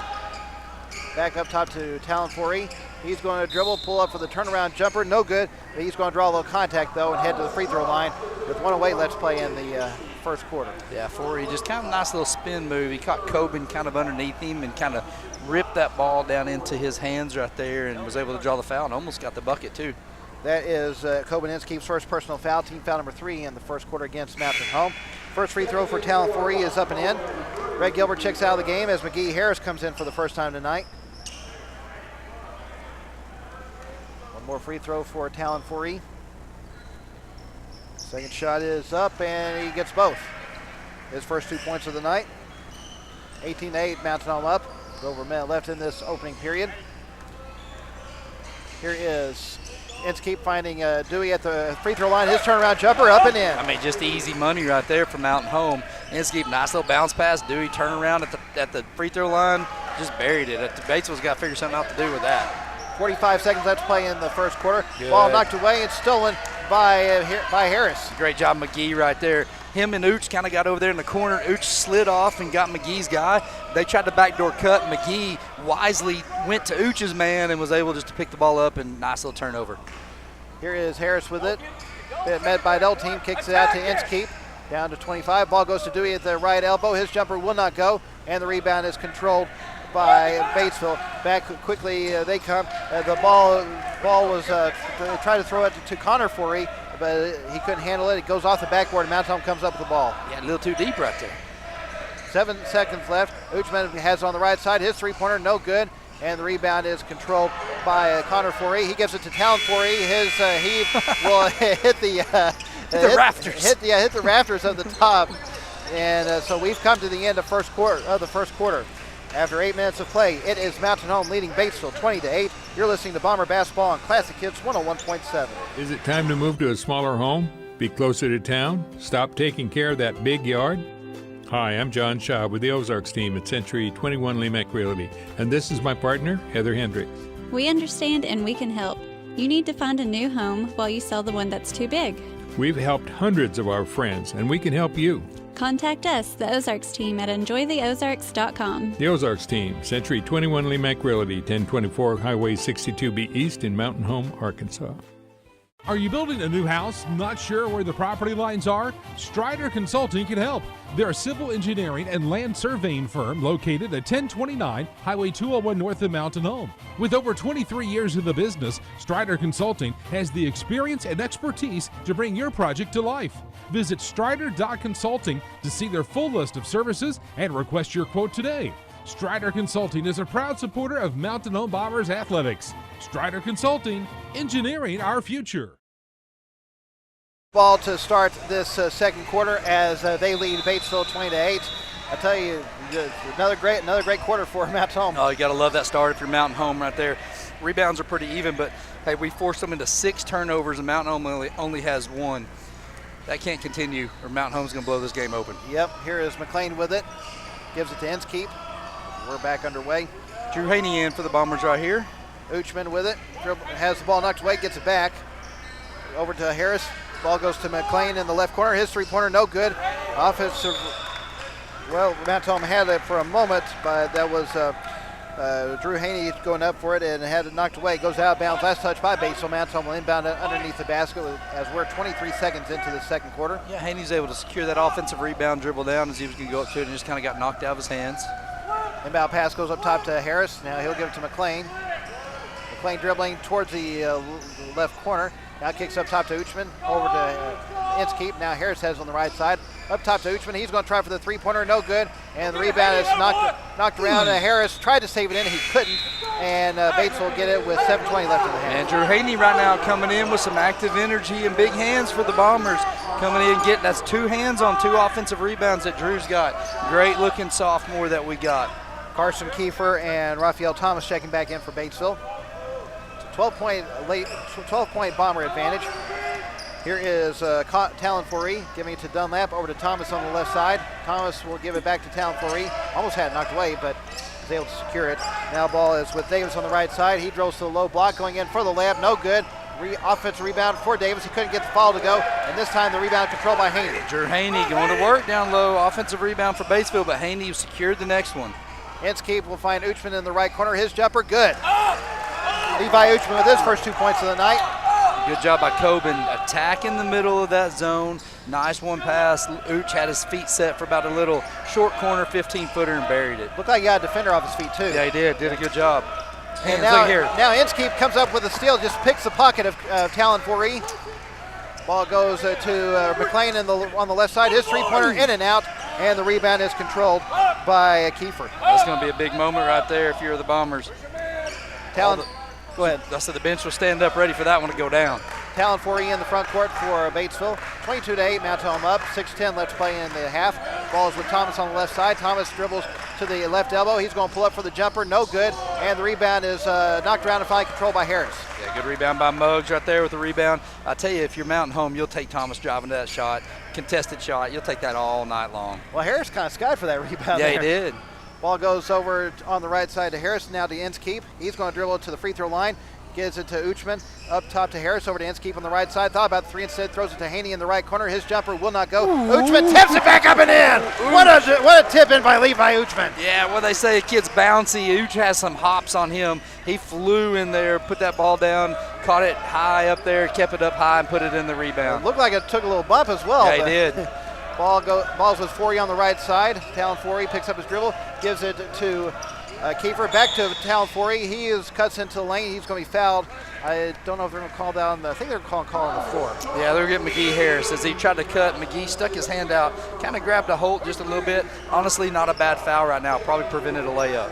Back up top to Talon Forey. He's going to dribble, pull up for the turnaround jumper. No good. But he's going to draw a little contact, though, and head to the free throw line with 1:08 left to play in the first quarter. Yeah, Forey just kind of a nice little spin move. He caught Coben kind of underneath him and kind of ripped that ball down into his hands right there and was able to draw the foul and almost got the bucket, too. That is Coben Inskeep's first personal foul, team foul number 3 in the first quarter against Mountain Home. First free throw for Talon Forey is up and in. Greg Gilbert checks out of the game as McGee Harris comes in for the first time tonight. One more free throw for Talon Forey. Second shot is up and he gets both. His first 2 points of the night. 18-8, Mountain Home up. Over a minute left in this opening period. Here is Inskeep finding Dewey at the free throw line. His turnaround jumper up and in. I mean, just easy money right there from Mountain Home. Inskeep, nice little bounce pass. Dewey turn around at the free throw line, just buried it. Batesville's got to figure something out to do with that. 45 seconds left to play in the first quarter. Good. Ball knocked away and stolen by Harris. Great job, McGee, right there. Him and Ooch kind of got over there in the corner. Ooch slid off and got McGee's guy. They tried to backdoor cut. McGee wisely went to Ooch's man and was able just to pick the ball up and nice little turnover. Here is Harris with it. Met by Del team, kicks it out to Inskeep. Down to 25. Ball goes to Dewey at the right elbow. His jumper will not go, and the rebound is controlled by Batesville. Back quickly they come. The ball was trying to throw it to Connor Forey, but he couldn't handle it. It goes off the backboard, and Mountain Home comes up with the ball. Yeah, a little too deep right there. 7 seconds left. Uchman has it on the right side. His three-pointer, no good. And the rebound is controlled by Connor Forey. He gives it to Talon Forey. His he will hit the rafters. Hit the rafters of the top. And so we've come to the end of the first quarter. After 8 minutes of play, it is Mountain Home leading Batesville 20-8. You're listening to Bomber Basketball on Classic Hits 101.7. Is it time to move to a smaller home? Be closer to town? Stop taking care of that big yard? Hi, I'm John Shaw with the Ozarks team at Century 21 Lemac Realty, and this is my partner, Heather Hendricks. We understand and we can help. You need to find a new home while you sell the one that's too big. We've helped hundreds of our friends, and we can help you. Contact us, the Ozarks team, at enjoytheozarks.com. The Ozarks team, Century 21 Lemac Realty, 1024 Highway 62B East in Mountain Home, Arkansas. Are you building a new house, not sure where the property lines are? Strider Consulting can help. They're a civil engineering and land surveying firm located at 1029 Highway 201 north of Mountain Home. With over 23 years in the business, Strider Consulting has the experience and expertise to bring your project to life. Visit strider.consulting to see their full list of services and request your quote today. Strider Consulting is a proud supporter of Mountain Home Bombers athletics. Strider Consulting, engineering our future. Ball to start this second quarter as they lead Batesville 20-8. I tell you, another great quarter for Mountain Home. Oh, you got to love that start if you're Mountain Home right there. Rebounds are pretty even, but hey, we forced them into 6 turnovers, and Mountain Home only has 1. That can't continue, or Mountain Home's going to blow this game open. Yep, here is McLean with it. Gives it to Inskeep. We're back underway. Drew Haney in for the Bombers right here. Uchman with it. Has the ball knocked away, gets it back. Over to Harris. Ball goes to McLean in the left corner. His three-pointer, no good. Offensive, well, Mountain Home had it for a moment, but that was Drew Haney going up for it and had it knocked away. Goes out of bounds. Last touch by Batesville. Mountain Home will inbound it underneath the basket as we're 23 seconds into the second quarter. Yeah, Haney's able to secure that offensive rebound, dribble down as he was going to go up to it, and just kind of got knocked out of his hands. Inbound pass goes up top to Harris. Now he'll give it to McLean. McLean dribbling towards the left corner. Now kicks up top to Uchman. Over to Inskeep. Now Harris has on the right side. Up top to Uchman. He's going to try for the three-pointer. No good. And the rebound is knocked around. Harris tried to save it in. He couldn't. And Bates will get it with 7:20 left in the half. And Drew Haney right now coming in with some active energy and big hands for the Bombers. Coming in and getting, that's 2 hands on 2 offensive rebounds that Drew's got. Great looking sophomore that we got. Carson Kiefer and Raphael Thomas checking back in for Batesville. 12-point Bomber advantage. Here is Talon Foree giving it to Dunlap. Over to Thomas on the left side. Thomas will give it back to Talon Foree. Almost had it knocked away, but was able to secure it. Now ball is with Davis on the right side. He drills to the low block, going in for the layup. No good. Offensive rebound for Davis. He couldn't get the foul to go, and this time the rebound controlled by Haney. Drew Haney going to work down low. Offensive rebound for Batesville, but Haney secured the next one. Inskeep will find Uchman in the right corner. His jumper, good. Levi Uchman with his first 2 points of the night. Good job by Coben attacking the middle of that zone. Nice one pass. Uch had his feet set for about a little short corner 15-footer and buried it. Looked like he got a defender off his feet too. Yeah, he did. Did a good job. And now Inskeep comes up with a steal, just picks the pocket of Talon Foree. Ball goes to McLean on the left side. His three-pointer in and out, and the rebound is controlled by Kiefer. That's going to be a big moment right there if you're the Bombers. Talon, go ahead. I said the bench will stand up ready for that one to go down. Talon Foree in the front court for Batesville. 22-8, Mountain Home up. 6:10 left to play in the half. Ball is with Thomas on the left side. Thomas dribbles to the left elbow. He's going to pull up for the jumper. No good. And the rebound is knocked around and finally controlled by Harris. Yeah, good rebound by Muggs right there with the rebound. I tell you, if you're Mountain Home, you'll take Thomas driving to that shot. Contested shot. You'll take that all night long. Well, Harris kind of skied for that rebound. Yeah, there. he did. Ball goes over on the right side to Harris. Now to Inskeep. He's going to dribble it to the free throw line. Gives it to Uchman. Up top to Harris. Over to Inskeep on the right side. Thought about the 3 instead. Throws it to Haney in the right corner. His jumper will not go. Uchman tips it back up and in. What a tip in by Levi Uchman. Yeah, well, they say a kid's bouncy. Uch has some hops on him. He flew in there, put that ball down, caught it high up there, kept it up high, and put it in the rebound. It looked like it took a little bump as well. Yeah, he did. Ball's with Foree on the right side. Talon Foree picks up his dribble, gives it to Kiefer. Back to Talon Foree. He cuts into the lane. He's going to be fouled. I don't know if they're going to call down. I think they're calling call on the floor. Yeah, they're getting McGee Harris as he tried to cut. McGee stuck his hand out, kind of grabbed a hold just a little bit. Honestly, not a bad foul right now. Probably prevented a layup.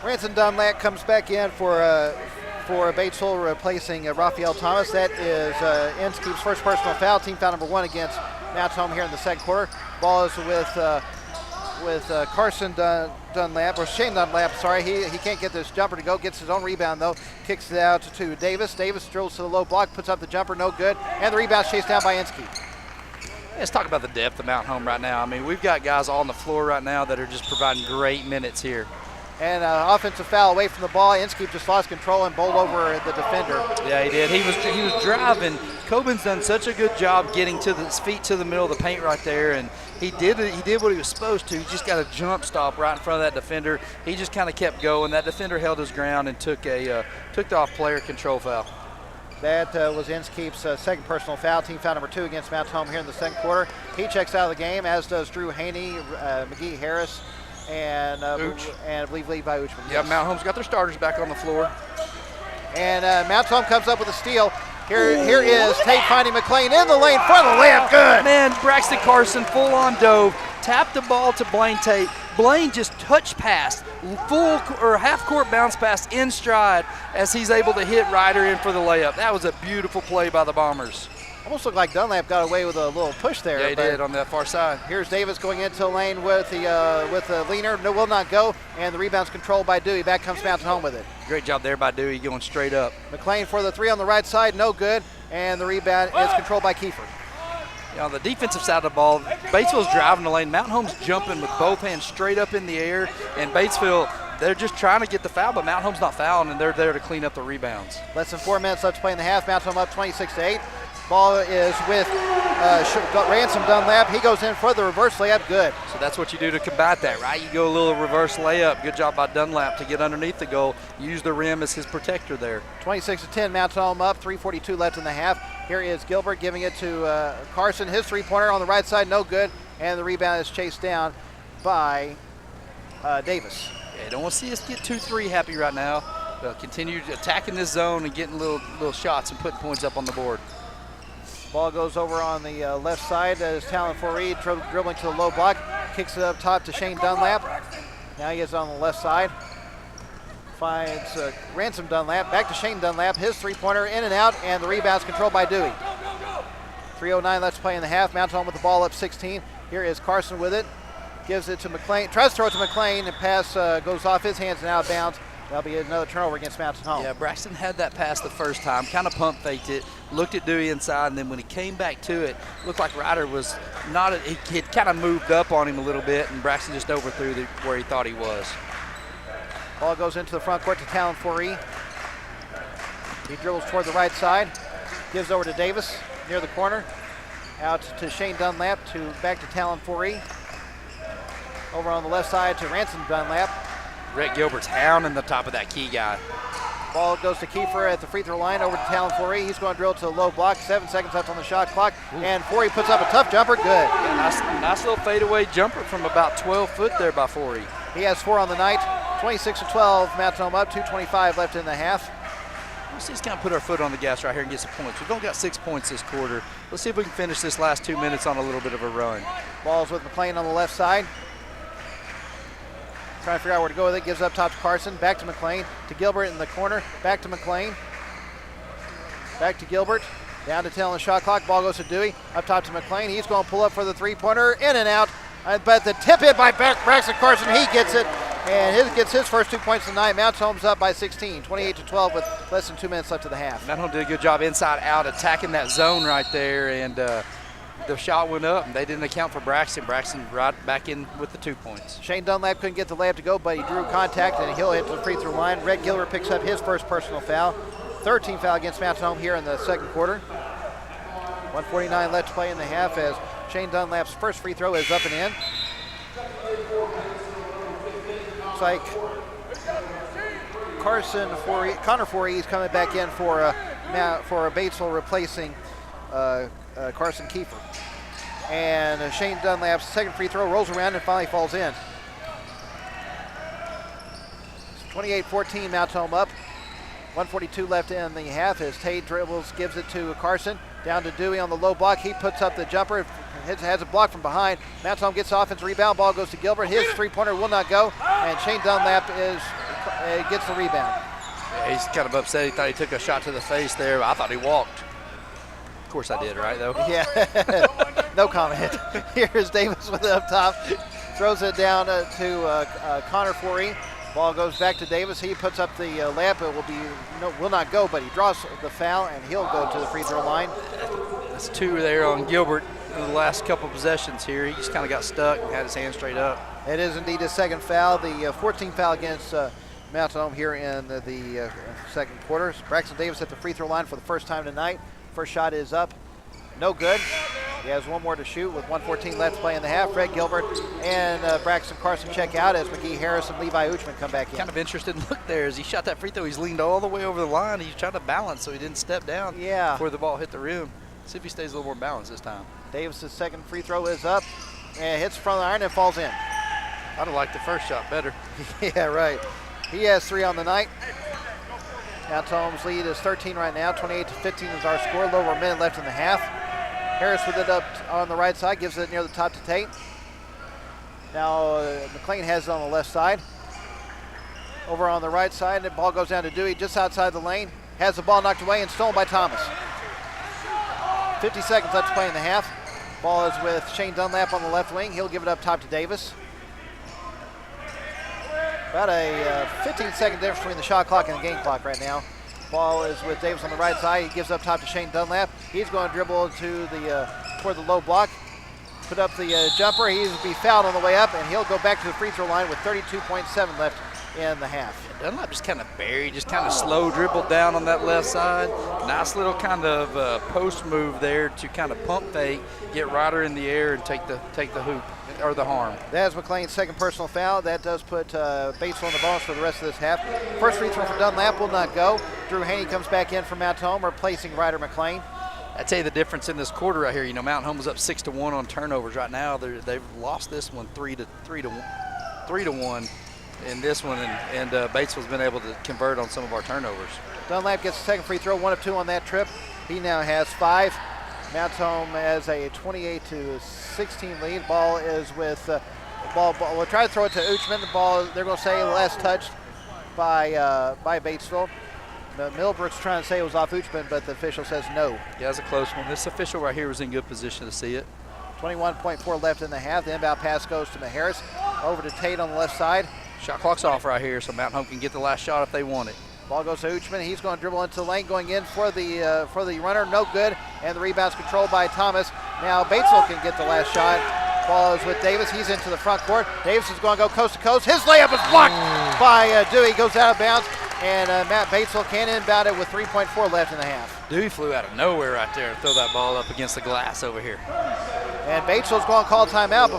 Ranson Dunlap comes back in for Batesville, replacing Raphael Thomas. That is Inskeep's first personal foul. Team foul number 1 against Mountain Home here in the second quarter. Ball is with Carson Dunlap, or Shane Dunlap, sorry. He can't get this jumper to go. Gets his own rebound, though. Kicks it out to Davis. Davis drills to the low block, puts up the jumper, no good. And the rebound's chased down by Inskeep. Let's talk about the depth of Mountain Home right now. I mean, we've got guys on the floor right now that are just providing great minutes here. And offensive foul away from the ball. Inskeep just lost control and bowled over the defender. Yeah, he did. He was driving. Coben's done such a good job getting to his feet to the middle of the paint right there, and he did what he was supposed to. He just got a jump stop right in front of that defender. He just kind of kept going. That defender held his ground and took the off-player control foul. That was Inskeep's second personal foul. Team foul number 2 against Mountain Home here in the second quarter. He checks out of the game, as does Drew Haney, McGee Harris, and I believe Levi Uchman. Yeah, Mountain Home's got their starters back on the floor. And Mountain Home comes up with a steal. Here is Tate finding McLean in the lane for the layup. Good. Man, Braxton Carson full on dove, tapped the ball to Blaine Tate, Blaine just touch passed, full or half court bounce pass in stride as he's able to hit Ryder in for the layup. That was a beautiful play by the Bombers. Almost looked like Dunlap got away with a little push there. Yeah, he did on that far side. Here's Davis going into the lane with the leaner. No, will not go, and the rebound's controlled by Dewey. Back comes Mountain Home with it. Great job there by Dewey going straight up. McLean for the three on the right side, no good, and the rebound is controlled by Kiefer. On the defensive side of the ball, Batesville's driving the lane. Mountain Home's jumping with both hands straight up in the air, and Batesville, they're just trying to get the foul, but Mountain Home's not fouling, and they're there to clean up the rebounds. Less than 4 minutes left to play in the half. Mountain Home up 26-8. Ball is with Ransom Dunlap. He goes in for the reverse layup. Good. So that's what you do to combat that, right? You go a little reverse layup. Good job by Dunlap to get underneath the goal. Use the rim as his protector there. 26-10. Mountain Home up. 3:42 left in the half. Here is Gilbert giving it to Carson. His three-pointer on the right side, no good. And the rebound is chased down by Davis. Yeah, don't want to see us get 2-3 happy right now. Continue attacking this zone and getting little shots and putting points up on the board. Ball goes over on the left side. That is Talon Foree dribbling to the low block. Kicks it up top to Shane Dunlap. Now he is on the left side. Finds Ransom Dunlap. Back to Shane Dunlap. His three-pointer in and out, and the rebound's controlled by Dewey. 3:09 left to play in the half. Mountain Home with the ball up 16. Here is Carson with it. Gives it to McLean. Tries to throw it to McLean. The pass goes off his hands and out of bounds. That'll be another turnover against Mountain Home. Yeah, Braxton had that pass the first time, kind of pump faked it, looked at Dewey inside, and then when he came back to it, looked like Ryder was not, he had kind of moved up on him a little bit, and Braxton just overthrew where he thought he was. Ball goes into the front court to Talon Foree. He dribbles toward the right side, gives over to Davis near the corner, out to Shane Dunlap, back to Talon Foree. Over on the left side to Ransom Dunlap. Rhett Gilbert's hounding the top of that key guy. Ball goes to Kiefer at the free throw line, over to Talon Foree. He's going to drill to the low block. 7 seconds left on the shot clock. Ooh. And Foree puts up a tough jumper. Good. Yeah, nice little fadeaway jumper from about 12 foot there by Foree. He has 4 on the night. 26-12. Mountain Home up. 2:25 left in the half. Let's just kind of put our foot on the gas right here and get some points. We've only got 6 points this quarter. Let's see if we can finish this last 2 minutes on a little bit of a run. Ball's with McLean on the left side. Trying to figure out where to go with it. Gives up top to Carson. Back to McLean. To Gilbert in the corner. Back to McLean. Back to Gilbert. Down to 10 on the shot clock. Ball goes to Dewey. Up top to McLean. He's going to pull up for the three-pointer. In and out. But the tip hit by Braxton Carson. He gets it. And gets his first 2 points of the night. Mountain Home's up by 16. 28-12 with less than 2 minutes left of the half. Mountain Home did a good job inside out attacking that zone right there. And the shot went up, and they didn't account for Braxton. Braxton right back in with the 2 points. Shane Dunlap couldn't get the layup to go, but he drew contact, and he'll hit the free throw line. Red Gilbert picks up his first personal foul. 13th foul against Mountain Home here in the second quarter. 1:49 left to play in the half as Shane Dunlap's first free throw is up and in. Looks like Connor Foree is coming back in for Batesville replacing Carson Kiefer. And Shane Dunlap's second free throw rolls around and finally falls in. 28-14, Mountain Home up. 1:42 left in the half as Tate dribbles, gives it to Carson. Down to Dewey on the low block. He puts up the jumper, has a block from behind. Mountain Home gets offense rebound. Ball goes to Gilbert. His three-pointer will not go. And Shane Dunlap gets the rebound. Yeah, he's kind of upset. He thought he took a shot to the face there. I thought he walked. Of course I did, right, though? Yeah, no comment. Here's Davis with it up top. Throws it down to Connor Foree. Ball goes back to Davis. He puts up the layup. It will not go, but he draws the foul, and he'll go to the free throw line. That's 2 there on Gilbert in the last couple possessions here. He just kind of got stuck and had his hand straight up. It is indeed his second foul. The 14th foul against Mountain Home here in the second quarter. Braxton Davis at the free throw line for the first time tonight. First shot is up. No good. He has one more to shoot with 1:14 left to play in the half. Fred Gilbert and Braxton Carson check out as McGee Harris and Levi Uchman come back in. Kind of interested look there as he shot that free throw. He's leaned all the way over the line. He's trying to balance so he didn't step down before the ball hit the rim. See if he stays a little more balanced this time. Davis's second free throw is up and hits the front of the iron and falls in. I'd have liked the first shot better. Yeah, right. He has 3 on the night. Mountain Home's lead is 13 right now. 28-15 is our score. A little over a minute left in the half. Harris with it up on the right side, gives it near the top to Tate. Now McLean has it on the left side. Over on the right side, the ball goes down to Dewey just outside the lane. Has the ball knocked away and stolen by Thomas. 50 seconds left to play in the half. Ball is with Shane Dunlap on the left wing. He'll give it up top to Davis. About a 15-second difference between the shot clock and the game clock right now. Ball is with Davis on the right side. He gives up top to Shane Dunlap. He's going to dribble to toward the low block. Put up the jumper. He'll be fouled on the way up, and he'll go back to the free throw line with 32.7 left in the half. Dunlap just kind of buried, just kind of slow dribbled down on that left side. Nice little kind of post move there to kind of pump fake, get Ryder in the air and take the hoop or the harm. That's McLean's second personal foul. That does put Batesville on the bonus for the rest of this half. First free throw for Dunlap will not go. Drew Haney comes back in for Mount Home, replacing Ryder McLean. I tell you the difference in this quarter right here. You know, Mount Home was up 6-1 on turnovers. Right now, they've lost this one 3-1 in this one, and Batesville's been able to convert on some of our turnovers. Dunlap gets the second free throw, 1 of 2 on that trip. He now has 5. Mount Home has a 28-16 lead. Ball is with ball. We'll try to throw it to Uchman. The ball, they're going to say last touched by Batesville. Millbrook's trying to say it was off Uchman, but the official says no. Yeah, it's a close one. This official right here was in good position to see it. 21.4 left in the half. The inbound pass goes to Maharis. Over to Tate on the left side. Shot clock's off right here, so Mount Home can get the last shot if they want it. Ball goes to Uchman. He's going to dribble into the lane, going in for the runner. No good, and the rebound's controlled by Thomas. Now Batesville can get the last shot. Ball is with Davis. He's into the front court. Davis is going to go coast to coast. His layup is blocked by Dewey. Goes out of bounds, and Matt Batesville can inbound it with 3.4 left in the half. Dewey flew out of nowhere right there to throw that ball up against the glass over here. And Batesville's going to call timeout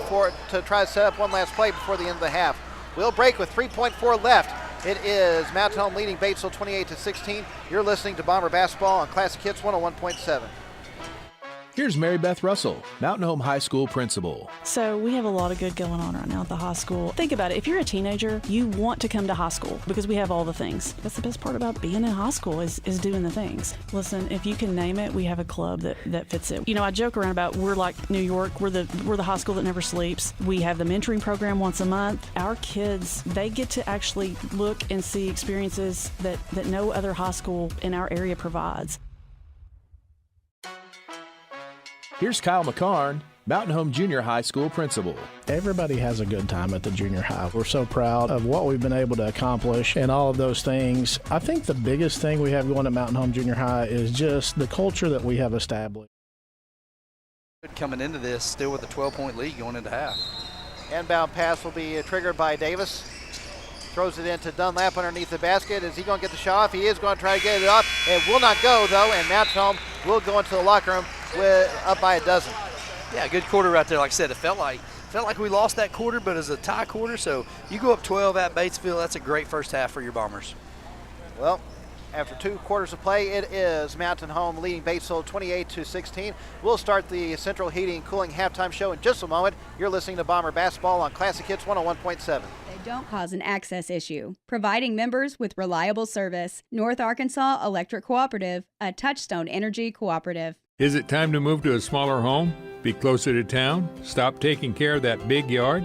to try to set up one last play before the end of the half. We'll break with 3.4 left. It is Mount Home leading Batesville 28-16. You're listening to Bomber Basketball on Classic Hits 101.7. Here's Mary Beth Russell, Mountain Home High School principal. So we have a lot of good going on right now at the high school. Think about it. If you're a teenager, you want to come to high school because we have all the things. That's the best part about being in high school is doing the things. Listen, if you can name it, we have a club that fits it. You know, I joke around about we're like New York. We're the high school that never sleeps. We have the mentoring program once a month. Our kids, they get to actually look and see experiences that no other high school in our area provides. Here's Kyle McCarn, Mountain Home Junior High School principal. Everybody has a good time at the junior high. We're so proud of what we've been able to accomplish and all of those things. I think the biggest thing we have going at Mountain Home Junior High is just the culture that we have established. Coming into this, still with a 12-point lead going into half. Inbound pass will be triggered by Davis. Throws it into Dunlap underneath the basket. Is he going to get the shot off? He is going to try to get it up. It will not go, though, and Mount Home will go into the locker room up by a dozen. Yeah, good quarter right there. Like I said, it felt like we lost that quarter, but it's a tie quarter, so you go up 12 at Batesville, that's a great first half for your Bombers. Well, after 2 quarters of play, it is Mountain Home leading Batesville 28-16. We'll start the Central Heating and Cooling halftime show in just a moment. You're listening to Bomber Basketball on Classic Hits 101.7. They don't cause an access issue, providing members with reliable service. North Arkansas Electric Cooperative, a Touchstone Energy cooperative. Is it time to move to a smaller home? Be closer to town? Stop taking care of that big yard?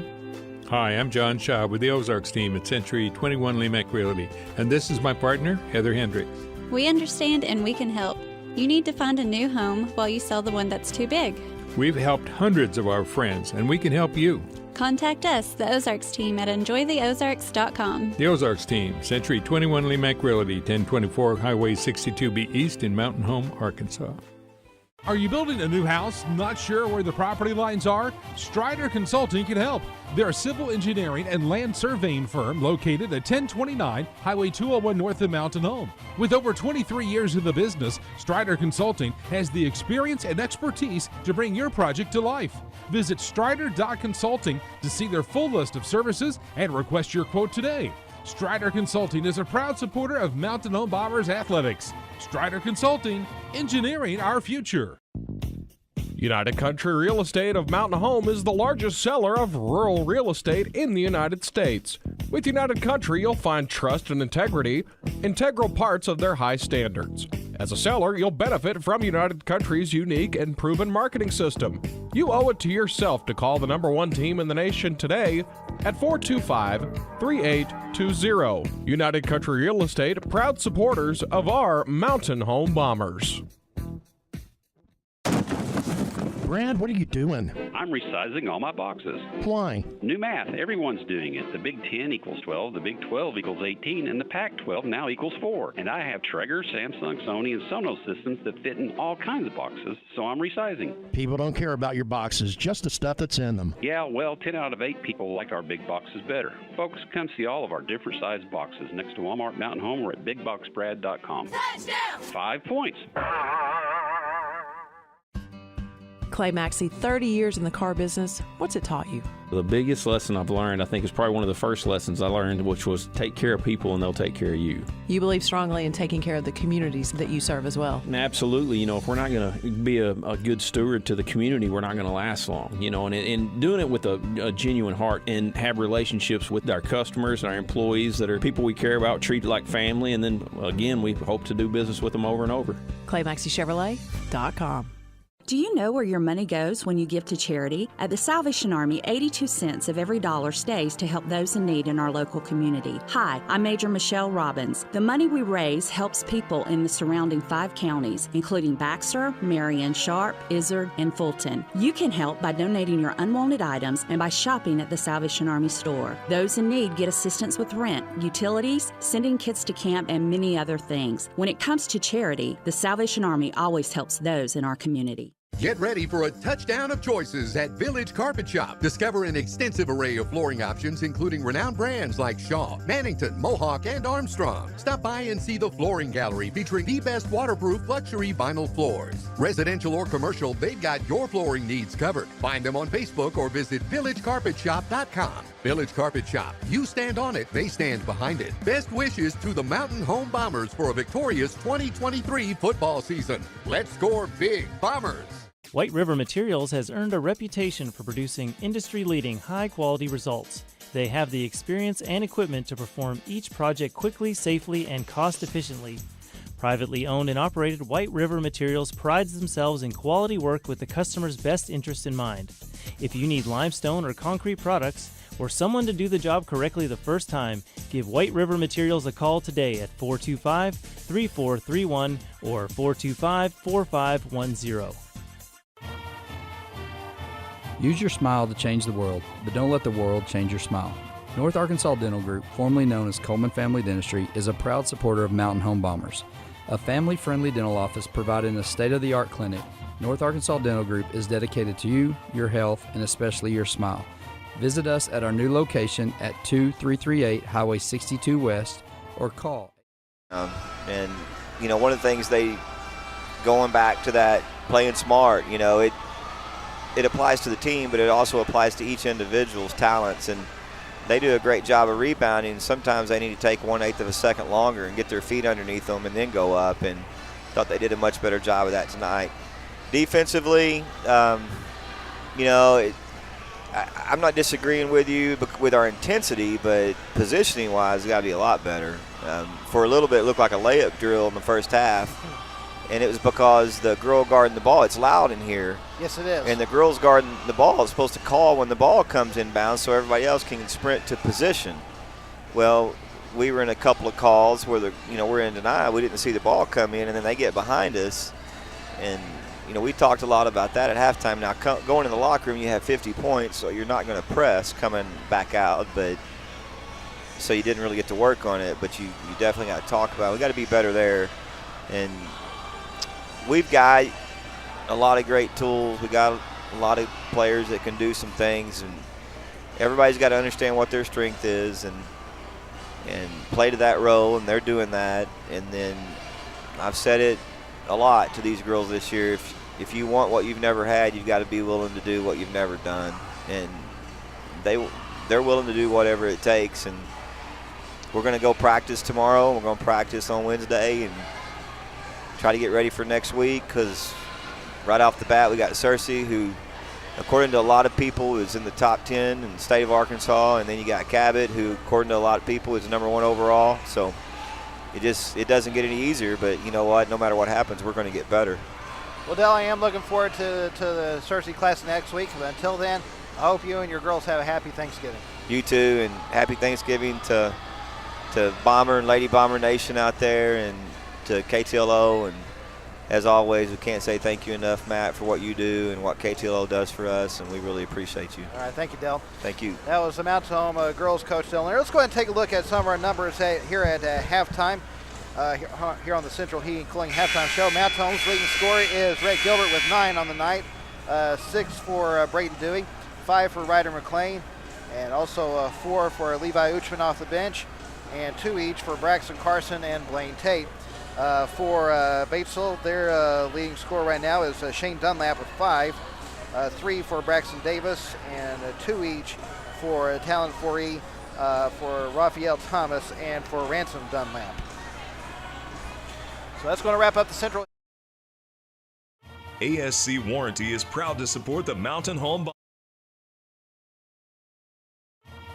Hi, I'm John Shaw with the Ozarks team at Century 21 Lemac Realty, and this is my partner, Heather Hendricks. We understand and we can help. You need to find a new home while you sell the one that's too big. We've helped hundreds of our friends, and we can help you. Contact us, the Ozarks team, at enjoytheozarks.com. The Ozarks team, Century 21 Lemac Realty, 1024 Highway 62B East in Mountain Home, Arkansas. Are you building a new house, not sure where the property lines are? Strider Consulting can help. They're a civil engineering and land surveying firm located at 1029 Highway 201 north of Mountain Home. With over 23 years in the business, Strider Consulting has the experience and expertise to bring your project to life. Visit strider.consulting to see their full list of services and request your quote today. Strider Consulting is a proud supporter of Mountain Home Bombers athletics. Strider Consulting, engineering our future. United Country Real Estate of Mountain Home is the largest seller of rural real estate in the United States. With United Country, you'll find trust and integrity, integral parts of their high standards. As a seller, you'll benefit from United Country's unique and proven marketing system. You owe it to yourself to call the #1 team in the nation today at 425-3820. United Country Real Estate, proud supporters of our Mountain Home Bombers. Brad, what are you doing? I'm resizing all my boxes. Why? New math. Everyone's doing it. The Big 10 equals 12, the Big 12 equals 18, and the Pac-12 now equals 4. And I have Traeger, Samsung, Sony, and Sonos systems that fit in all kinds of boxes, so I'm resizing. People don't care about your boxes, just the stuff that's in them. Yeah, well, 10 out of 8 people like our big boxes better. Folks, come see all of our different sized boxes next to Walmart Mountain Home or at BigBoxBrad.com. Touchdown! 5 points. Clay Maxey, 30 years in the car business. What's it taught you? The biggest lesson I've learned, I think, is probably one of the first lessons I learned, which was take care of people and they'll take care of you. You believe strongly in taking care of the communities that you serve as well. And absolutely. If we're not going to be a good steward to the community, we're not going to last long. And doing it with a genuine heart and have relationships with our customers and our employees that are people we care about, treat like family, and then, again, we hope to do business with them over and over. ClayMaxeyChevrolet.com. Do you know where your money goes when you give to charity? At the Salvation Army, 82 cents of every dollar stays to help those in need in our local community. Hi, I'm Major Michelle Robbins. The money we raise helps people in the surrounding 5 counties, including Baxter, Marion, Sharp, Izard, and Fulton. You can help by donating your unwanted items and by shopping at the Salvation Army store. Those in need get assistance with rent, utilities, sending kids to camp, and many other things. When it comes to charity, the Salvation Army always helps those in our community. Get ready for a touchdown of choices at Village Carpet Shop. Discover an extensive array of flooring options, including renowned brands like Shaw, Mannington, Mohawk, and Armstrong. Stop by and see the flooring gallery featuring the best waterproof luxury vinyl floors. Residential or commercial, they've got your flooring needs covered. Find them on Facebook or visit villagecarpetshop.com. Village Carpet Shop. You stand on it, they stand behind it. Best wishes to the Mountain Home Bombers for a victorious 2023 football season. Let's score big, Bombers! White River Materials has earned a reputation for producing industry-leading high-quality results. They have the experience and equipment to perform each project quickly, safely, and cost-efficiently. Privately owned and operated, White River Materials prides themselves in quality work with the customer's best interest in mind. If you need limestone or concrete products, or someone to do the job correctly the first time, give White River Materials a call today at 425-3431 or 425-4510. Use your smile to change the world, but don't let the world change your smile. North Arkansas Dental Group, formerly known as Coleman Family Dentistry, is a proud supporter of Mountain Home Bombers. A family-friendly dental office providing a state-of-the-art clinic, North Arkansas Dental Group is dedicated to you, your health, and especially your smile. Visit us at our new location at 2338 Highway 62 West or call. And, one of the things going back to that playing smart, it applies to the team, but it also applies to each individual's talents. And they do a great job of rebounding. Sometimes they need to take 1/8 of a second longer and get their feet underneath them and then go up. And thought they did a much better job of that tonight. Defensively, I'm not disagreeing with you with our intensity, but positioning-wise, it's got to be a lot better. For a little bit, it looked like a layup drill in the first half. And it was because the girl guarding the ball, it's loud in here. Yes, it is. And the girls guarding the ball is supposed to call when the ball comes inbound so everybody else can sprint to position. Well, we were in a couple of calls where we're in denial. We didn't see the ball come in, and then they get behind us. And, we talked a lot about that at halftime. Now, going in the locker room, you have 50 points, so you're not going to press coming back out. But so you didn't really get to work on it, but you definitely got to talk about it. We got to be better there. And we've got a lot of great tools. We got a lot of players that can do some things, and everybody's got to understand what their strength is and play to that role, and they're doing that. And then I've said it a lot to these girls this year. If you want what you've never had, you've got to be willing to do what you've never done. And they're willing to do whatever it takes. And we're going to go practice tomorrow. We're going to practice on Wednesday and try to get ready for next week, because right off the bat, we got Cersei, who, according to a lot of people, is in the top 10 in the state of Arkansas. And then you got Cabot, who, according to a lot of people, is number 1 overall. So it doesn't get any easier. But you know what? No matter what happens, we're going to get better. Well, Dell, I am looking forward to the Cersei class next week. But until then, I hope you and your girls have a happy Thanksgiving. You too, and happy Thanksgiving to Bomber and Lady Bomber Nation out there, and to KTLO. And as always, we can't say thank you enough, Matt, for what you do and what KTLO does for us, and we really appreciate you. All right, thank you, Dell. Thank you. That was the Mountain Home girls coach Dell. Let's go ahead and take a look at some of our numbers here at halftime. Here on the Central Heating Cooling Halftime Show. Mountain Home's leading scorer is Red Gilbert with 9 on the night, 6 for Braden Dewey, 5 for Ryder McLean, and also 4 for Levi Uchman off the bench, and 2 each for Braxton Carson and Blaine Tate. For Batesville, their leading scorer right now is Shane Dunlap with 5, 3 for Braxton Davis, and 2 each for Talon 4E, for Raphael Thomas, and for Ransom Dunlap. So that's going to wrap up the Central. ASC Warranty is proud to support the Mountain Home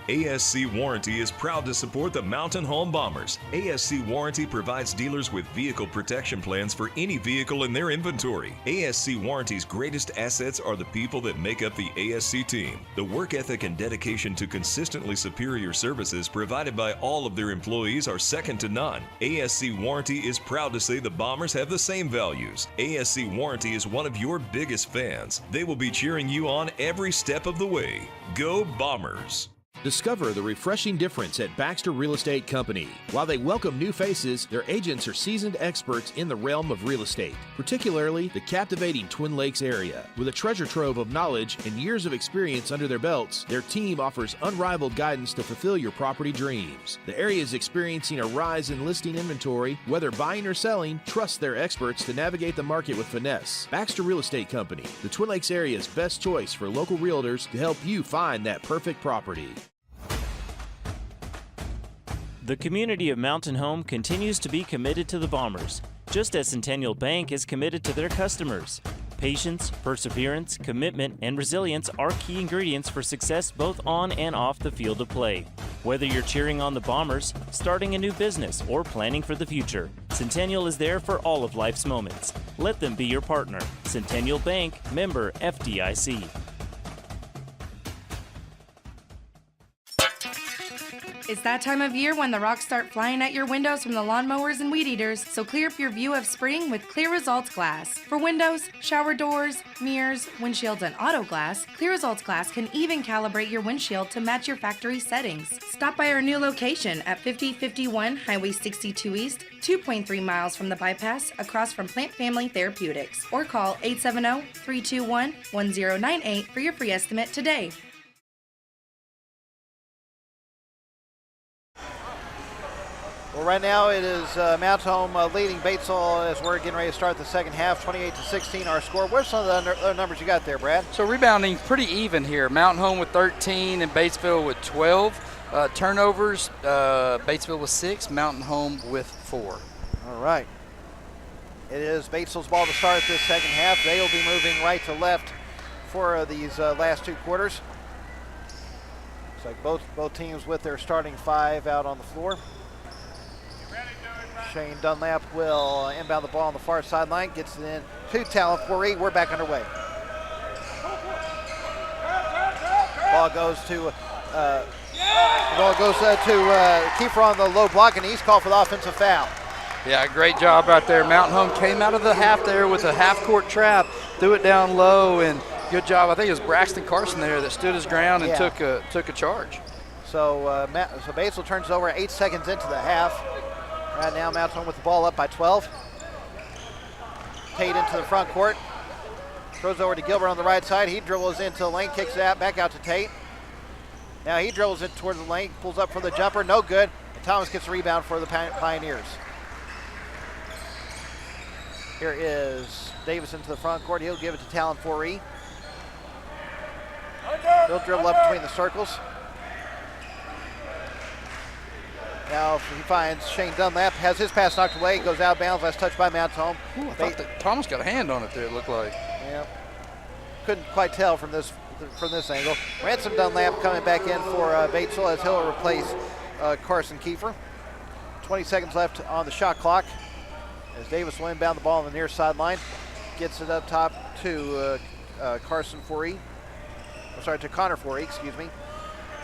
ASC Warranty is proud to support the Mountain Home Bombers. ASC Warranty provides dealers with vehicle protection plans for any vehicle in their inventory. ASC Warranty's greatest assets are the people that make up the ASC team. The work ethic and dedication to consistently superior services provided by all of their employees are second to none. ASC Warranty is proud to say the Bombers have the same values. ASC Warranty is one of your biggest fans. They will be cheering you on every step of the way. Go Bombers! Discover the refreshing difference at Baxter Real Estate Company. While they welcome new faces, their agents are seasoned experts in the realm of real estate, particularly the captivating Twin Lakes area. With a treasure trove of knowledge and years of experience under their belts, their team offers unrivaled guidance to fulfill your property dreams. The area is experiencing a rise in listing inventory. Whether buying or selling, trust their experts to navigate the market with finesse. Baxter Real Estate Company, the Twin Lakes area's best choice for local realtors to help you find that perfect property. The community of Mountain Home continues to be committed to the Bombers, just as Centennial Bank is committed to their customers. Patience, perseverance, commitment, and resilience are key ingredients for success both on and off the field of play. Whether you're cheering on the Bombers, starting a new business, or planning for the future, Centennial is there for all of life's moments. Let them be your partner. Centennial Bank, member FDIC. It's that time of year when the rocks start flying at your windows from the lawnmowers and weed eaters, so clear up your view of spring with Clear Results Glass. For windows, shower doors, mirrors, windshields, and auto glass, Clear Results Glass can even calibrate your windshield to match your factory settings. Stop by our new location at 5051 Highway 62 East, 2.3 miles from the bypass, across from Plant Family Therapeutics, or call 870-321-1098 for your free estimate today. Well, right now it is Mountain Home leading Batesville as we're getting ready to start the second half, 28-16 our score. Where's some of the other numbers you got there, Brad? So rebounding pretty even here. Mountain Home with 13 and Batesville with 12. Turnovers, Batesville with 6, Mountain Home with 4. All right. It is Batesville's ball to start this second half. They will be moving right to left for these last 2 quarters. Looks like both teams with their starting 5 out on the floor. Shane Dunlap will inbound the ball on the far sideline, gets it in to Talon 4E. We're back underway. Ball goes to Kiefer on the low block, and he's called for the offensive foul. Yeah, great job right there. Mountain Home came out of the half there with a half-court trap, threw it down low, and good job. I think it was Braxton Carson there that stood his ground and took a charge. So Batesville turns over 8 seconds into the half. Right now, Mountain Home with the ball up by 12. Tate into the front court. Throws over to Gilbert on the right side. He dribbles into the lane, kicks it out, back out to Tate. Now he dribbles it towards the lane, pulls up for the jumper, no good. And Thomas gets a rebound for the Pioneers. Here is Davis into the front court. He'll give it to Talon 4E. He'll dribble up between the circles. Now he finds Shane Dunlap, has his pass knocked away, goes out of bounds, last touch by Mountain Home. I thought that Thomas got a hand on it there, it looked like. Yeah. Couldn't quite tell from this angle. Ransom Dunlap coming back in for Batesville as he'll replace Carson Kiefer. 20 seconds left on the shot clock as Davis will inbound the ball on the near sideline. Gets it up top to Carson Forey. I'm sorry, to Connor Forey, excuse me.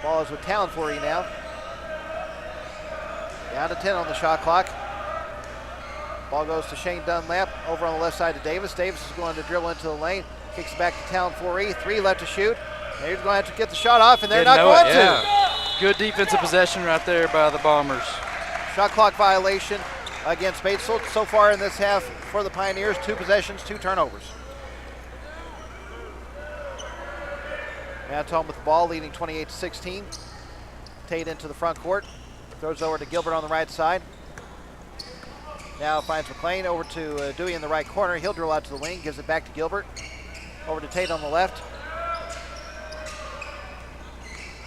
Ball is with Talon Forey now. Down to 10 on the shot clock. Ball goes to Shane Dunlap over on the left side to Davis. Davis is going to dribble into the lane. Kicks it back to Talon Forey. 3 left to shoot. They're going to have to get the shot off, and they're not going to. Good defensive possession right there by the Bombers. Shot clock violation against Batesville. So far in this half for the Pioneers, 2 possessions, 2 turnovers. Mountain Home with the ball, leading 28-16. Tate into the front court. Throws over to Gilbert on the right side. Now finds McLean over to Dewey in the right corner. He'll drill out to the wing, gives it back to Gilbert. Over to Tate on the left.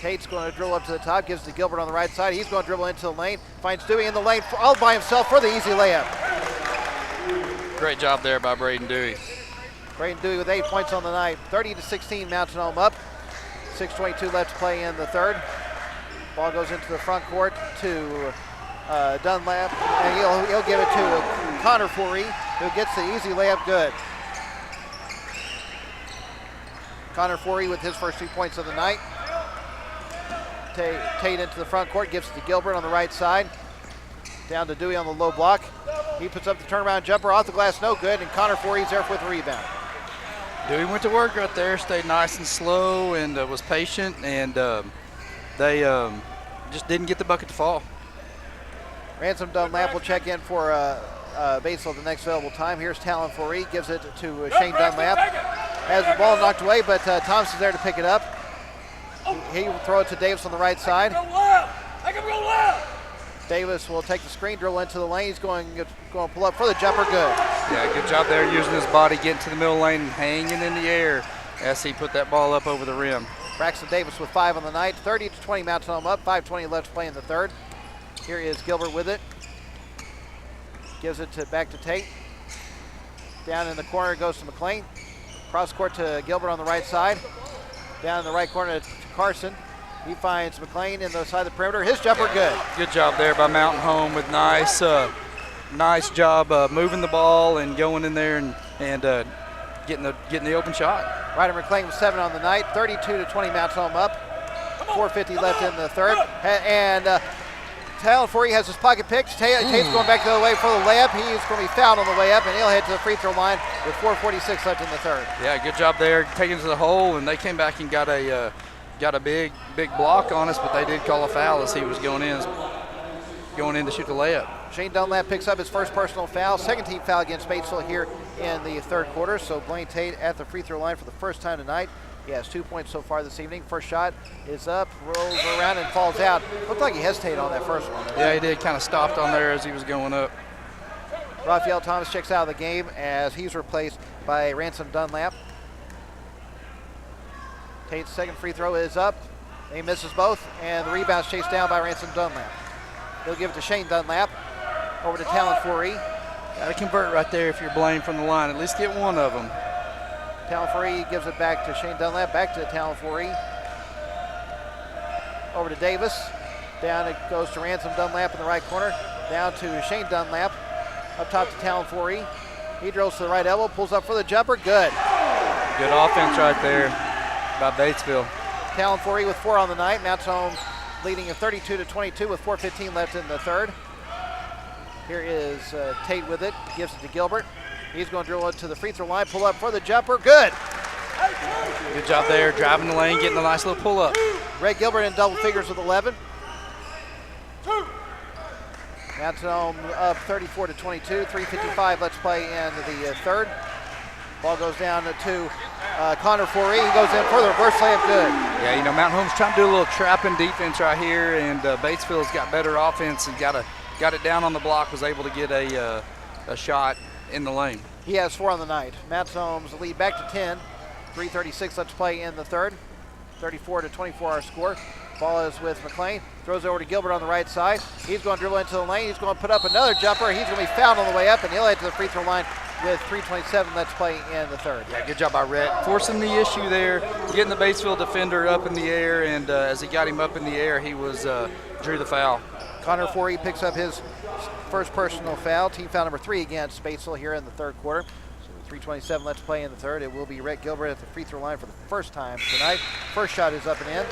Tate's going to drill up to the top, gives it to Gilbert on the right side. He's going to dribble into the lane, finds Dewey in the lane all by himself for the easy layup. Great job there by Braden Dewey. Braden Dewey with 8 points on the night. 30-16, Mountain Home up. 6:22 left to play in the third. Ball goes into the front court to Dunlap, and he'll give it to Connor Forey, who gets the easy layup good. Connor Forey with his first 2 points of the night. Tate into the front court, gives it to Gilbert on the right side. Down to Dewey on the low block. He puts up the turnaround jumper off the glass, no good, and Connor Forey's there with the rebound. Dewey went to work right there, stayed nice and slow, and was patient, and they just didn't get the bucket to fall. Ransom Dunlap will check in for Batesville at the next available time. Here's Talon Forey, gives it to Shane Dunlap. Has the ball knocked away, but Thompson's there to pick it up. He will throw it to Davis on the right side. I can go left. Davis will take the screen, dribble into the lane. He's going to pull up for the jumper, good. Yeah, good job there using his body, getting to the middle lane and hanging in the air as he put that ball up over the rim. Braxton Davis with 5 on the night. 30-20 Mountain Home up. 5:20 left to play in the third. Here is Gilbert with it. Gives it back to Tate. Down in the corner goes to McLean. Cross court to Gilbert on the right side. Down in the right corner to Carson. He finds McLean in the side of the perimeter. His jumper good. Good job there by Mountain Home with nice job moving the ball and going in there and getting the open shot. Ryder McLean with 7 on the night. 32-20 Mountain Home up. 4:50 left in the third. And Talon Forey has his pocket picked. Tate's going back the other way for the layup. He is going to be fouled on the way up, and he'll head to the free throw line with 4:46 left in the third. Yeah, good job there, taking it to the hole, and they came back and got a big block on us, but they did call a foul as he was going in to shoot the layup. Shane Dunlap picks up his first personal foul, second team foul against Batesville here in the third quarter. So Blaine Tate at the free throw line for the first time tonight. He has 2 points so far this evening. First shot is up, rolls around and falls out. Looked like he hesitated on that first one. Yeah, he did. Kind of stopped on there as he was going up. Raphael Thomas checks out of the game as he's replaced by Ransom Dunlap. Tate's second free throw is up. He misses both, and the rebound's chased down by Ransom Dunlap. He'll give it to Shane Dunlap. Over to Talon Forey. Got to convert right there if you're Blaine from the line. At least get one of them. Talon Forey gives it back to Shane Dunlap. Back to Talon Forey. Over to Davis. Down it goes to Ransom Dunlap in the right corner. Down to Shane Dunlap. Up top to Talon Forey. He drills to the right elbow, pulls up for the jumper. Good. Good offense right there by Batesville. Talon Forey with 4 on the night. Mountain Home leading at 32-22 with 4:15 left in the third. Here is Tate with it. Gives it to Gilbert. He's going to drill it to the free throw line. Pull up for the jumper. Good. Good job there, driving the lane, getting a nice little pull up. Red Gilbert in double figures with 11. Mountain Home up 34-22. 3:55 let's play in the third. Ball goes down to Connor Forey. He goes in for the reverse layup. Good. Yeah, Mountain Home's trying to do a little trapping defense right here, and Batesville's got better offense and got it down on the block, was able to get a shot in the lane. He has 4 on the night. Mountain Home's lead back to 10. 3:36 let's play in the third. 34-24 our score. Ball is with McLean. Throws over to Gilbert on the right side. He's going to dribble into the lane. He's going to put up another jumper. He's going to be fouled on the way up, and he'll head to the free throw line with 3:27 let's play in the third. Yeah, good job by Rhett. Forcing the issue there, getting the Batesville defender up in the air, and as he got him up in the air, he drew the foul. Connor Forey picks up his first personal foul, team foul number 3 against Batesville here in the third quarter. So with 3:27 let's play in the third. It will be Rhett Gilbert at the free throw line for the first time tonight. First shot is up and in.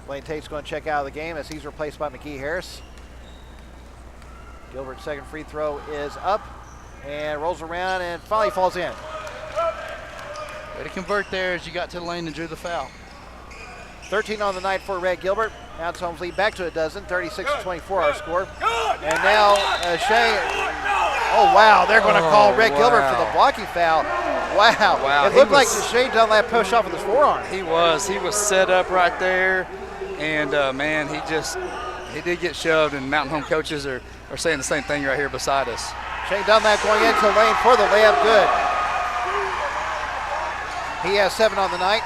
Blaine Tate's going to check out of the game as he's replaced by McGee Harris. Gilbert's second free throw is up and rolls around and finally falls in. Way to convert there as you got to the lane and drew the foul. 13 on the night for Rhett Gilbert. Mounts Home's lead back to a dozen, 36-24 our score. And now Shane, oh wow, they're going to call Rhett Gilbert for the blocking foul. Wow. It looked like Shane Dunlap pushed off with his forearm. He was set up right there. And man, he did get shoved, and Mountain Home coaches are saying the same thing right here beside us. Shane Dunlap going into the lane for the layup, good. He has 7 on the night.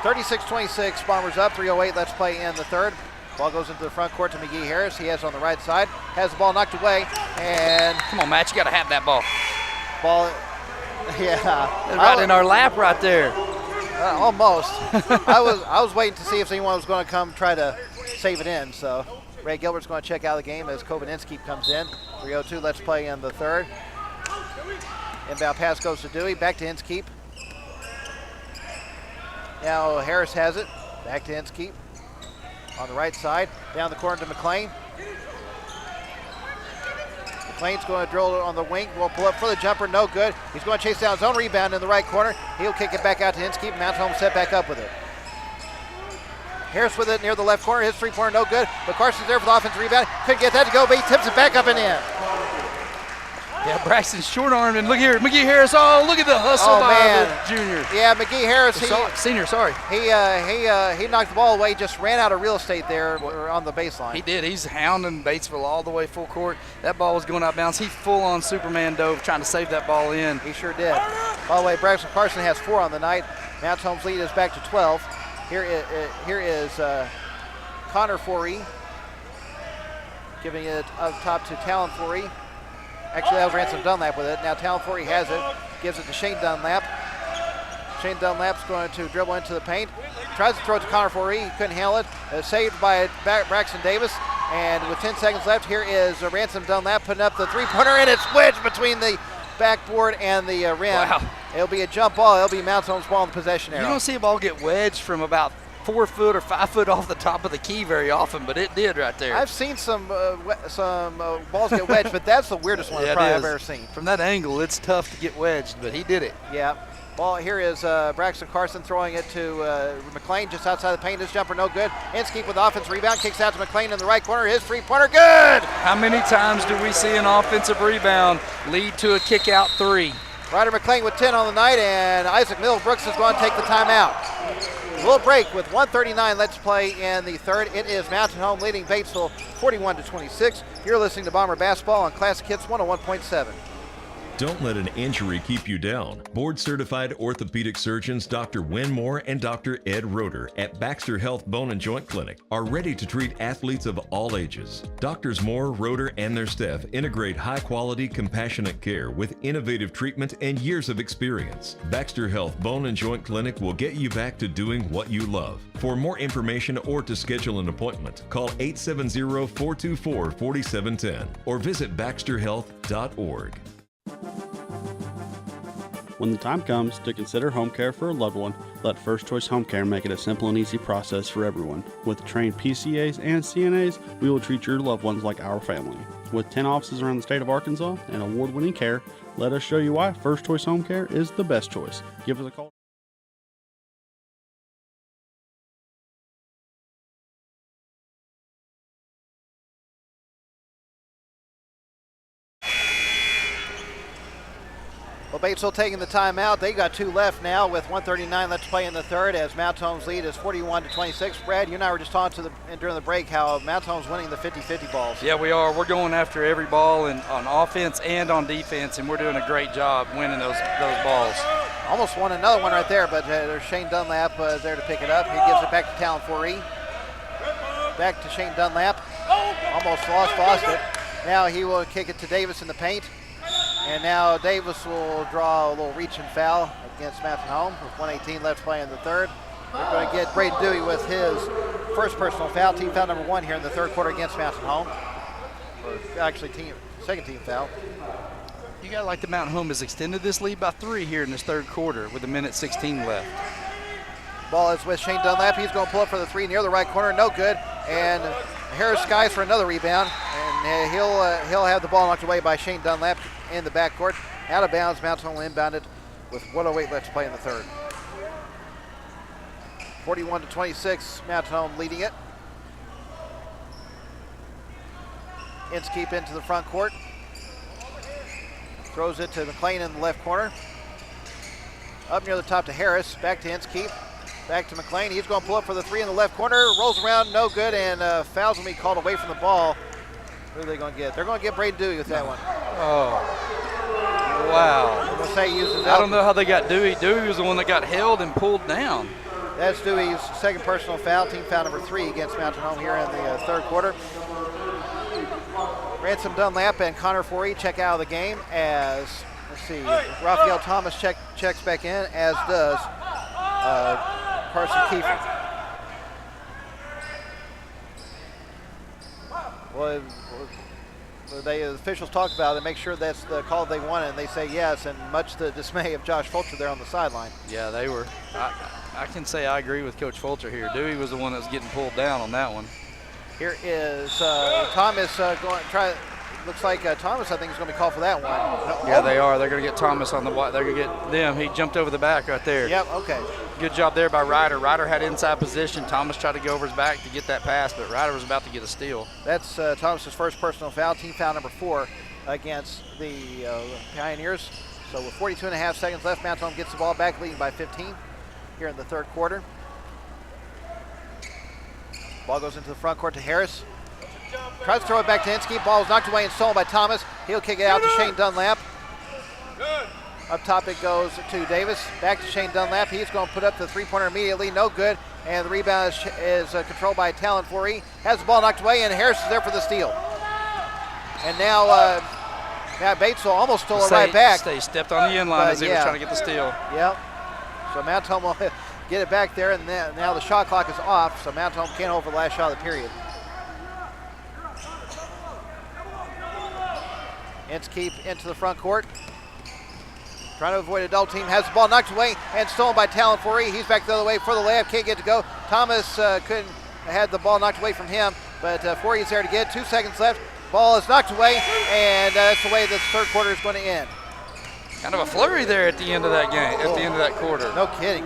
36-26, Bombers up, 3:08, let's play in the third. Ball goes into the front court to McGee Harris. He has on the right side, has the ball knocked away, and come on, Matt, you got to have that ball. Yeah. Right in our lap right there. Almost. I was waiting to see if anyone was going to come try to save it in. So Ray Gilbert's going to check out of the game as Kovaninski comes in. 3:02, let's play in the third. Inbound pass goes to Dewey, back to Inskeep. Now Harris has it, back to Inskeep. On the right side, down the corner to McLean. McLean's going to drill it on the wing. Will pull up for the jumper, no good. He's going to chase down his own rebound in the right corner. He'll kick it back out to Inskeep. Mounts Home set back up with it. Harris with it near the left corner. His three-pointer no good, but Carson's there for the offensive rebound. Couldn't get that to go, but he tips it back up and in. Yeah, Braxton's short-armed, and look here, McGee Harris. Oh, look at the hustle by the junior. Yeah, McGee Harris. Senior, sorry. He knocked the ball away, just ran out of real estate there on the baseline. He did. He's hounding Batesville all the way full court. That ball was going out of bounds. He full-on Superman dove trying to save that ball in. He sure did. By the way, Braxton Carson has 4 on the night. Mounts Home's lead is back to 12. Here is Connor Forey giving it up top to Talon Forey. Actually, that was Ransom Dunlap with it. Now Talon Forey has it, gives it to Shane Dunlap. Shane Dunlap's going to dribble into the paint. Tries to throw it to Connor Forey. He couldn't handle it. Saved by Braxton Davis. And with 10 seconds left, here is Ransom Dunlap putting up the three-pointer, and it's wedged between the backboard and the rim. Wow. It'll be a jump ball. It'll be Mounts Home's ball in the possession area. You don't see a ball get wedged from about 4 foot or 5 foot off the top of the key very often, but it did right there. I've seen some balls get wedged, but that's the weirdest one I've ever seen. From that angle, it's tough to get wedged, but he did it. Yeah. Ball here is Braxton Carson throwing it to McLean just outside the paint. His jumper no good. Inskeep with the offensive rebound, kicks out to McLean in the right corner. His three-pointer good! How many times do we see an offensive rebound lead to a kick-out three? Ryder McLean with 10 on the night, and Isaac Middlebrooks is going to take the timeout. We'll break with 1:39. Let's play in the third. It is Mountain Home leading Batesville 41-26. You're listening to Bomber Basketball on Classic Hits 101.7. Don't let an injury keep you down. Board-certified orthopedic surgeons Dr. Wynn Moore and Dr. Ed Roeder at Baxter Health Bone and Joint Clinic are ready to treat athletes of all ages. Doctors Moore, Roeder, and their staff integrate high-quality, compassionate care with innovative treatment and years of experience. Baxter Health Bone and Joint Clinic will get you back to doing what you love. For more information or to schedule an appointment, call 870-424-4710 or visit baxterhealth.org. When the time comes to consider home care for a loved one, let First Choice Home Care make it a simple and easy process for everyone. With trained PCAs and CNAs, we will treat your loved ones like our family. With 10 offices around the state of Arkansas and award-winning care, let us show you why First Choice Home Care is the best choice. Give us a call. Well, Batesville taking the timeout. They got 2 left now with 1:39 left to play in the third as Mount Home's lead is 41-26. Brad, you and I were just talking during the break how Mount Home's winning the 50-50 balls. Yeah, we are. We're going after every ball on offense and on defense, and we're doing a great job winning those balls. Almost won another one right there, but there's Shane Dunlap there to pick it up. He gives it back to Talon Forey. back to Shane Dunlap. Almost lost it. Now he will kick it to Davis in the paint. And now Davis will draw a little reach and foul against Mountain Home with 1:18 left play in the third. They're going to get Braden Dewey with his first personal foul, team foul number 1 here in the third quarter against Mountain Home. Or actually, second team foul. You got to like the Mountain Home has extended this lead by 3 here in this third quarter with 1:16 left. Ball is with Shane Dunlap. He's going to pull up for the 3 near the right corner. No good. And Harris skies for another rebound. And he'll have the ball knocked away by Shane Dunlap in the backcourt. Out of bounds. Mountain Home inbounded with 1:08 left to play in the third. 41-26. Mountain Home leading it. Inskeep into the front court. Throws it to McLean in the left corner. Up near the top to Harris. Back to Inskeep. Back to McLean. He's going to pull up for the 3 in the left corner. Rolls around, no good, and fouls will be called away from the ball. Who are they going to get? They're going to get Braden Dewey with that one. Oh, wow. I'm going to say uses I don't know how they got Dewey. Dewey was the one that got held and pulled down. That's Dewey's second personal foul, team foul number 3 against Mountain Home here in the third quarter. Ransom Dunlap and Connor Forey check out of the game as, let's see, Raphael Thomas checks back in, as does Carson Kiefer. Well, the officials talk about it, they make sure that's the call they wanted, and they say yes, and much to the dismay of Josh Fulcher there on the sideline. Yeah, they were. I can say I agree with Coach Fulcher here. Dewey was the one that was getting pulled down on that one. Here is Thomas going to try. Looks like Thomas, I think, is going to be called for that one. Yeah, they are. They're going to get Thomas on the. They're going to get them. He jumped over the back right there. Yep. Okay. Good job there by Ryder. Ryder had inside position. Thomas tried to go over his back to get that pass, but Ryder was about to get a steal. That's Thomas's first personal foul, team foul number 4 against the Pioneers. So with 42.5 seconds left, Mountain Home gets the ball back, leading by 15 here in the third quarter. Ball goes into the front court to Harris. Tries to throw it back to Inskeep. Ball is knocked away and stolen by Thomas. He'll kick it out to Shane Dunlap. Up top it goes to Davis. Back to Shane Dunlap. He's going to put up the 3-pointer immediately. No good. And the rebound is controlled by Talon Forey. Has the ball knocked away, and Harris is there for the steal. And now Batesville almost stole it right back. They stepped on the end line as he was trying to get the steal. Yep. So Mountain Home will get it back there, and now the shot clock is off, so Mountain Home can't over the last shot of the period. Inskeep into the front court. Trying to avoid a double team. Has the ball knocked away and stolen by Talon Forey. He's back the other way for the layup. Can't get to go. Thomas had the ball knocked away from him, but Forey is there to get it. 2 seconds left. Ball is knocked away, and that's the way this third quarter is going to end. Kind of a flurry there at the end of that game, at the end of that quarter. No kidding.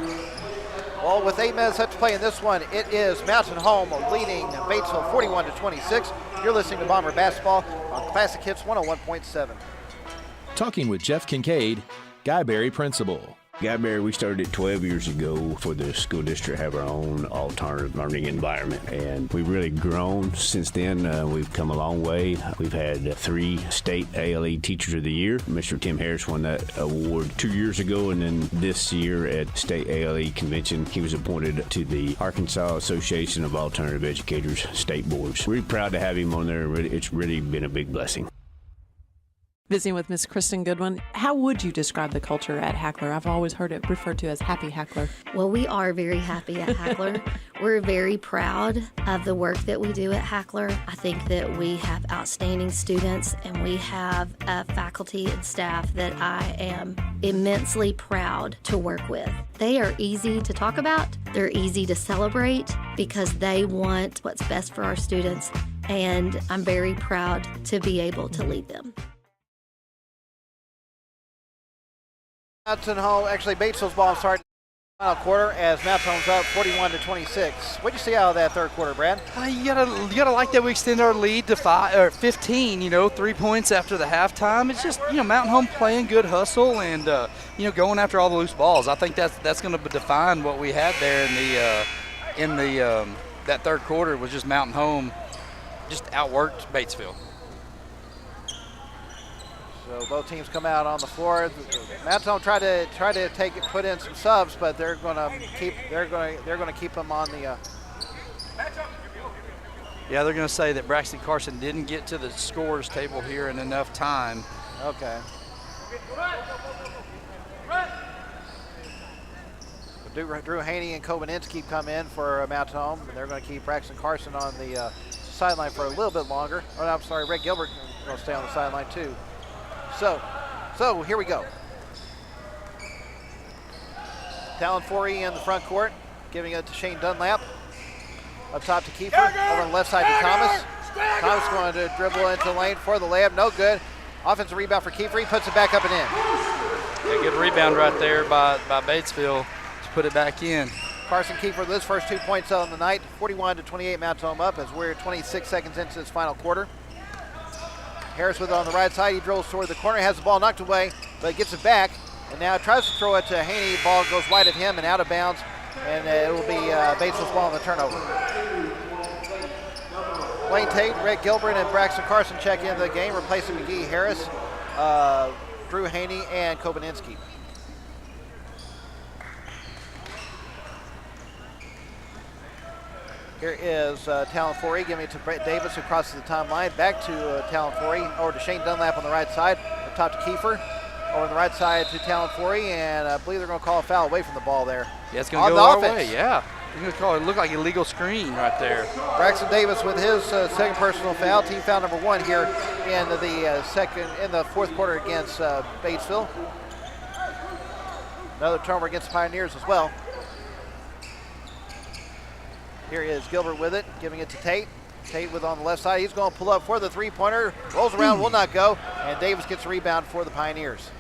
Well, with 8 minutes left to play in this one, it is Mountain Home leading Batesville 41-26. You're listening to Bomber Basketball on Classic Hits 101.7. Talking with Jeff Kincaid, Guyberry Principal. Guyberry, we started 12 years ago for the school district to have our own alternative learning environment, and we've really grown since then. We've come a long way. We've had 3 state ALE Teachers of the Year. Mr. Tim Harris won that award 2 years ago, and then this year at State ALE Convention, he was appointed to the Arkansas Association of Alternative Educators State Boards. We're proud to have him on there. It's really been a big blessing. Visiting with Miss Kristen Goodwin, how would you describe the culture at Hackler? I've always heard it referred to as Happy Hackler. Well, we are very happy at Hackler. We're very proud of the work that we do at Hackler. I think that we have outstanding students, and we have a faculty and staff that I am immensely proud to work with. They are easy to talk about. They're easy to celebrate because they want what's best for our students, and I'm very proud to be able to lead them. Mountain Home, actually Batesville's ball starting final quarter as Mountain Home's up 41-26. What'd you see out of that third quarter, Brad? You gotta like that we extend our lead to 15. 3 points after the halftime. It's just Mountain Home playing good hustle and going after all the loose balls. I think that's going to define what we had there in that third quarter was just Mountain Home just outworked Batesville. So both teams come out on the floor. Mountain Home try to put in some subs, but they're going to keep them on the Yeah, they're going to say that Braxton Carson didn't get to the scores table here in enough time. Okay. Drew Haney and Kobaninsky come in for Mountain Home, and they're going to keep Braxton Carson on the sideline for a little bit longer. Oh, no, I'm sorry, Rick Gilbert is going to stay on the sideline too. So here we go. Talon Forey in the front court, giving it to Shane Dunlap. Up top to Kiefer, over on the left side to Thomas. Thomas going to dribble into the lane for the layup, no good. Offensive rebound for Kiefer, he puts it back up and in. Yeah, good rebound right there by Batesville. Put it back in. Carson Kiefer with his first 2 points on the night, 41-28 Mountain Home up as we're 26 seconds into this final quarter. Harris with it on the right side. He drills toward the corner, has the ball knocked away, but gets it back, and now tries to throw it to Haney. Ball goes wide of him and out of bounds, and it will be Batesville's ball on the turnover. Blaine Tate, Rick Gilbert, and Braxton Carson check into the game, replacing McGee, Harris, Drew Haney, and Kobaninsky. Here is Talon Forey giving it to Brett Davis, who crosses the timeline. Back to Talon Forey, over to Shane Dunlap on the right side. Up top to Kiefer. Over on the right side to Talon Forey, and I believe they're going to call a foul away from the ball there. Yeah, it's going to go our way, yeah. They're going to call it, look like illegal screen right there. Braxton Davis with his second personal foul, team foul number 1 here in the fourth quarter against Batesville. Another turnover against the Pioneers as well. Here is Gilbert with it, giving it to Tate. Tate with on the left side. He's going to pull up for the three-pointer. Rolls around, will not go, and Davis gets a rebound for the Pioneers.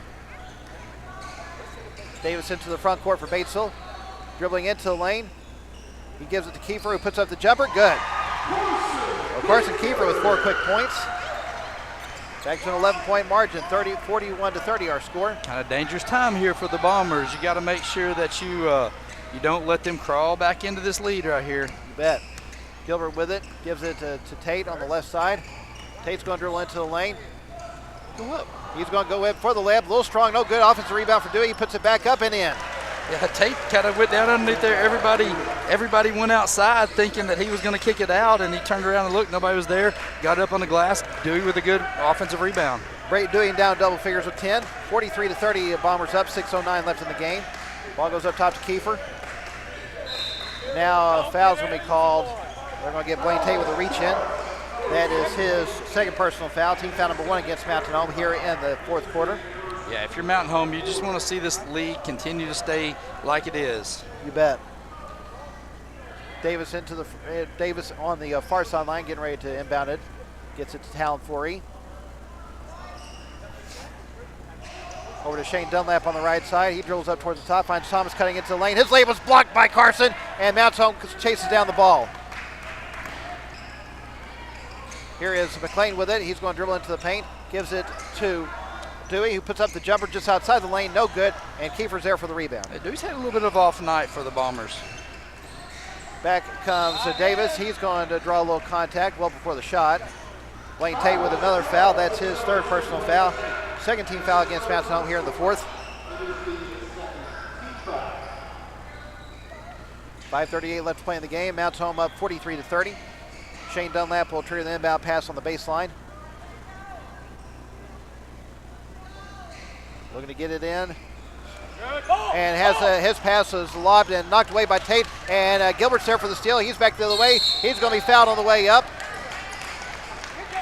Davis into the front court for Batesville. Dribbling into the lane. He gives it to Kiefer, who puts up the jumper. Good. Well, Carson Kiefer with 4 quick points. Back to an 11-point margin, 41-30 our score. Kind of dangerous time here for the Bombers. You got to make sure that you don't let them crawl back into this lead right here. You bet. Gilbert with it, gives it to Tate on the left side. Tate's going to dribble into the lane. Go up. He's going to go in for the layup. A little strong, no good. Offensive rebound for Dewey. He puts it back up and in. Yeah, Tate kind of went down underneath there. Everybody went outside thinking that he was going to kick it out, and he turned around and looked. Nobody was there. Got up on the glass. Dewey with a good offensive rebound. Brayton Dewey down double figures with 10. 43-30. Bombers up. 6:09 left in the game. Ball goes up top to Kiefer. Now foul's going to be called. They're going to get Blaine Tate with a reach in. That is his second personal foul. Team foul number 1 against Mountain Home here in the fourth quarter. Yeah, if you're Mountain Home, you just want to see this lead continue to stay like it is. You bet. Davis Davis on the far sideline, getting ready to inbound it. Gets it to Talon Forey. Over to Shane Dunlap on the right side. He drills up towards the top, finds Thomas cutting into the lane. His layup was blocked by Carson, and Mountain Home chases down the ball. Here is McLean with it. He's going to dribble into the paint. Gives it to Dewey, who puts up the jumper just outside the lane. No good, and Kiefer's there for the rebound. Dewey's had a little bit of off night for the Bombers. Back comes Davis. He's going to draw a little contact well before the shot. Blaine Tate with another foul. That's his third personal foul. Second team foul against Mountain Home here in the fourth. 5:38 left to play in the game. Mountain Home up 43-30. Shane Dunlap will trigger the inbound pass on the baseline. Looking to get it in. And has his pass is lobbed and knocked away by Tate. And Gilbert's there for the steal. He's back the other way. He's going to be fouled on the way up.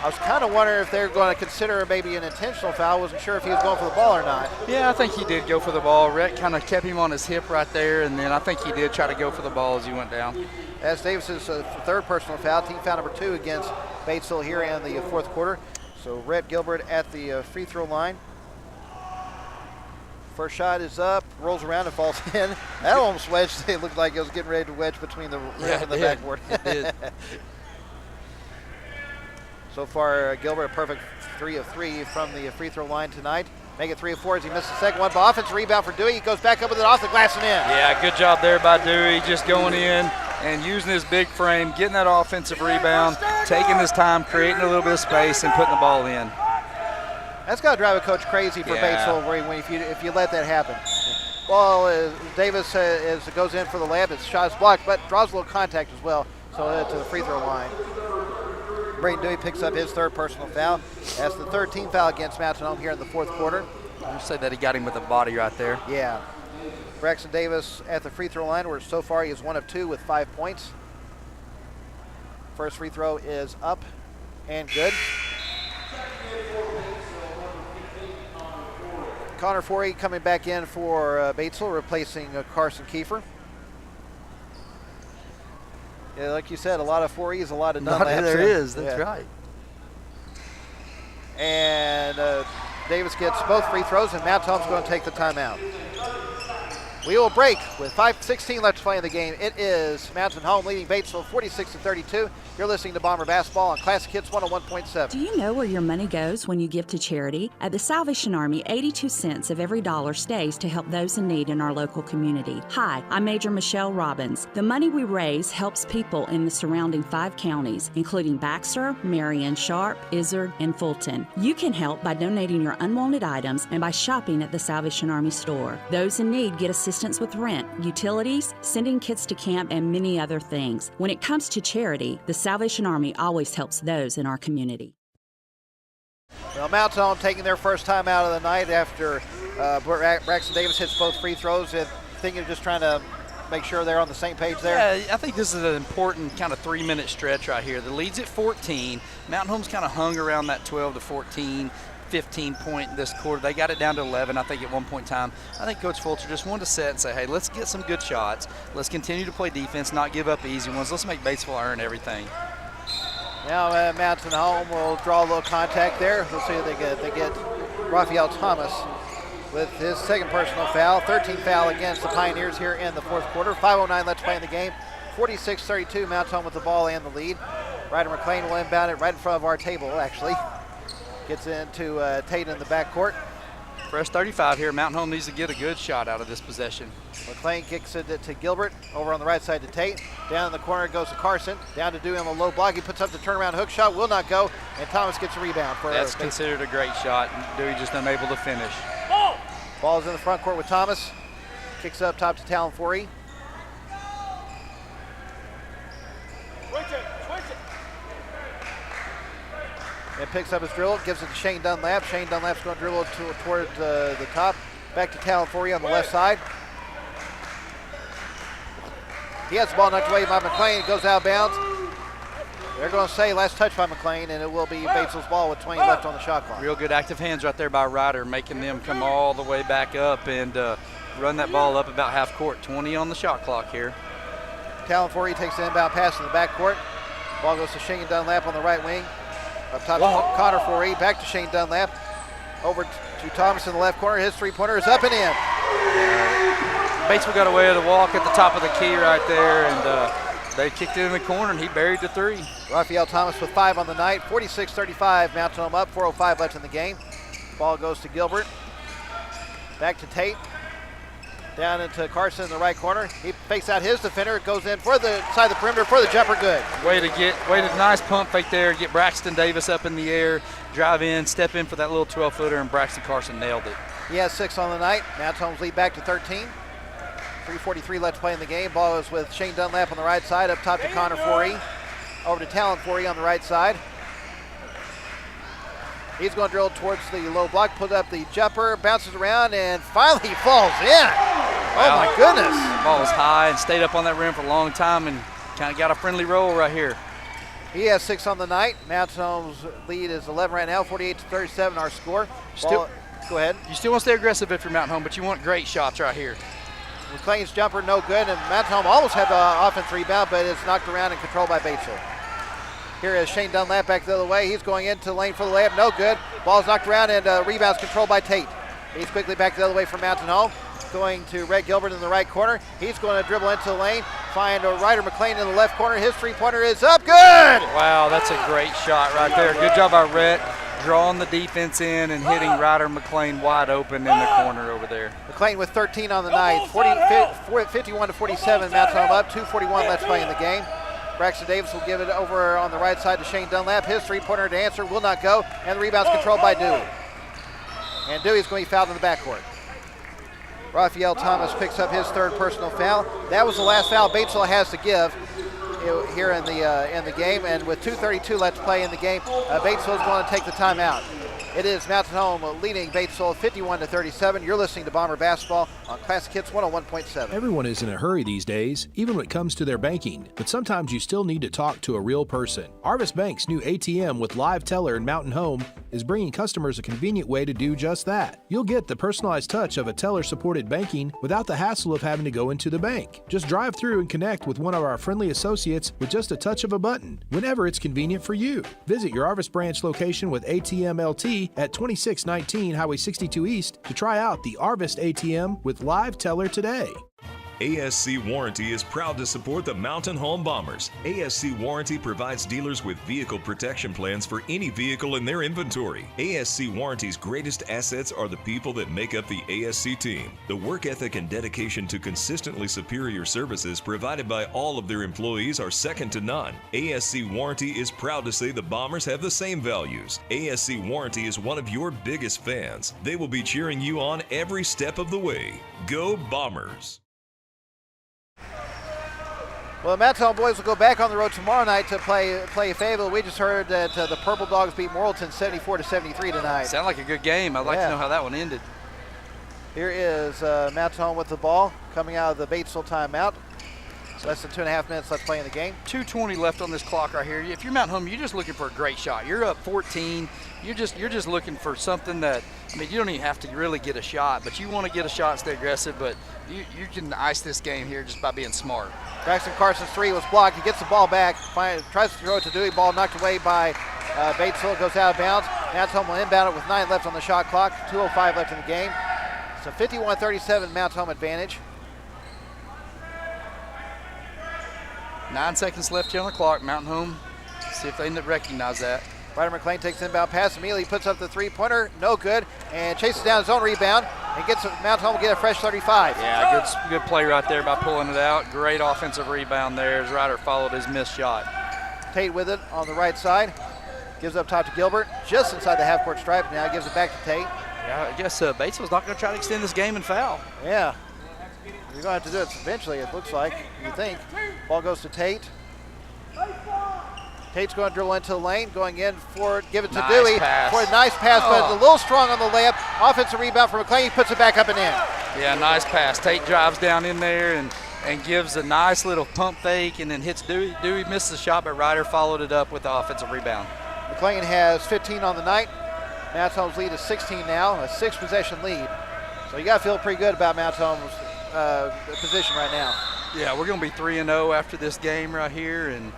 I was kind of wondering if they're going to consider maybe an intentional foul. Wasn't sure if he was going for the ball or not. Yeah, I think he did go for the ball. Rhett kind of kept him on his hip right there, and then I think he did try to go for the ball as he went down. That's Davis's third personal foul. Team foul number 2 against Batesville here in the fourth quarter. So Rhett Gilbert at the free throw line. First shot is up, rolls around and falls in. That almost wedged. It looked like it was getting ready to wedge between the rim and the backboard. It did. So far, Gilbert a perfect 3 of 3 from the free throw line tonight. Make it 3 of 4 as he missed the second one. But offensive rebound for Dewey. He goes back up with it off the glass and in. Yeah, good job there by Dewey, just going in and using his big frame, getting that offensive rebound, taking his time, creating a little bit of space, and putting the ball in. That's got to drive a coach crazy for Batesville if you let that happen. Well, Davis goes in for the layup. His shot is blocked, but draws a little contact as well. So to the free throw line. Braden Dewey picks up his third personal foul. That's the third team foul against Mountain Home here in the fourth quarter. I'll say that he got him with the body right there. Yeah. Braxton Davis at the free throw line, where so far he is 1 of 2 with 5 points. First free throw is up and good. Connor Forey coming back in for Batesville, replacing Carson Kiefer. Yeah, like you said, a lot of 4Es, a lot of Dunlaps. There is, that's right. And Davis gets both free throws, and Mountain Home's going to take the timeout. We will break with 5:16 left to play in the game. It is Mountain Home leading Batesville 46-32. You're listening to Bomber Basketball on Classic Hits 101.7. Do you know where your money goes when you give to charity? At the Salvation Army, 82 cents of every dollar stays to help those in need in our local community. Hi, I'm Major Michelle Robbins. The money we raise helps people in the surrounding 5 counties, including Baxter, Marion, Sharp, Izard, and Fulton. You can help by donating your unwanted items and by shopping at the Salvation Army store. Those in need get assistance with rent, utilities, sending kids to camp, and many other things. When it comes to charity, the Salvation Army always helps those in our community. Well, Mountain Home taking their first time out of the night after Braxton Davis hits both free throws. I think you're just trying to make sure they're on the same page there. Yeah, I think this is an important kind of 3-minute stretch right here. The lead's at 14. Mountain Home's kind of hung around that 12 to 14. 15 point this quarter. They got it down to 11, I think, at one point in time. I think Coach Fulcher just wanted to set and say, hey, let's get some good shots. Let's continue to play defense, not give up easy ones. Let's make Batesville earn everything. Now Mountain Home will draw a little contact there. We'll see what they get. They get Raphael Thomas with his second personal foul. 13th foul against the Pioneers here in the fourth quarter. 5:09 left to play in the game. 46-32, Mountain Home with the ball and the lead. Ryder McLean will inbound it right in front of our table, actually. Gets into Tate in the backcourt. Fresh 35 here. Mountain Home needs to get a good shot out of this possession. McLean kicks it to Gilbert. Over on the right side to Tate. Down in the corner goes to Carson. Down to Dewey on the low block. He puts up the turnaround hook shot. Will not go. And Thomas gets a rebound. That's considered a great shot. Dewey just unable to finish. Ball's in the front court with Thomas. Kicks up top to Talon Forey. And picks up his dribble, gives it to Shane Dunlap. Shane Dunlap's going to dribble toward the top. Back to Talon Forey on the left side. He has the ball knocked away by McLean. It goes out of bounds. They're going to say last touch by McLean, and it will be Batesville's ball with 20 left on the shot clock. Real good active hands right there by Ryder, making them come all the way back up and run that ball up about half court. 20 on the shot clock here. Talon Forey takes the inbound pass in the backcourt. Ball goes to Shane Dunlap on the right wing. Up top to Connor Forey, back to Shane Dunlap. Over to Thomas in the left corner. His three-pointer is up and in. Batesville got away with a walk at the top of the key right there, and they kicked it in the corner, and he buried the 3. Raphael Thomas with 5 on the night. 46-35, Mountain Home up. 4:05 left in the game. Ball goes to Gilbert. Back to Tate. Down into Carson in the right corner. He fakes out his defender. It goes in for the side of the perimeter for the jumper. Good. Way to nice pump fake there. Get Braxton Davis up in the air. Drive in, step in for that little 12-footer, and Braxton Carson nailed it. He has 6 on the night. Mountain Home's lead back to 13. 3:43 left to play in the game. Ball is with Shane Dunlap on the right side. Up top to Connor Forey. Over to Talon Forey on the right side. He's going to drill towards the low block, put up the jumper, bounces around, and finally falls in. Wow. Oh, my goodness. The ball was high and stayed up on that rim for a long time and kind of got a friendly roll right here. He has 6 on the night. Mountain Home's lead is 11 right now, 48-37 our score. Go ahead. You still want to stay aggressive if you're Mountain Home, but you want great shots right here. McLean's jumper no good, and Mountain Home almost had the offense rebound, but it's knocked around and controlled by Batesville. Here is Shane Dunlap back the other way. He's going into the lane for the layup. No good. Ball's knocked around, and rebound's controlled by Tate. He's quickly back the other way from Mountain Home. Going to Red Gilbert in the right corner. He's going to dribble into the lane. Find Ryder McLean in the left corner. His three-pointer is up. Good! Wow, that's a great shot right there. Good job by Rhett drawing the defense in and hitting Ryder McLean wide open in the corner over there. McLean with 13 on the night. 51-47, Mountain Home up. 2:41 left to play in the game. Braxton Davis will give it over on the right side to Shane Dunlap. His three-pointer to answer will not go, and the rebound's controlled by Dewey. And Dewey's going to be fouled in the backcourt. Raphael Thomas picks up his third personal foul. That was the last foul Batesville has to give here in the game, and with 2:32 left to play in the game, Batesville is going to take the timeout. It is Mountain Home leading Batesville 51-37. You're listening to Bomber Basketball on Classic Hits 101.7. Everyone is in a hurry these days, even when it comes to their banking, but sometimes you still need to talk to a real person. Arvis Bank's new ATM with live teller in Mountain Home is bringing customers a convenient way to do just that. You'll get the personalized touch of a teller-supported banking without the hassle of having to go into the bank. Just drive through and connect with one of our friendly associates with just a touch of a button, whenever it's convenient for you. Visit your Arvis branch location with ATM LT at 2619 Highway 62 East to try out the Arvis ATM with live teller today. ASC Warranty is proud to support the Mountain Home Bombers. ASC Warranty provides dealers with vehicle protection plans for any vehicle in their inventory. ASC Warranty's greatest assets are the people that make up the ASC team. The work ethic and dedication to consistently superior services provided by all of their employees are second to none. ASC Warranty is proud to say the Bombers have the same values. ASC Warranty is one of your biggest fans. They will be cheering you on every step of the way. Go Bombers! Well, the Mountain Home boys will go back on the road tomorrow night to play Fayetteville. We just heard that the Purple Dogs beat Morrilton 74-73 tonight. Sound like a good game. I'd like to know how that one ended. Here is Mountain Home with the ball coming out of the Batesville timeout. Less than 2.5 minutes left playing the game. 2:20 left on this clock right here. If you're Mountain Home, you're just looking for a great shot. You're up 14. You're just looking for something that, I mean, you don't even have to really get a shot, but you want to get a shot and stay aggressive, but you can ice this game here just by being smart. Braxton Carson's three was blocked. He gets the ball back, tries to throw it to Dewey. Ball knocked away by Batesville. Goes out of bounds. Mountain Home will inbound it with 9 left on the shot clock. 2:05 left in the game. It's a 51-37 Mountain Home advantage. 9 seconds left here on the clock. Mountain Home, see if they recognize that. Ryder McLean takes the inbound pass. Immediately puts up the three-pointer. No good. And chases down his own rebound. And gets Mountain Home will get a fresh 35. Yeah, good play right there by pulling it out. Great offensive rebound there as Ryder followed his missed shot. Tate with it on the right side. Gives up top to Gilbert. Just inside the half-court stripe. Now gives it back to Tate. Yeah, I guess Batesville's not going to try to extend this game and foul. Yeah. You're going to have to do it eventually, it looks like, you think. Ball goes to Tate. Tate's going to dribble into the lane, going in for it, give it to Dewey for a nice pass, but it's a little strong on the layup. Offensive rebound from McLean, he puts it back up and in. Yeah, nice pass. Tate drives down in there and gives a nice little pump fake and then hits Dewey. Dewey missed the shot, but Ryder followed it up with the offensive rebound. McLean has 15 on the night. Mountain Home's lead is 16 now, a 6-possession lead. So you got to feel pretty good about Mountain Home's position right now. Yeah, we're going to be 3-0 after this game right here, and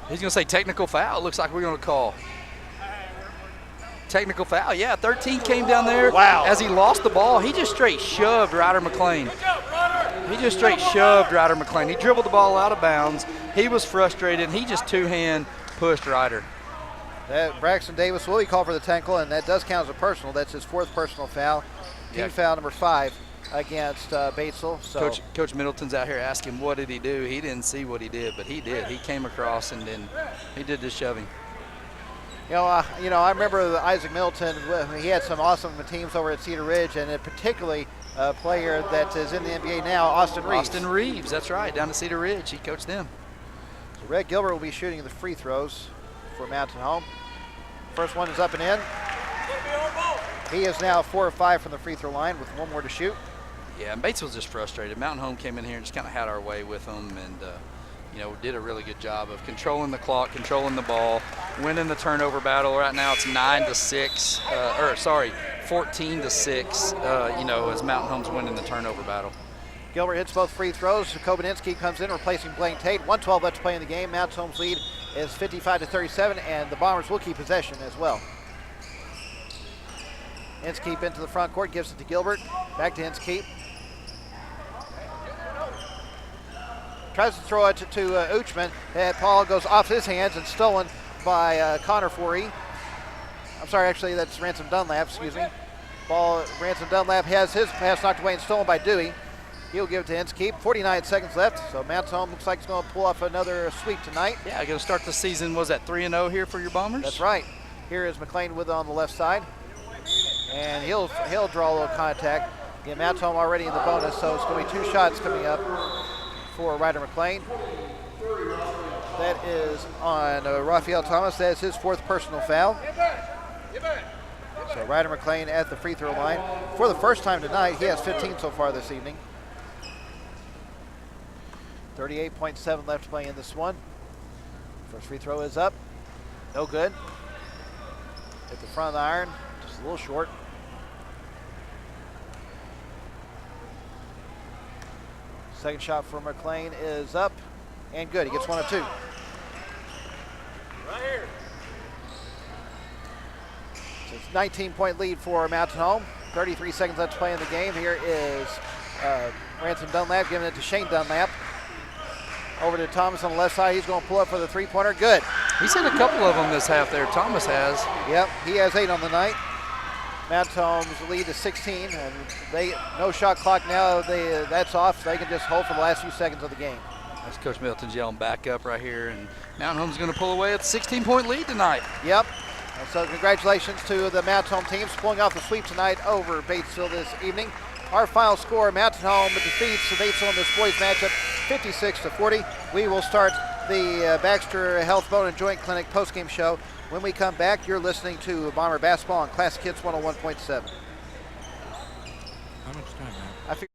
he's going to say technical foul. Looks like we're going to call. Technical foul, yeah. 13 came down there. Wow. As he lost the ball, he just straight shoved Ryder McLean. He just straight shoved Ryder McLean. He dribbled the ball out of bounds. He was frustrated, and he just two-hand pushed Ryder. Braxton Davis will be called for the tackle, and that does count as a personal. That's his 4th personal foul. Team foul number 5 against Batesville. So Coach Middleton's out here asking what did he do. He didn't see what he did, but he did. He came across and then he did the shoving. You know, I remember Isaac Middleton. He had some awesome teams over at Cedar Ridge, and particularly a player that is in the NBA now, Austin Reeves. Austin Reeves, that's right, down at Cedar Ridge. He coached them. So Red Gilbert will be shooting the free throws for Mountain Home. First one is up and in. He is now 4 of 5 from the free throw line with 1 more to shoot. Yeah, and Batesville's just frustrated. Mountain Home came in here and just kind of had our way with them, and did a really good job of controlling the clock, controlling the ball, winning the turnover battle. Right now it's 9-6, 14-6. As Mountain Home's winning the turnover battle. Gilbert hits both free throws. Kobaninsky comes in, replacing Blaine Tate. 1:12 left to play in the game. Mountain Home's lead is 55-37, and the Bombers will keep possession as well. Inskeep into the front court, gives it to Gilbert. Back to Inskeep. Tries to throw it to Uchman. Paul goes off his hands and stolen by Connor Forey. I'm sorry, actually, that's Ransom Dunlap, excuse me. Ransom Dunlap has his pass knocked away and stolen by Dewey. He'll give it to Inskeep. 49 seconds left, so Mountain Home looks like it's going to pull off another sweep tonight. Yeah, going to start the season, was that 3-0 here for your Bombers? That's right. Here is McLean with it on the left side. And he'll draw a little contact. Again, Mountain Home already in the bonus, so it's going to be 2 shots coming up for Ryder McLean. That is on Raphael Thomas. That is his 4th personal foul. So Ryder McLean at the free throw line. For the first time tonight, he has 15 so far this evening. 38.7 left to play in this one. First free throw is up. No good. Hit the front of the iron, just a little short. Second shot for McLean is up and good. He gets 1 of 2. Right here. So it's 19-point lead for Mountain Home. 33 seconds left to play in the game. Here is Ransom Dunlap giving it to Shane Dunlap. Over to Thomas on the left side. He's going to pull up for the three-pointer. Good. He's hit a couple of them this half there. Thomas has. Yep, he has 8 on the night. Mountain Home's lead is 16, and they no shot clock now. That's off, so they can just hold for the last few seconds of the game. That's Coach Middleton's yelling back up right here, and Mountain Home's going to pull away at 16-point lead tonight. Yep. And so congratulations to the Mountain Home teams pulling off the sweep tonight over Batesville this evening. Our final score, Mountain Home defeats the Batesville in this boys matchup 56-40. We will start the Baxter Health Bone and Joint Clinic postgame show. When we come back, you're listening to Bomber Basketball on Classic Hits 101.7. How much time, man?